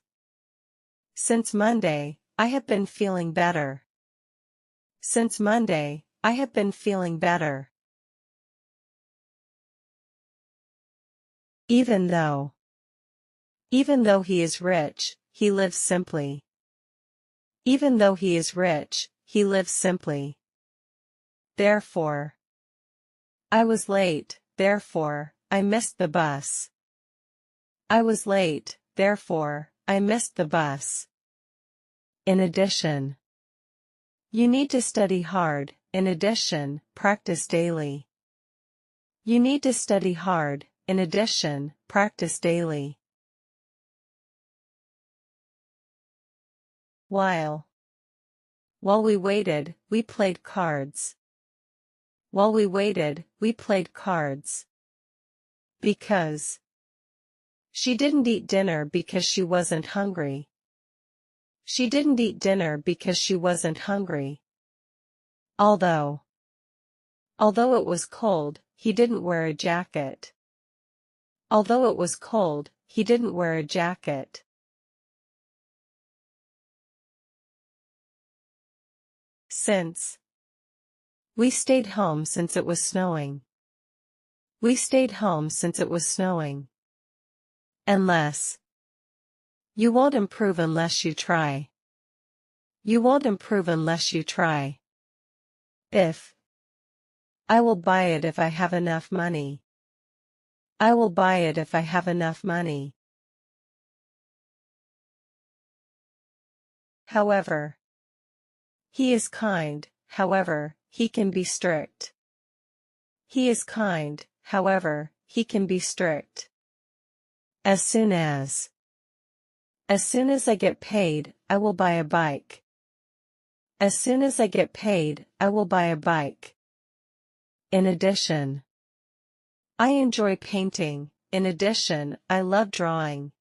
Monday, I have been feeling better. Since Monday, I have been feeling better. Even though he is rich, he lives simply. Even though he is rich, he lives simply. Therefore. I was late, therefore, I missed the bus. I was late, therefore, I missed the bus. In addition. You need to study hard, in addition, practice daily. You need to study hard, in addition, practice daily. While. While we waited, we played cards. While we waited, we played cards. Because. She didn't eat dinner because she wasn't hungry. She didn't eat dinner because she wasn't hungry. Although. Although it was cold, he didn't wear a jacket. Although it was cold, he didn't wear a jacket. Since. We stayed home since it was snowing. We stayed home since it was snowing. Unless. You won't improve unless you try. You won't improve unless you try. If. I will buy it if I have enough money. I will buy it if I have enough money. However. He is kind, however, he can be strict. He is kind, however, he can be strict. As soon as. As soon as I get paid, I will buy a bike. As soon as I get paid, I will buy a bike. In addition. I enjoy painting, in addition, I love drawing.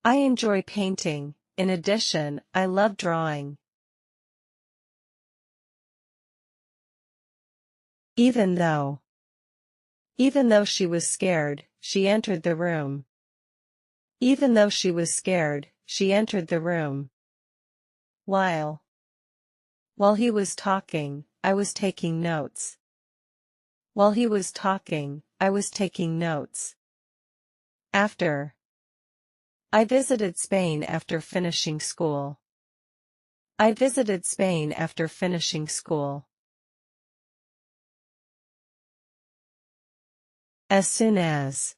I enjoy painting, in addition, I love drawing. Even though. Even though she was scared, she entered the room. Even though she was scared, she entered the room. While. While he was talking, I was taking notes. While he was talking, I was taking notes. After. I visited Spain after finishing school. I visited Spain after finishing school. As soon as.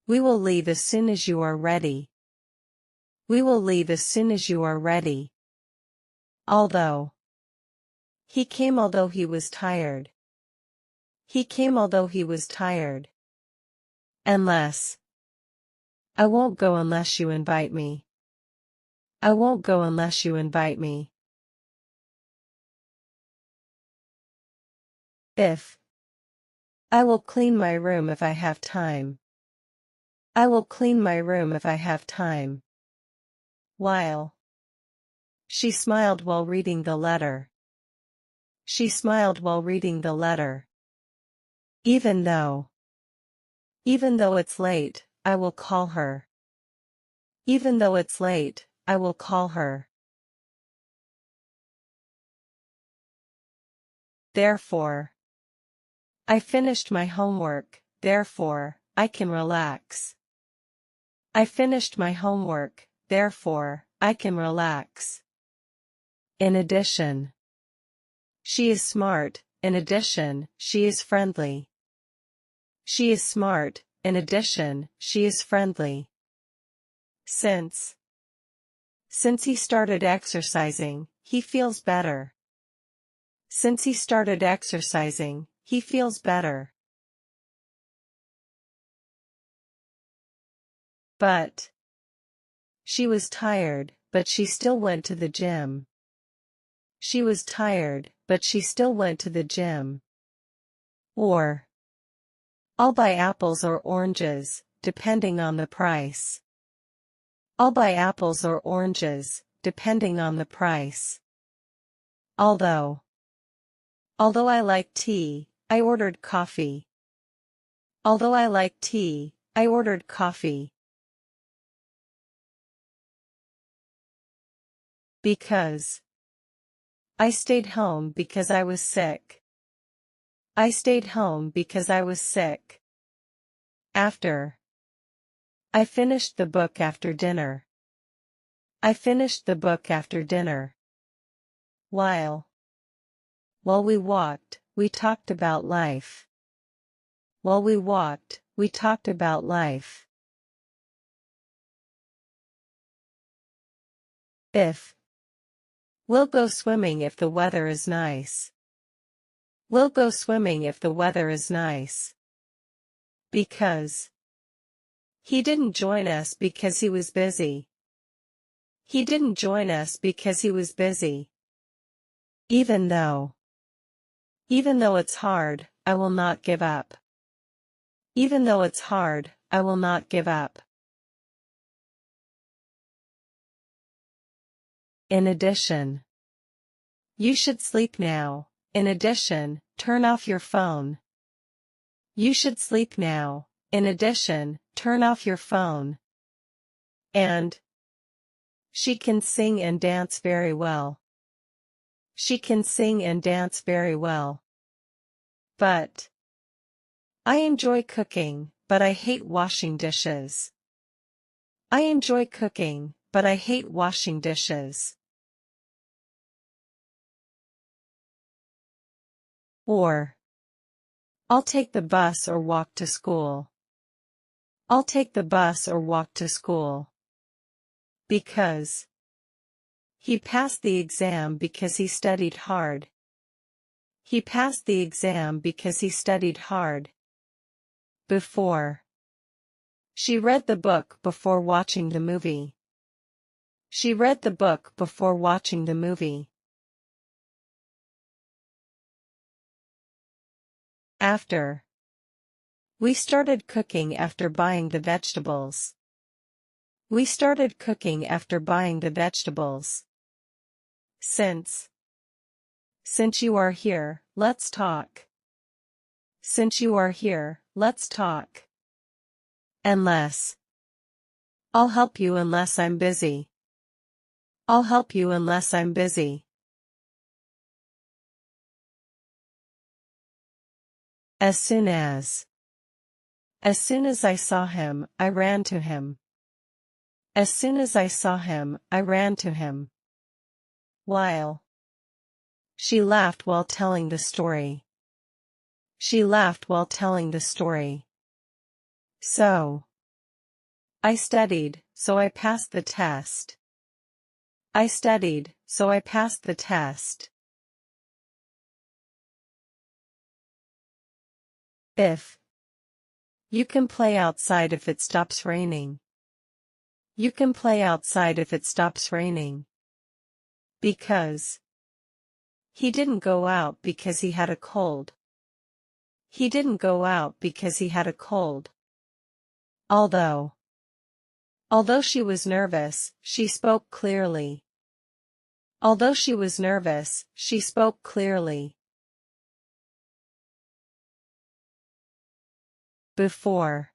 We will leave as soon as you are ready. We will leave as soon as you are ready. Although. He came although he was tired. He came although he was tired. Unless. I won't go unless you invite me. I won't go unless you invite me. If. I will clean my room if I have time. I will clean my room if I have time. While. She smiled while reading the letter. She smiled while reading the letter. Even though. Even though it's late, I will call her. Even though it's late, I will call her. Therefore. I finished my homework, therefore, I can relax. I finished my homework, therefore, I can relax. In addition. She is smart, in addition, she is friendly. She is smart, in addition, she is friendly. Since. Since he started exercising, he feels better. Since he started exercising, he feels better. But. She was tired, but she still went to the gym. She was tired, but she still went to the gym. Or. I'll buy apples or oranges, depending on the price. I'll buy apples or oranges, depending on the price. Although. Although I like tea, I ordered coffee. Although I like tea, I ordered coffee. Because. I stayed home because I was sick. I stayed home because I was sick. After. I finished the book after dinner. I finished the book after dinner. While. While we walked, we talked about life. While we walked, we talked about life. If. We'll go swimming if the weather is nice. We'll go swimming if the weather is nice. Because. He didn't join us because he was busy. He didn't join us because he was busy. Even though. Even though it's hard, I will not give up. Even though it's hard, I will not give up. In addition. You should sleep now. In addition, turn off your phone. You should sleep now. In addition, turn off your phone. And. She can sing and dance very well. She can sing and dance very well. But. I enjoy cooking, but I hate washing dishes. I enjoy cooking, but I hate washing dishes. Or. I'll take the bus or walk to school. I'll take the bus or walk to school. Because. He passed the exam because he studied hard. He passed the exam because he studied hard. Before. She read the book before watching the movie. She read the book before watching the movie. After. We started cooking after buying the vegetables. We started cooking after buying the vegetables. Since. Since you are here, let's talk. Since you are here, let's talk. Unless. I'll help you unless I'm busy. I'll help you unless I'm busy. As soon as. As soon as I saw him, I ran to him. As soon as I saw him, I ran to him. While. She laughed while telling the story. She laughed while telling the story. So. I studied, so I passed the test. I studied, so I passed the test. If. You can play outside if it stops raining. You can play outside if it stops raining. Because. He didn't go out because he had a cold. He didn't go out because he had a cold. Although. Although she was nervous, she spoke clearly. Although she was nervous, she spoke clearly. Before.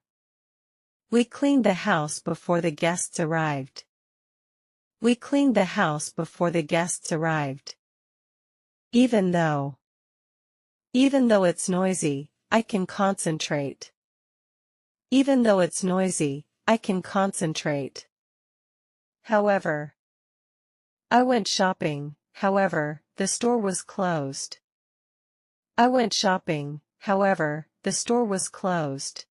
We cleaned the house before the guests arrived. We cleaned the house before the guests arrived. Even though. Even though it's noisy, I can concentrate. Even though it's noisy, I can concentrate. However. I went shopping, however, the store was closed. I went shopping, however, the store was closed.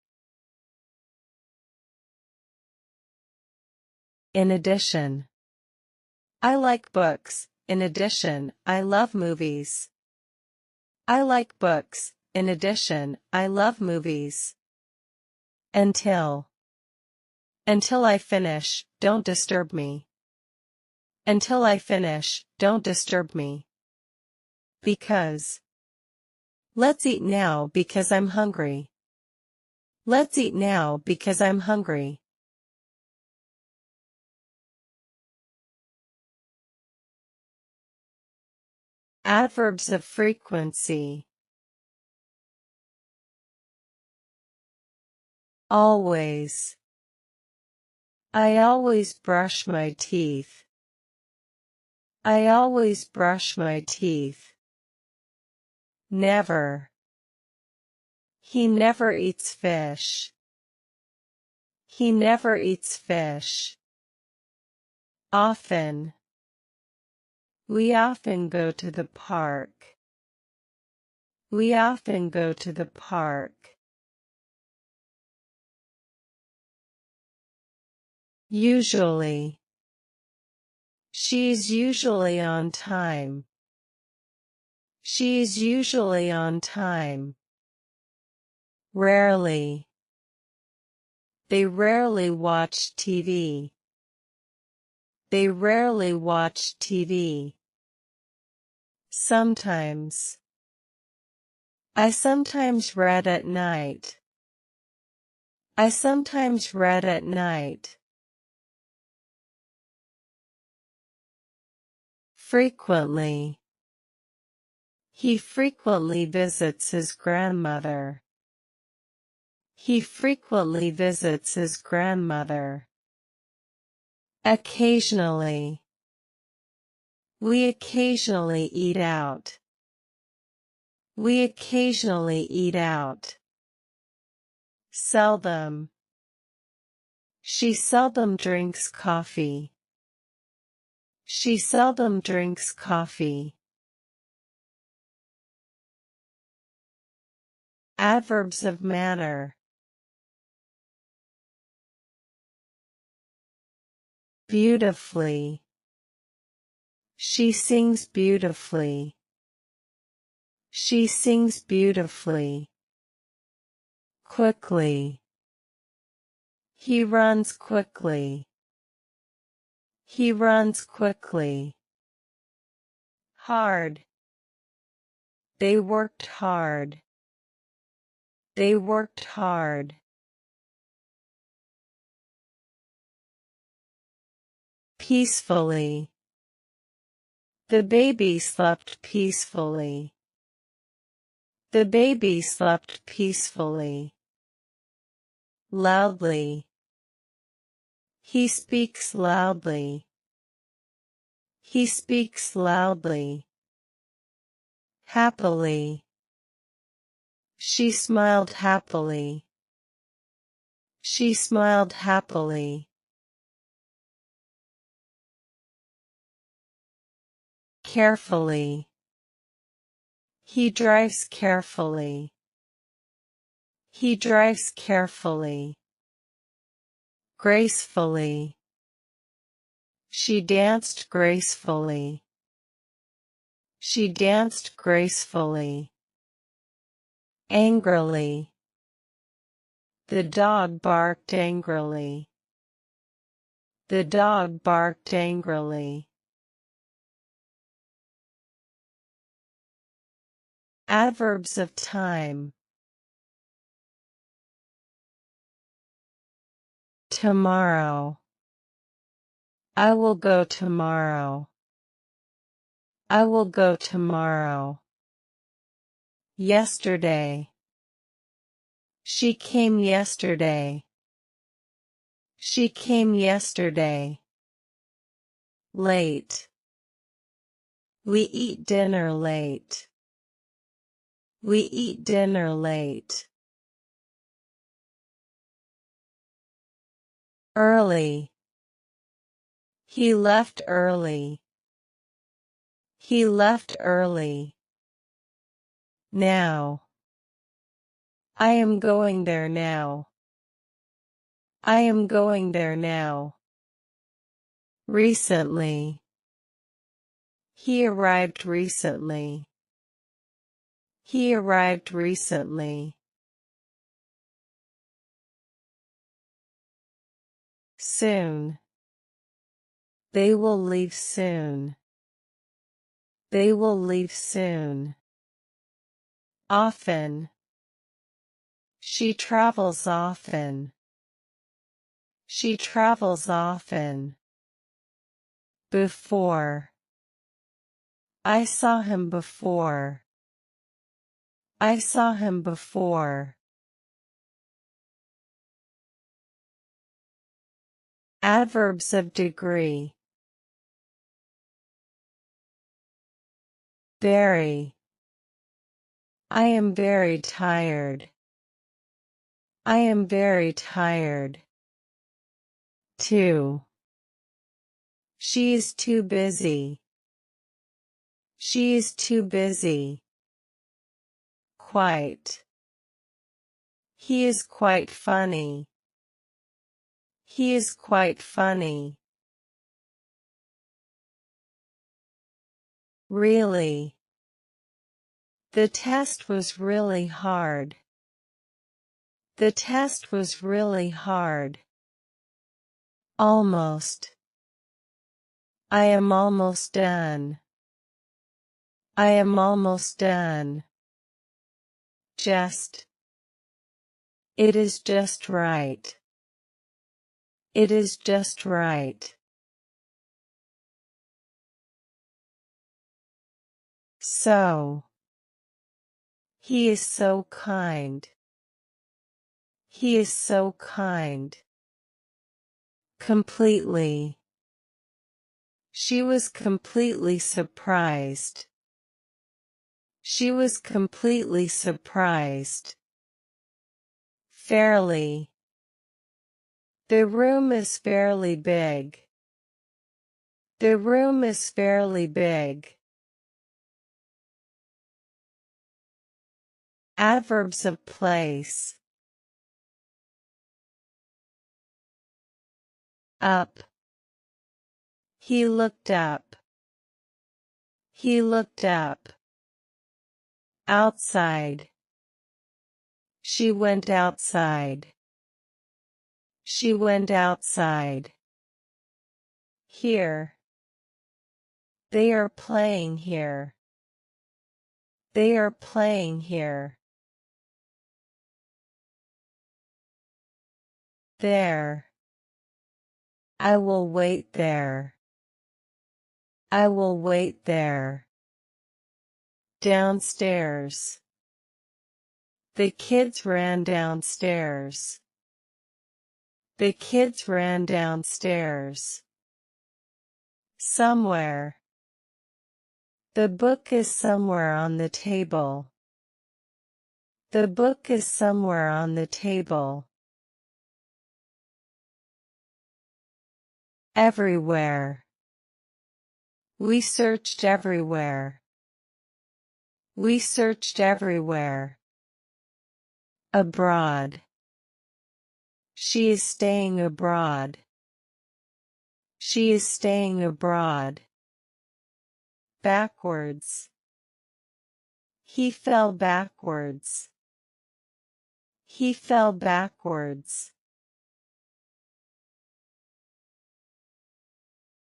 In addition. I like books, in addition, I love movies. I like books, in addition, I love movies. Until. Until I finish, don't disturb me. Until I finish, don't disturb me. Because. Let's eat now because I'm hungry. Let's eat now because I'm hungry. Adverbs of frequency. Always. I always brush my teeth. I always brush my teeth. Never. He never eats fish. He never eats fish. Often. We often go to the park. We often go to the park. Usually. She's usually on time. She's usually on time. Rarely. They rarely watch TV. They rarely watch TV. Sometimes. I sometimes read at night. I sometimes read at night. Frequently. He frequently visits his grandmother. He frequently visits his grandmother. Occasionally. We occasionally eat out. We occasionally eat out. Seldom. She seldom drinks coffee. She seldom drinks coffee. Adverbs of manner. Beautifully. She sings beautifully. She sings beautifully. Quickly. He runs quickly. He runs quickly. Hard. They worked hard. They worked hard. Peacefully. The baby slept peacefully. The baby slept peacefully. Loudly. He speaks loudly. He speaks loudly. Happily. She smiled happily. She smiled happily. Carefully. He drives carefully. He drives carefully. Gracefully. She danced gracefully. She danced gracefully. Angrily. The dog barked angrily. The dog barked angrily. Adverbs of time. Tomorrow. I will go tomorrow. I will go tomorrow. Yesterday. She came yesterday. She came yesterday. Late. We eat dinner late. We eat dinner late. Early. He left early. He left early. Now. I am going there now. I am going there now. Recently. He arrived recently. He arrived recently. Soon. They will leave soon. They will leave soon. Often. She travels often. She travels often. Before. I saw him before. I saw him before. Adverbs of degree. Very. I am very tired. I am very tired. Too. She is too busy. She is too busy. Quite. He is quite funny. He is quite funny. Really. The test was really hard. The test was really hard. Almost. I am almost done. I am almost done. Just. It is just right. It is just right. So. He is so kind. He is so kind. Completely. She was completely surprised. She was completely surprised. Fairly. The room is fairly big. The room is fairly big. Adverbs of place. Up. He looked up. He looked up. Outside. She went outside. She went outside. Here. They are playing here. They are playing here. There. I will wait there. I will wait there. Downstairs. The kids ran downstairs. The kids ran downstairs. Somewhere. The book is somewhere on the table. The book is somewhere on the table. Everywhere. We searched everywhere. We searched everywhere. Abroad. She is staying abroad. She is staying abroad. Backwards. He fell backwards. He fell backwards.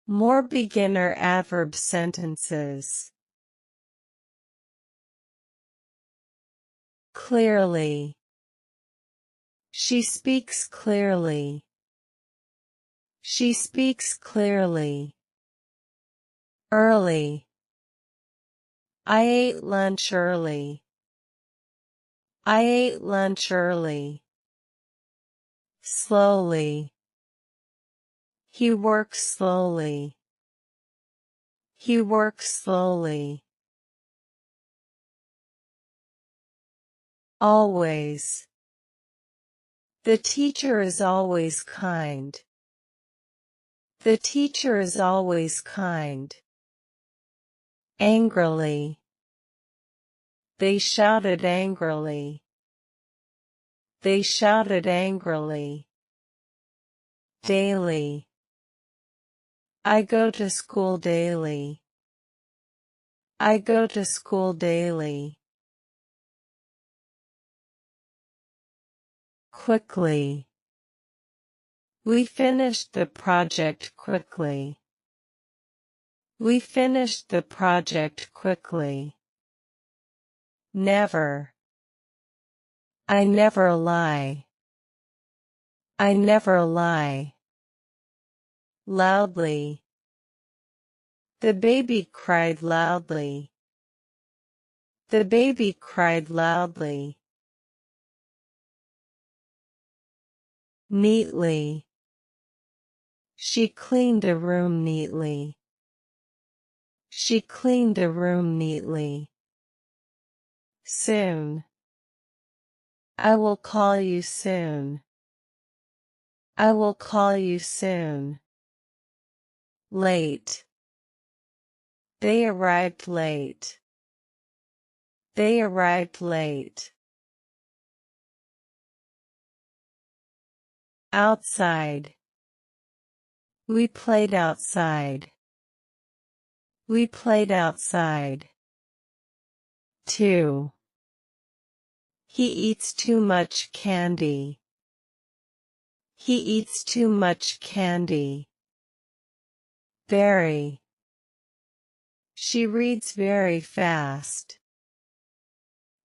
More beginner adverb sentences. Clearly. She speaks clearly. She speaks clearly. Early. I ate lunch early. I ate lunch early. Slowly. He works slowly. He works slowly. Always. The teacher is always kind. The teacher is always kind. Angrily. They shouted angrily. They shouted angrily. Daily. I go to school daily. I go to school daily. Quickly. We finished the project quickly. We finished the project quickly. Never. I never lie. I never lie. Loudly. The baby cried loudly. The baby cried loudly. Neatly. She cleaned a room neatly. She cleaned a room neatly. Soon. I will call you soon. I will call you soon. Late. They arrived late. They arrived late. Outside. We played outside. We played outside. 2. He eats too much candy. He eats too much candy. Very. She reads very fast.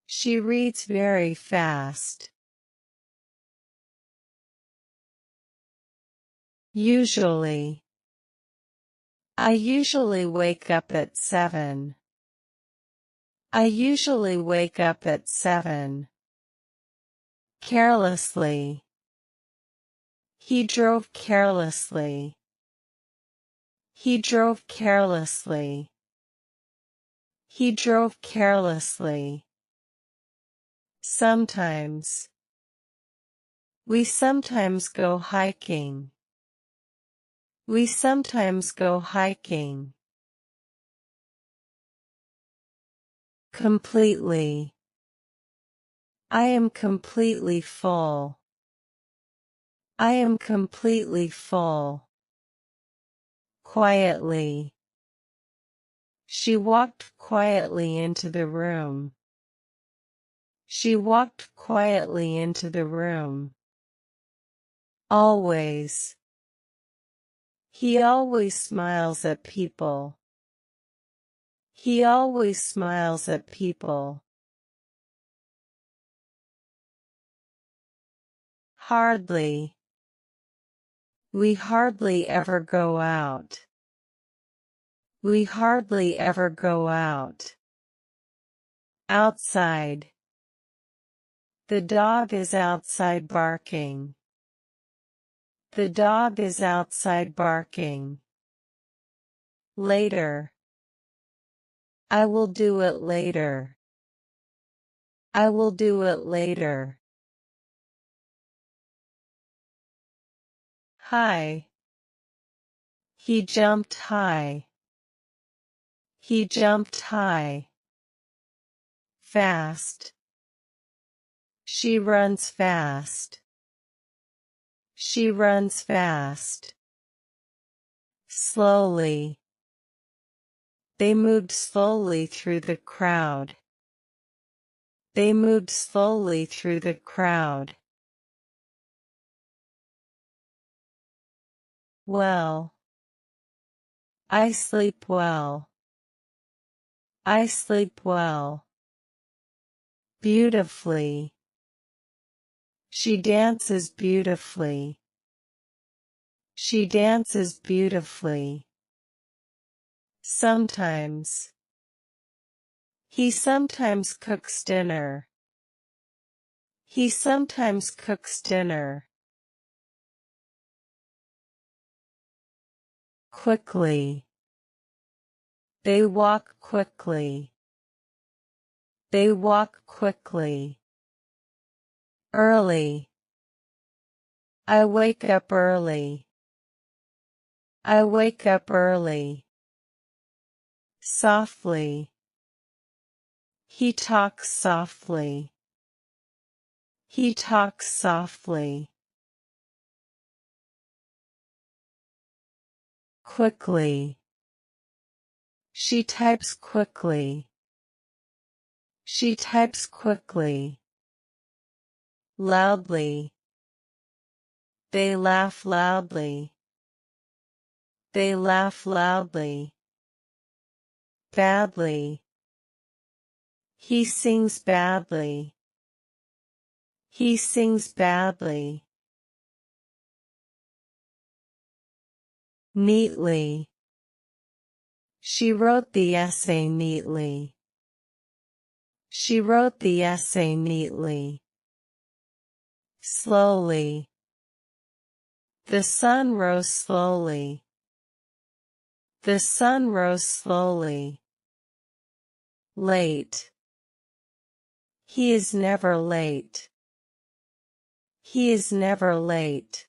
She reads very fast. Usually. I usually wake up at 7. I usually wake up at 7. Carelessly. He drove carelessly. He drove carelessly. He drove carelessly. Sometimes. We sometimes go hiking. We sometimes go hiking. Completely. I am completely full. I am completely full. Quietly. She walked quietly into the room. She walked quietly into the room. Always. He always smiles at people. He always smiles at people. Hardly. We hardly ever go out. We hardly ever go out. Outside. The dog is outside barking. The dog is outside barking. Later. I will do it later. I will do it later. High. He jumped high. He jumped high. Fast. She runs fast. She runs fast. Slowly. They moved slowly through the crowd. They moved slowly through the crowd. Well. I sleep well. I sleep well. Beautifully. She dances beautifully. She dances beautifully. Sometimes. He sometimes cooks dinner. He sometimes cooks dinner. Quickly. They walk quickly. They walk quickly. Early. I wake up early. I wake up early. Softly. He talks softly. He talks softly. Quickly. She types quickly. She types quickly. Loudly. They laugh loudly. They laugh loudly. Badly. He sings badly. He sings badly. Neatly. She wrote the essay neatly. She wrote the essay neatly. Slowly. The sun rose slowly. The sun rose slowly. Late. He is never late. He is never late.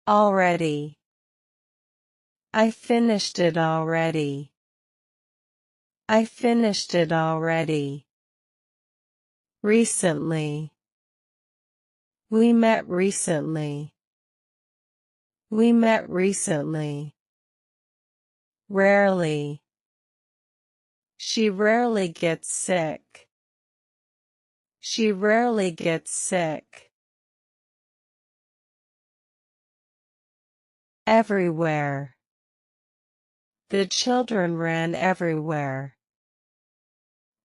Already. I finished it already. I finished it already. Recently. We met recently. We met recently. Rarely. She rarely gets sick. She rarely gets sick. Everywhere. The children ran everywhere.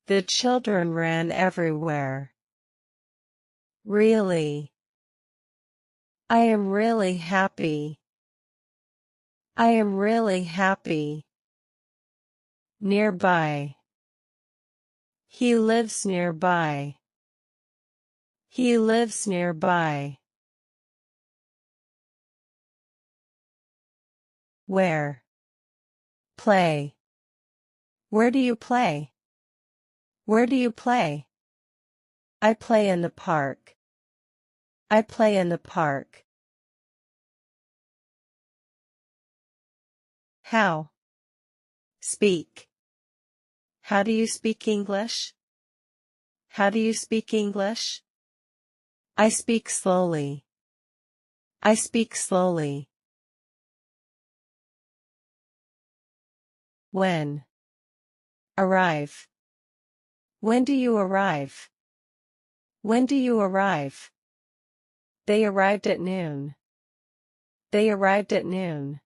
The children ran everywhere. Really. I am really happy. I am really happy. Nearby. He lives nearby. He lives nearby. Where? Play. Where do you play? Where do you play? I play in the park. I play in the park. How? Speak. How do you speak English? How do you speak English? I speak slowly. I speak slowly. When? Arrive. When do you arrive? When do you arrive? They arrived at noon. They arrived at noon.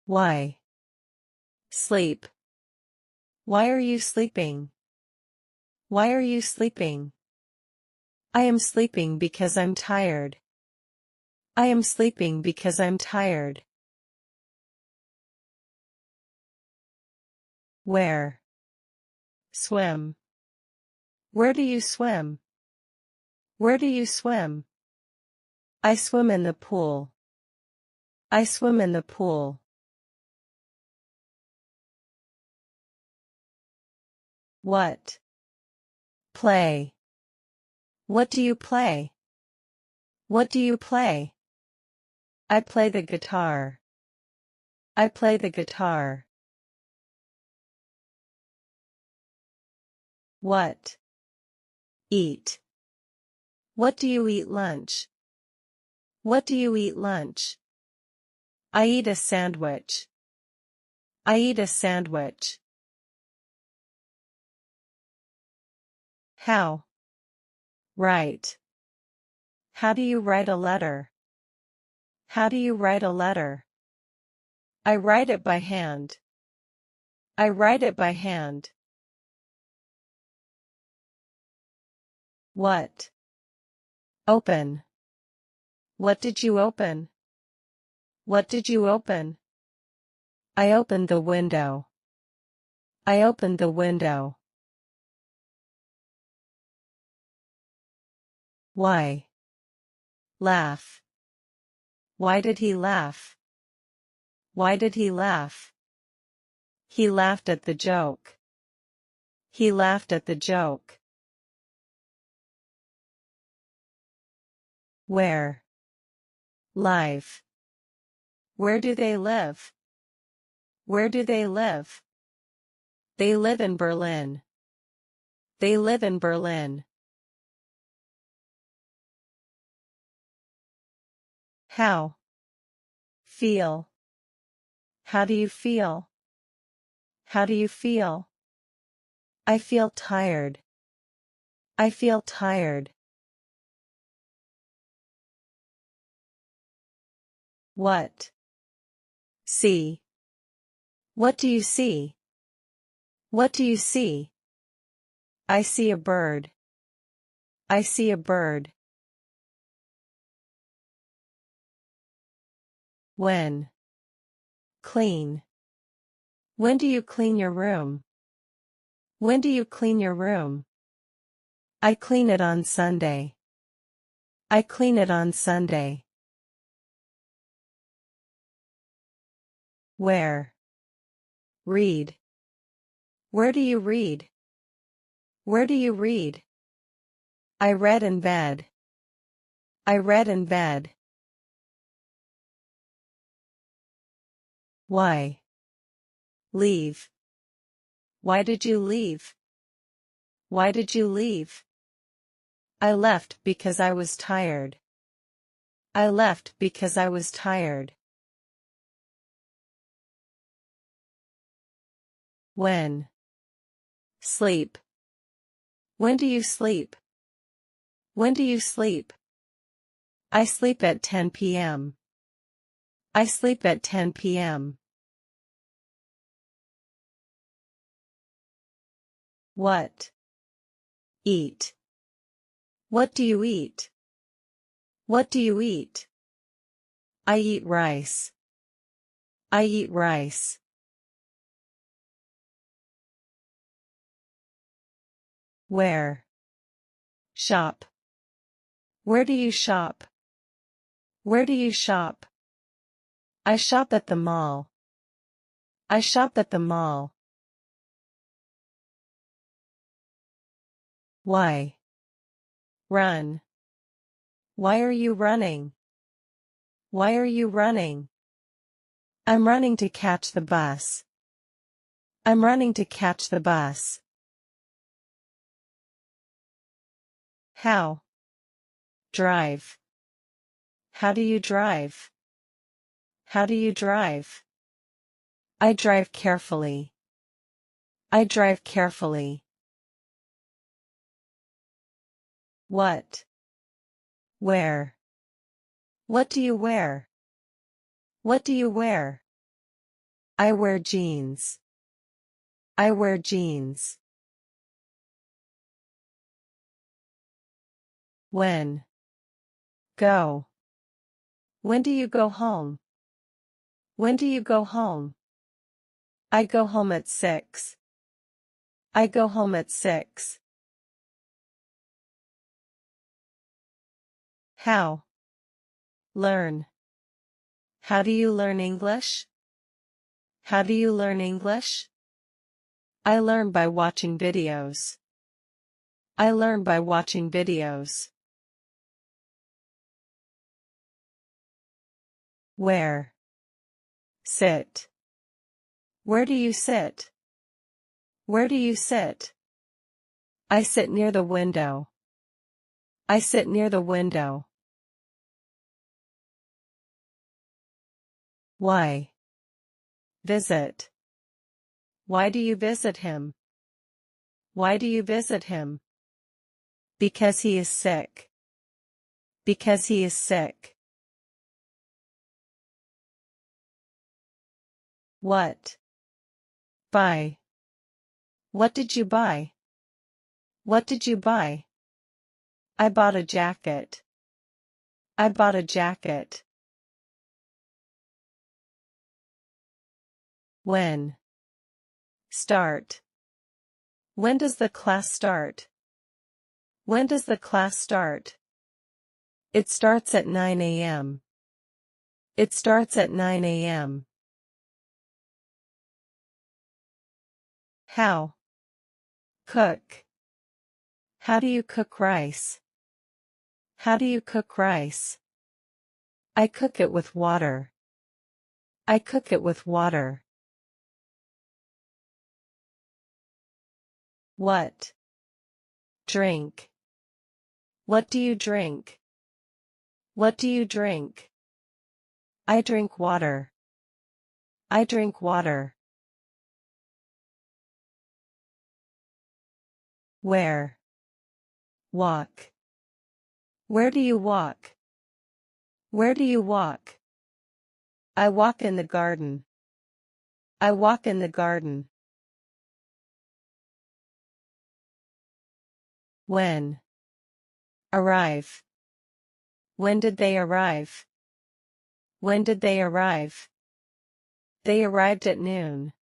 Why? Sleep. Why are you sleeping? Why are you sleeping? I am sleeping because I'm tired. I am sleeping because I'm tired. Where? Swim. Where do you swim? Where do you swim? I swim in the pool. I swim in the pool. What? Play. What do you play? What do you play? I play the guitar. I play the guitar. What? Eat. What do you eat lunch? What do you eat lunch? I eat a sandwich. I eat a sandwich. How? Write. How do you write a letter? How do you write a letter? I write it by hand. I write it by hand. What? Open. What did you open? What did you open? I opened the window. I opened the window. Why? Laugh. Why did he laugh? Why did he laugh? He laughed at the joke. He laughed at the joke. Where? Live. Where do they live? Where do they live? They live in Berlin. They live in Berlin. How? Feel. How do you feel? How do you feel? I feel tired. I feel tired. What? See. What do you see? What do you see? I see a bird. I see a bird. When? Clean. When do you clean your room? When do you clean your room? I clean it on Sunday. I clean it on Sunday. Where? Read. Where do you read? Where do you read? I read in bed. I read in bed. Why? Leave. Why did you leave? Why did you leave? I left because I was tired. I left because I was tired. When. Sleep. When do you sleep? When do you sleep? I sleep at 10 p.m. I sleep at 10 p.m. What? Eat. What do you eat? What do you eat? I eat rice. I eat rice. Where? Shop. Where do you shop? Where do you shop? I shop at the mall. I shop at the mall. Why? Run. Why are you running? Why are you running? I'm running to catch the bus. I'm running to catch the bus. How? Drive. How do you drive? How do you drive? I drive carefully. I drive carefully. What? Where? What do you wear? What do you wear? I wear jeans. I wear jeans. When? Go. When do you go home? When do you go home? I go home at 6. I go home at 6. How? Learn. How do you learn English? How do you learn English? I learn by watching videos. I learn by watching videos. Where? Sit. Where do you sit? Where do you sit? I sit near the window. I sit near the window. Why? Visit. Why do you visit him? Why do you visit him? Because he is sick. Because he is sick. What? Buy. What did you buy? What did you buy? I bought a jacket. I bought a jacket. When? Start. When does the class start? When does the class start? It starts at 9 a.m. It starts at 9 a.m. How? Cook. How do you cook rice? How do you cook rice? I cook it with water. I cook it with water. What? Drink. What do you drink? What do you drink? I drink water. I drink water. Where? Walk. Where do you walk? Where do you walk? I walk in the garden. I walk in the garden. When? Arrive. When did they arrive? When did they arrive? They arrived at noon.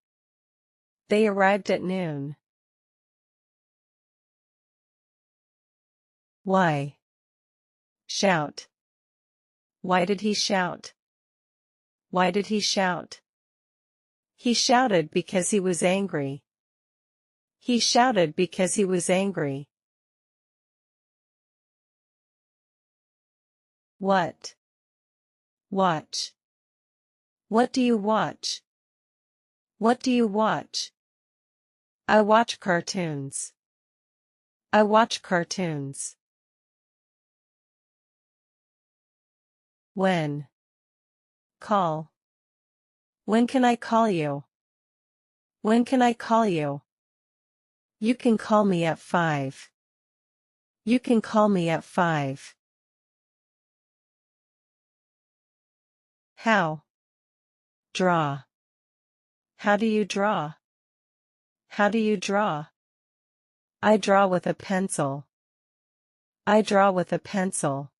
They arrived at noon. Why? Shout. Why did he shout? Why did he shout? He shouted because he was angry. He shouted because he was angry. What? Watch. What do you watch? What do you watch? I watch cartoons. I watch cartoons. When. Call. When can I call you? When can I call you? You can call me at 5. You can call me at 5. How. Draw. How do you draw? How do you draw? I draw with a pencil. I draw with a pencil.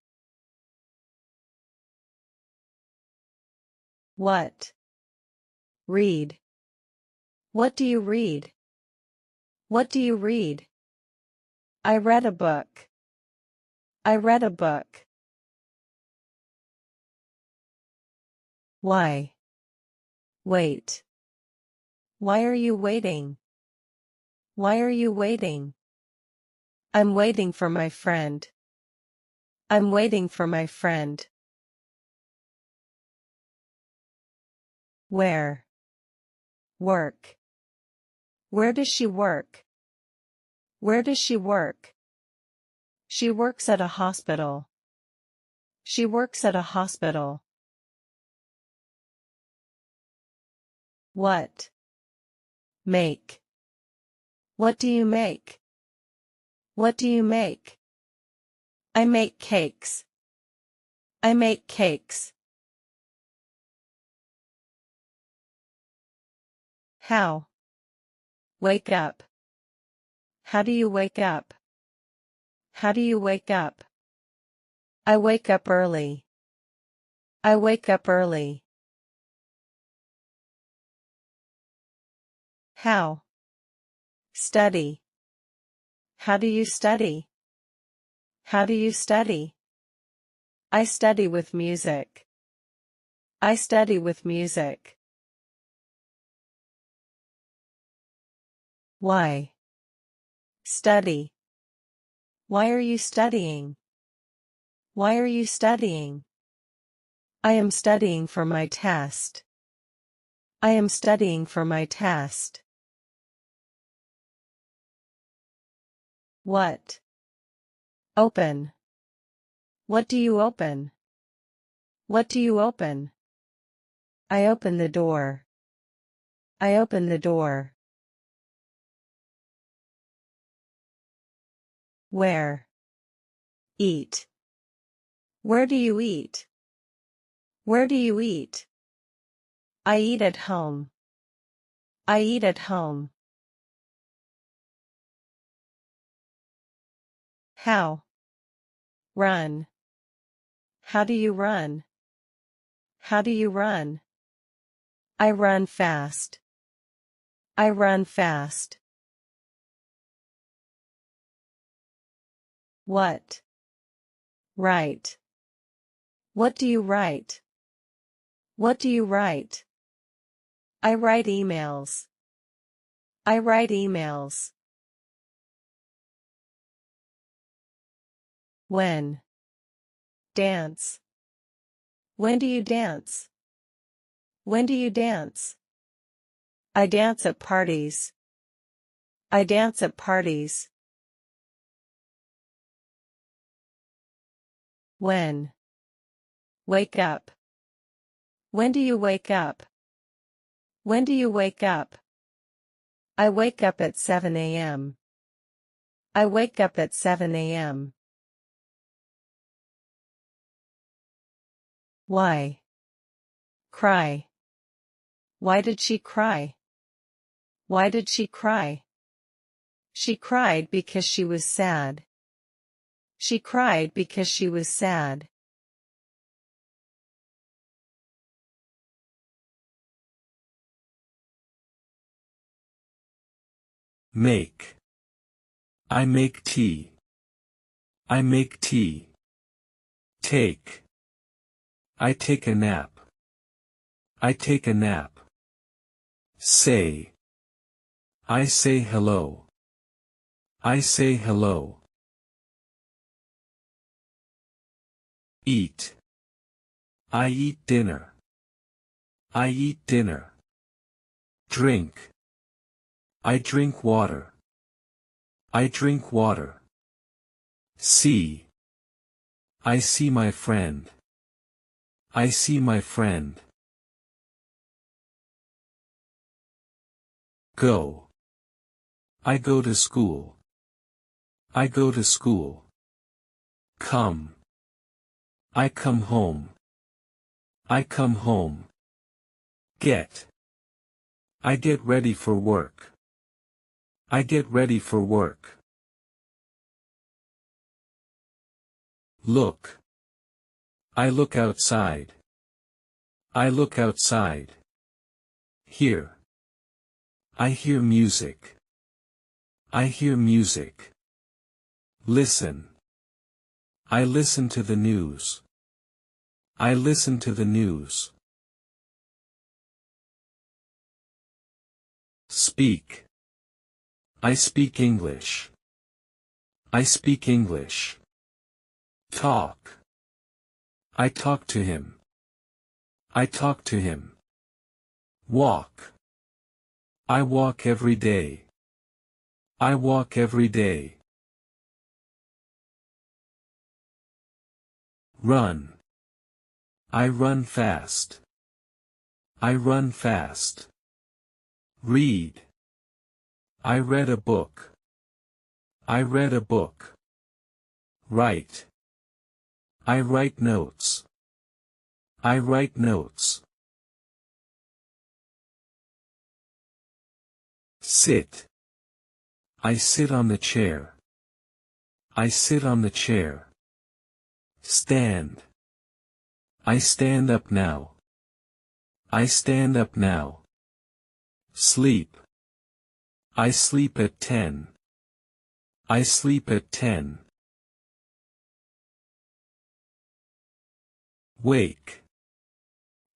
What? Read. What do you read? What do you read? I read a book. I read a book. Why? Wait. Why are you waiting? Why are you waiting? I'm waiting for my friend. I'm waiting for my friend. Where? Work. Where does she work? Where does she work? She works at a hospital. She works at a hospital. What? Make. What do you make? What do you make? I make cakes. I make cakes. How? Wake up. How do you wake up? How do you wake up? I wake up early. I wake up early. How? Study. How do you study? How do you study? I study with music. I study with music. Why? Study. Why are you studying? Why are you studying? I am studying for my test. I am studying for my test. What? Open. What do you open? What do you open? I open the door. I open the door. Where? Eat. Where do you eat? Where do you eat? I eat at home. I eat at home. How? Run. How do you run? How do you run? I run fast. I run fast. What? Write. What do you write? What do you write? I write emails. I write emails. When? Dance. When do you dance? When do you dance? I dance at parties. I dance at parties. When? Wake up. When do you wake up? When do you wake up? I wake up at 7 a.m. I wake up at 7 a.m. Why? Cry. Why did she cry? Why did she cry? She cried because she was sad. She cried because she was sad. Make. I make tea. I make tea. Take. I take a nap. I take a nap. Say. I say hello. I say hello. Eat. I eat dinner. I eat dinner. Drink. I drink water. I drink water. See. I see my friend. I see my friend. Go. I go to school. I go to school. Come. I come home. I come home. Get. I get ready for work. I get ready for work. Look. I look outside. I look outside. Hear. I hear music. I hear music. Listen. I listen to the news. I listen to the news. Speak. I speak English. I speak English. Talk. I talk to him. I talk to him. Walk. I walk every day. I walk every day. Run. I run fast. I run fast. Read. I read a book. I read a book. Write. I write notes. I write notes. Sit. I sit on the chair. I sit on the chair. Stand. I stand up now. I stand up now. Sleep. I sleep at 10. I sleep at 10. Wake.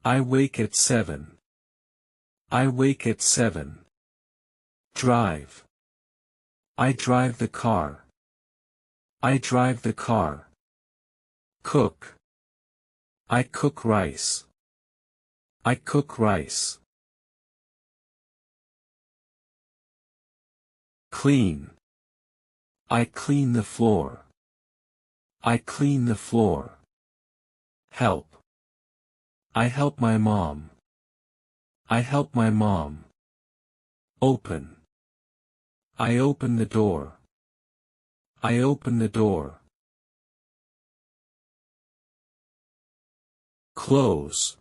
I wake at 7. I wake at 7. Drive. I drive the car. I drive the car. Cook. I cook rice. I cook rice. Clean. I clean the floor. I clean the floor. Help. I help my mom. I help my mom. Open. I open the door. I open the door. Close.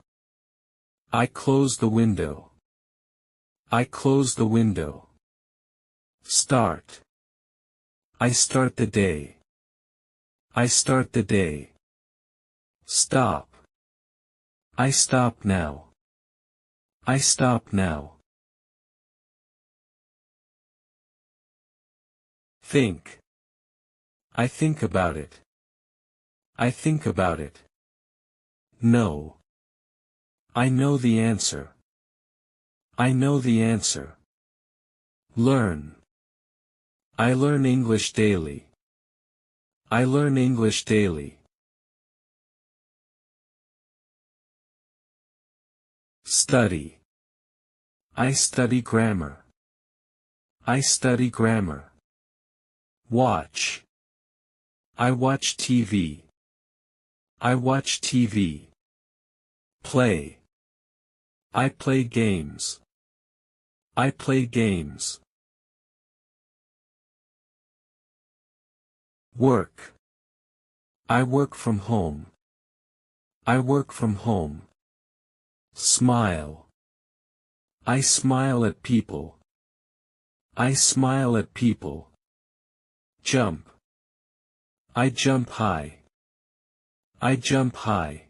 I close the window. I close the window. Start. I start the day. I start the day. Stop. I stop now. I stop now. Think. I think about it. I think about it. Know. I know the answer. I know the answer. Learn. I learn English daily. I learn English daily. Study. I study grammar. I study grammar. Watch. I watch TV. I watch TV. Play. I play games. I play games. Work. I work from home. I work from home. Smile. I smile at people. I smile at people. Jump. I jump high. I jump high.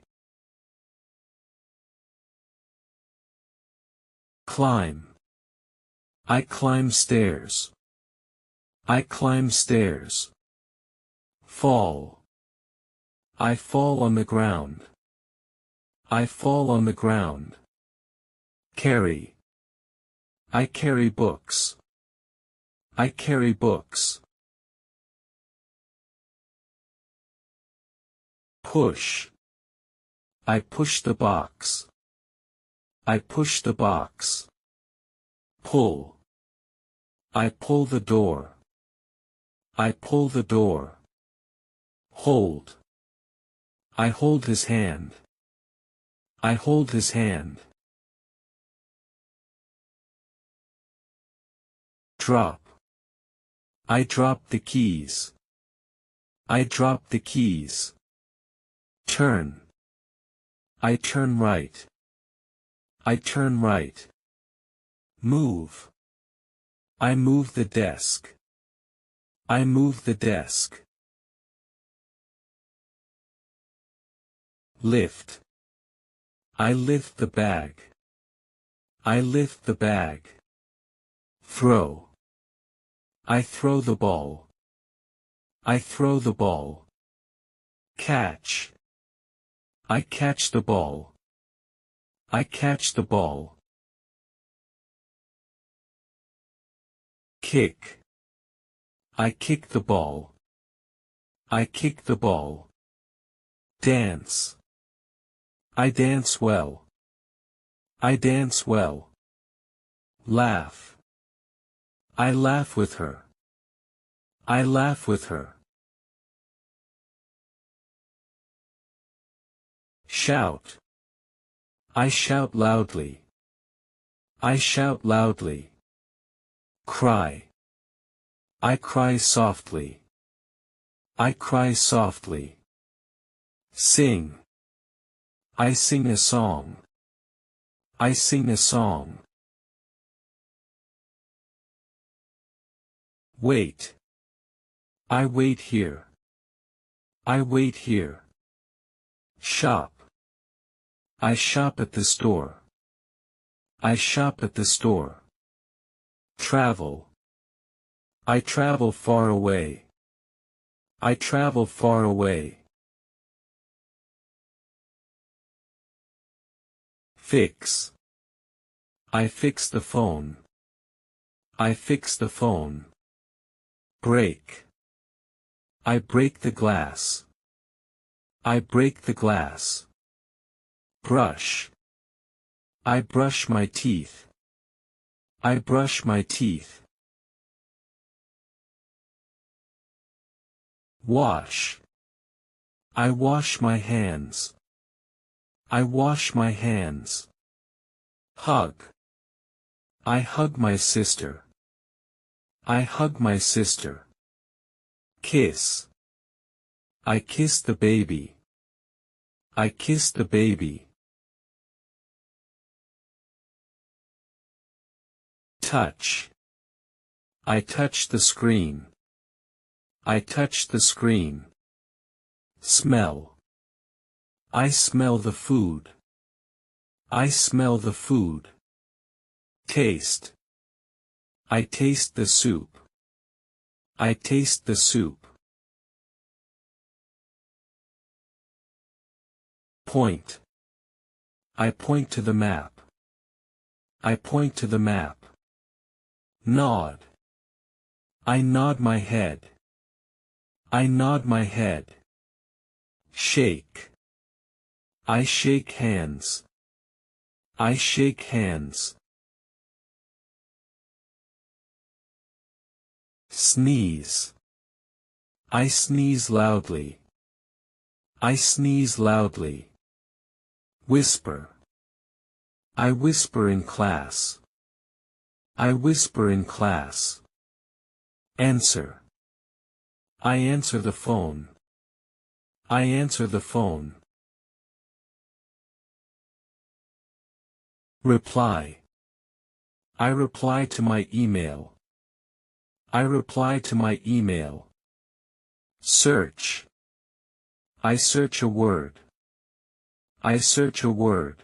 Climb. I climb stairs. I climb stairs. Fall. I fall on the ground. I fall on the ground. Carry. I carry books. I carry books. Push. I push the box. I push the box. Pull. I pull the door. I pull the door. Hold. I hold his hand. I hold his hand. Drop. I drop the keys. I drop the keys. Turn. I turn right. I turn right. Move. I move the desk. I move the desk. Lift. I lift the bag. I lift the bag. Throw. I throw the ball. I throw the ball. Catch. I catch the ball. I catch the ball. Kick. I kick the ball. I kick the ball. Dance. I dance well. I dance well. Laugh. I laugh with her. I laugh with her. Shout. I shout loudly. I shout loudly. Cry. I cry softly. I cry softly. Sing. I sing a song. I sing a song. Wait. I wait here. I wait here. Shop. I shop at the store. I shop at the store. Travel. I travel far away. I travel far away. Fix. I fix the phone. I fix the phone. Break. I break the glass. I break the glass. Brush. I brush my teeth. I brush my teeth. Wash. I wash my hands. I wash my hands. Hug. I hug my sister. I hug my sister. Kiss. I kiss the baby. I kiss the baby. Touch. I touch the screen. I touch the screen. Smell. I smell the food. I smell the food. Taste. I taste the soup. I taste the soup. Point. I point to the map. I point to the map. Nod. I nod my head. I nod my head. Shake. I shake hands. I shake hands. Sneeze. I sneeze loudly. I sneeze loudly. Whisper. I whisper in class. I whisper in class. Answer. I answer the phone. I answer the phone. Reply. I reply to my email. I reply to my email. Search. I search a word. I search a word.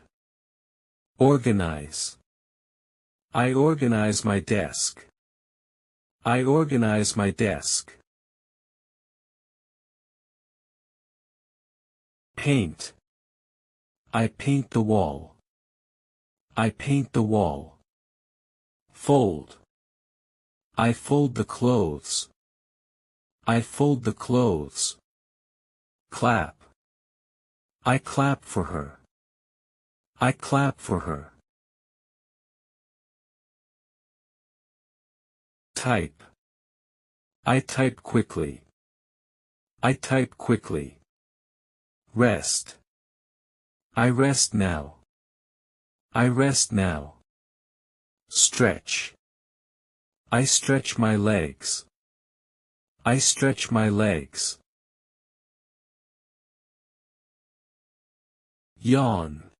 Organize. I organize my desk. I organize my desk. Paint. I paint the wall. I paint the wall. Fold. I fold the clothes. I fold the clothes. Clap. I clap for her. I clap for her. Type. I type quickly. I type quickly. Rest. I rest now. I rest now. Stretch. I stretch my legs. I stretch my legs. Yawn.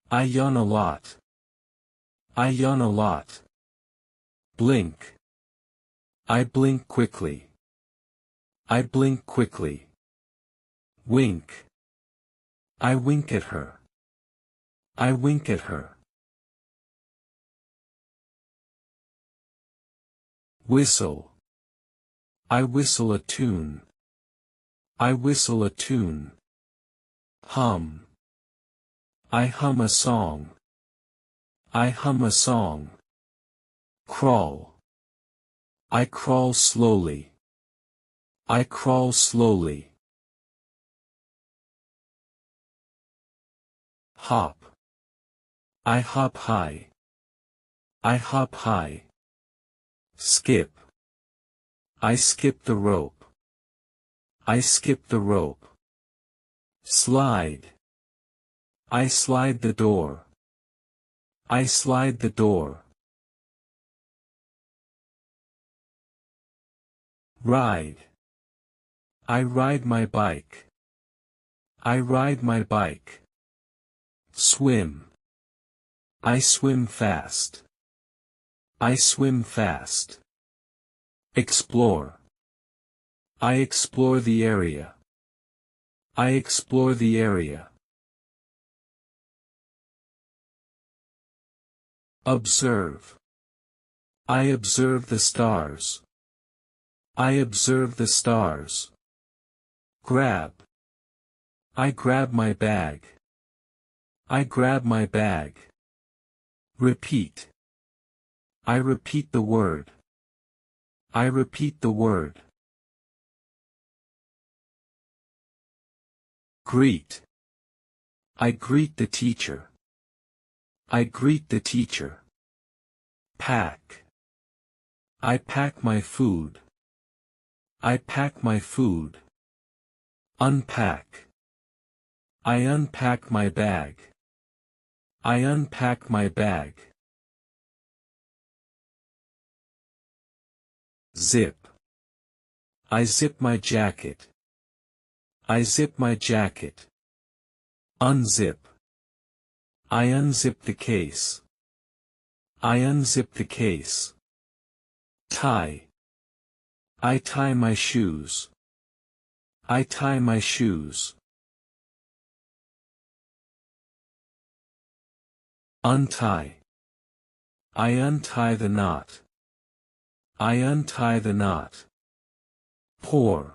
I yawn a lot. I yawn a lot. Blink. I blink quickly. I blink quickly. Wink. I wink at her. I wink at her. Whistle. I whistle a tune. I whistle a tune. Hum. I hum a song. I hum a song. Crawl. I crawl slowly. I crawl slowly. Hop. I hop high. I hop high. Skip. I skip the rope. I skip the rope. Slide. I slide the door. I slide the door. Ride. I ride my bike. I ride my bike. Swim. I swim fast. I swim fast. Explore. I explore the area. I explore the area. Observe. I observe the stars. I observe the stars. Grab. I grab my bag. I grab my bag. Repeat. I repeat the word. I repeat the word. Greet. I greet the teacher. I greet the teacher. Pack. I pack my food. I pack my food. Unpack. I unpack my bag. I unpack my bag. Zip. I zip my jacket. I zip my jacket. Unzip. I unzip the case. I unzip the case. Tie. I tie my shoes. I tie my shoes. Untie. I untie the knot. I untie the knot. Pour.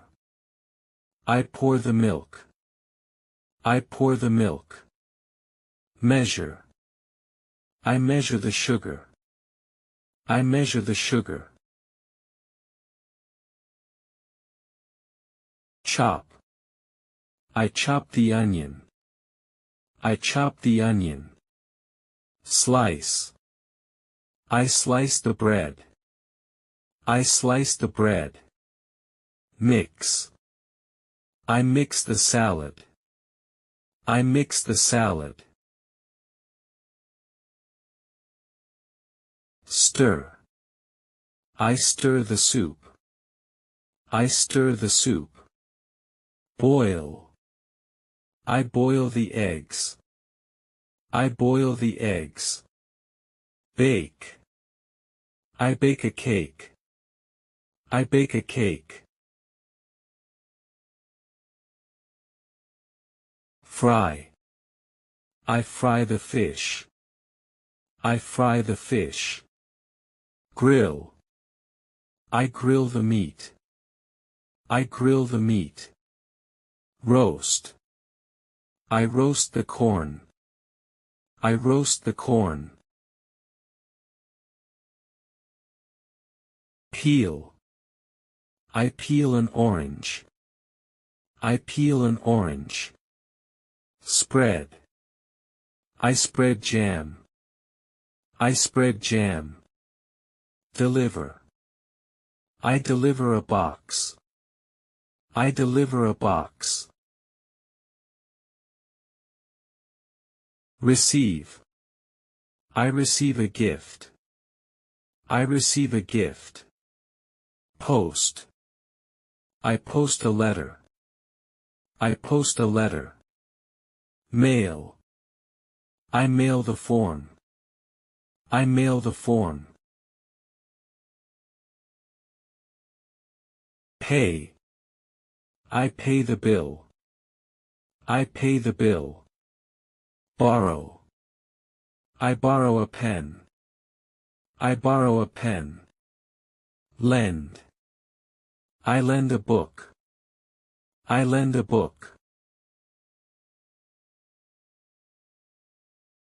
I pour the milk. I pour the milk. Measure. I measure the sugar. I measure the sugar. Chop. I chop the onion. I chop the onion. Slice. I slice the bread. I slice the bread. Mix. I mix the salad. I mix the salad. Stir. I stir the soup. I stir the soup. Boil. I boil the eggs. I boil the eggs. Bake. I bake a cake. I bake a cake. Fry. I fry the fish. I fry the fish. Grill. I grill the meat. I grill the meat. Roast. I roast the corn. I roast the corn. Peel. I peel an orange. I peel an orange. Spread. I spread jam. I spread jam. Deliver. I deliver a box. I deliver a box. Receive. I receive a gift. I receive a gift. Post. I post a letter. I post a letter. Mail. I mail the form. I mail the form. Pay. I pay the bill. I pay the bill. Borrow. I borrow a pen. I borrow a pen. Lend. I lend a book. I lend a book.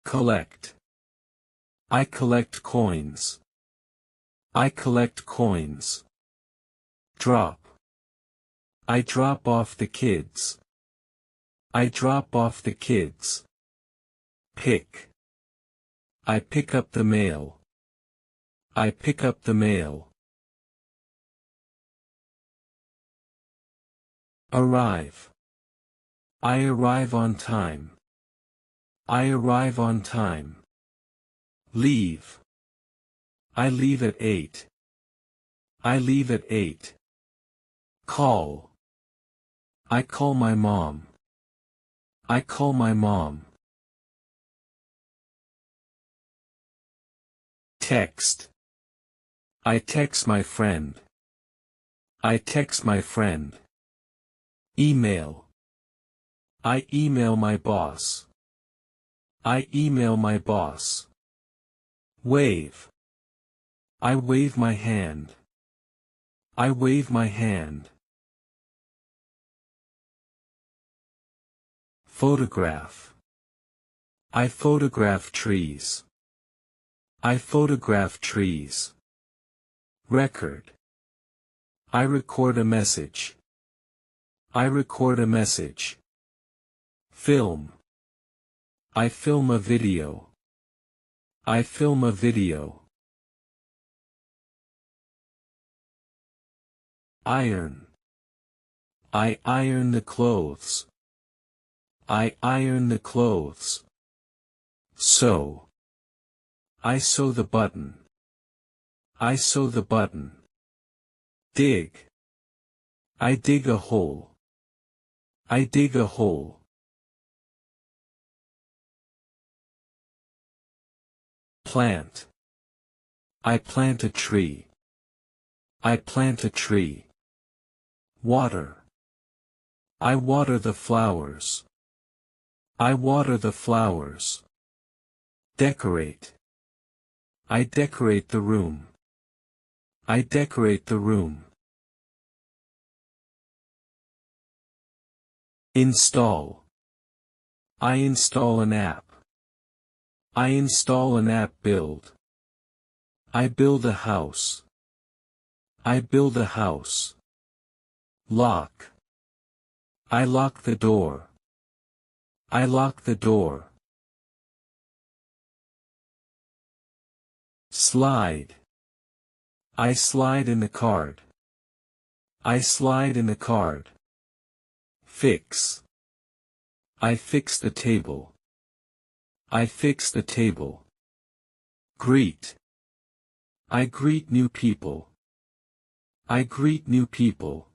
Collect. I collect coins. I collect coins. Drop. I drop off the kids. I drop off the kids. Pick. I pick up the mail. I pick up the mail. Arrive. I arrive on time. I arrive on time. Leave. I leave at 8. I leave at 8. Call. I call my mom. I call my mom. Text. I text my friend. I text my friend. Email. I email my boss. I email my boss. Wave. I wave my hand. I wave my hand. Photograph. I photograph trees. I photograph trees. Record. I record a message. I record a message. Film. I film a video. I film a video. Iron. I iron the clothes. I iron the clothes. Sew. I sew the button. I sew the button. Dig. I dig a hole. I dig a hole. Plant. I plant a tree. I plant a tree. Water. I water the flowers. I water the flowers. Decorate. I decorate the room. I decorate the room. Install. I install an app. I install an app. Build. I build a house. I build a house. Lock. I lock the door. I lock the door. Slide. I slide in the card. I slide in the card. Fix. I fix the table. I fix the table. Greet. I greet new people. I greet new people.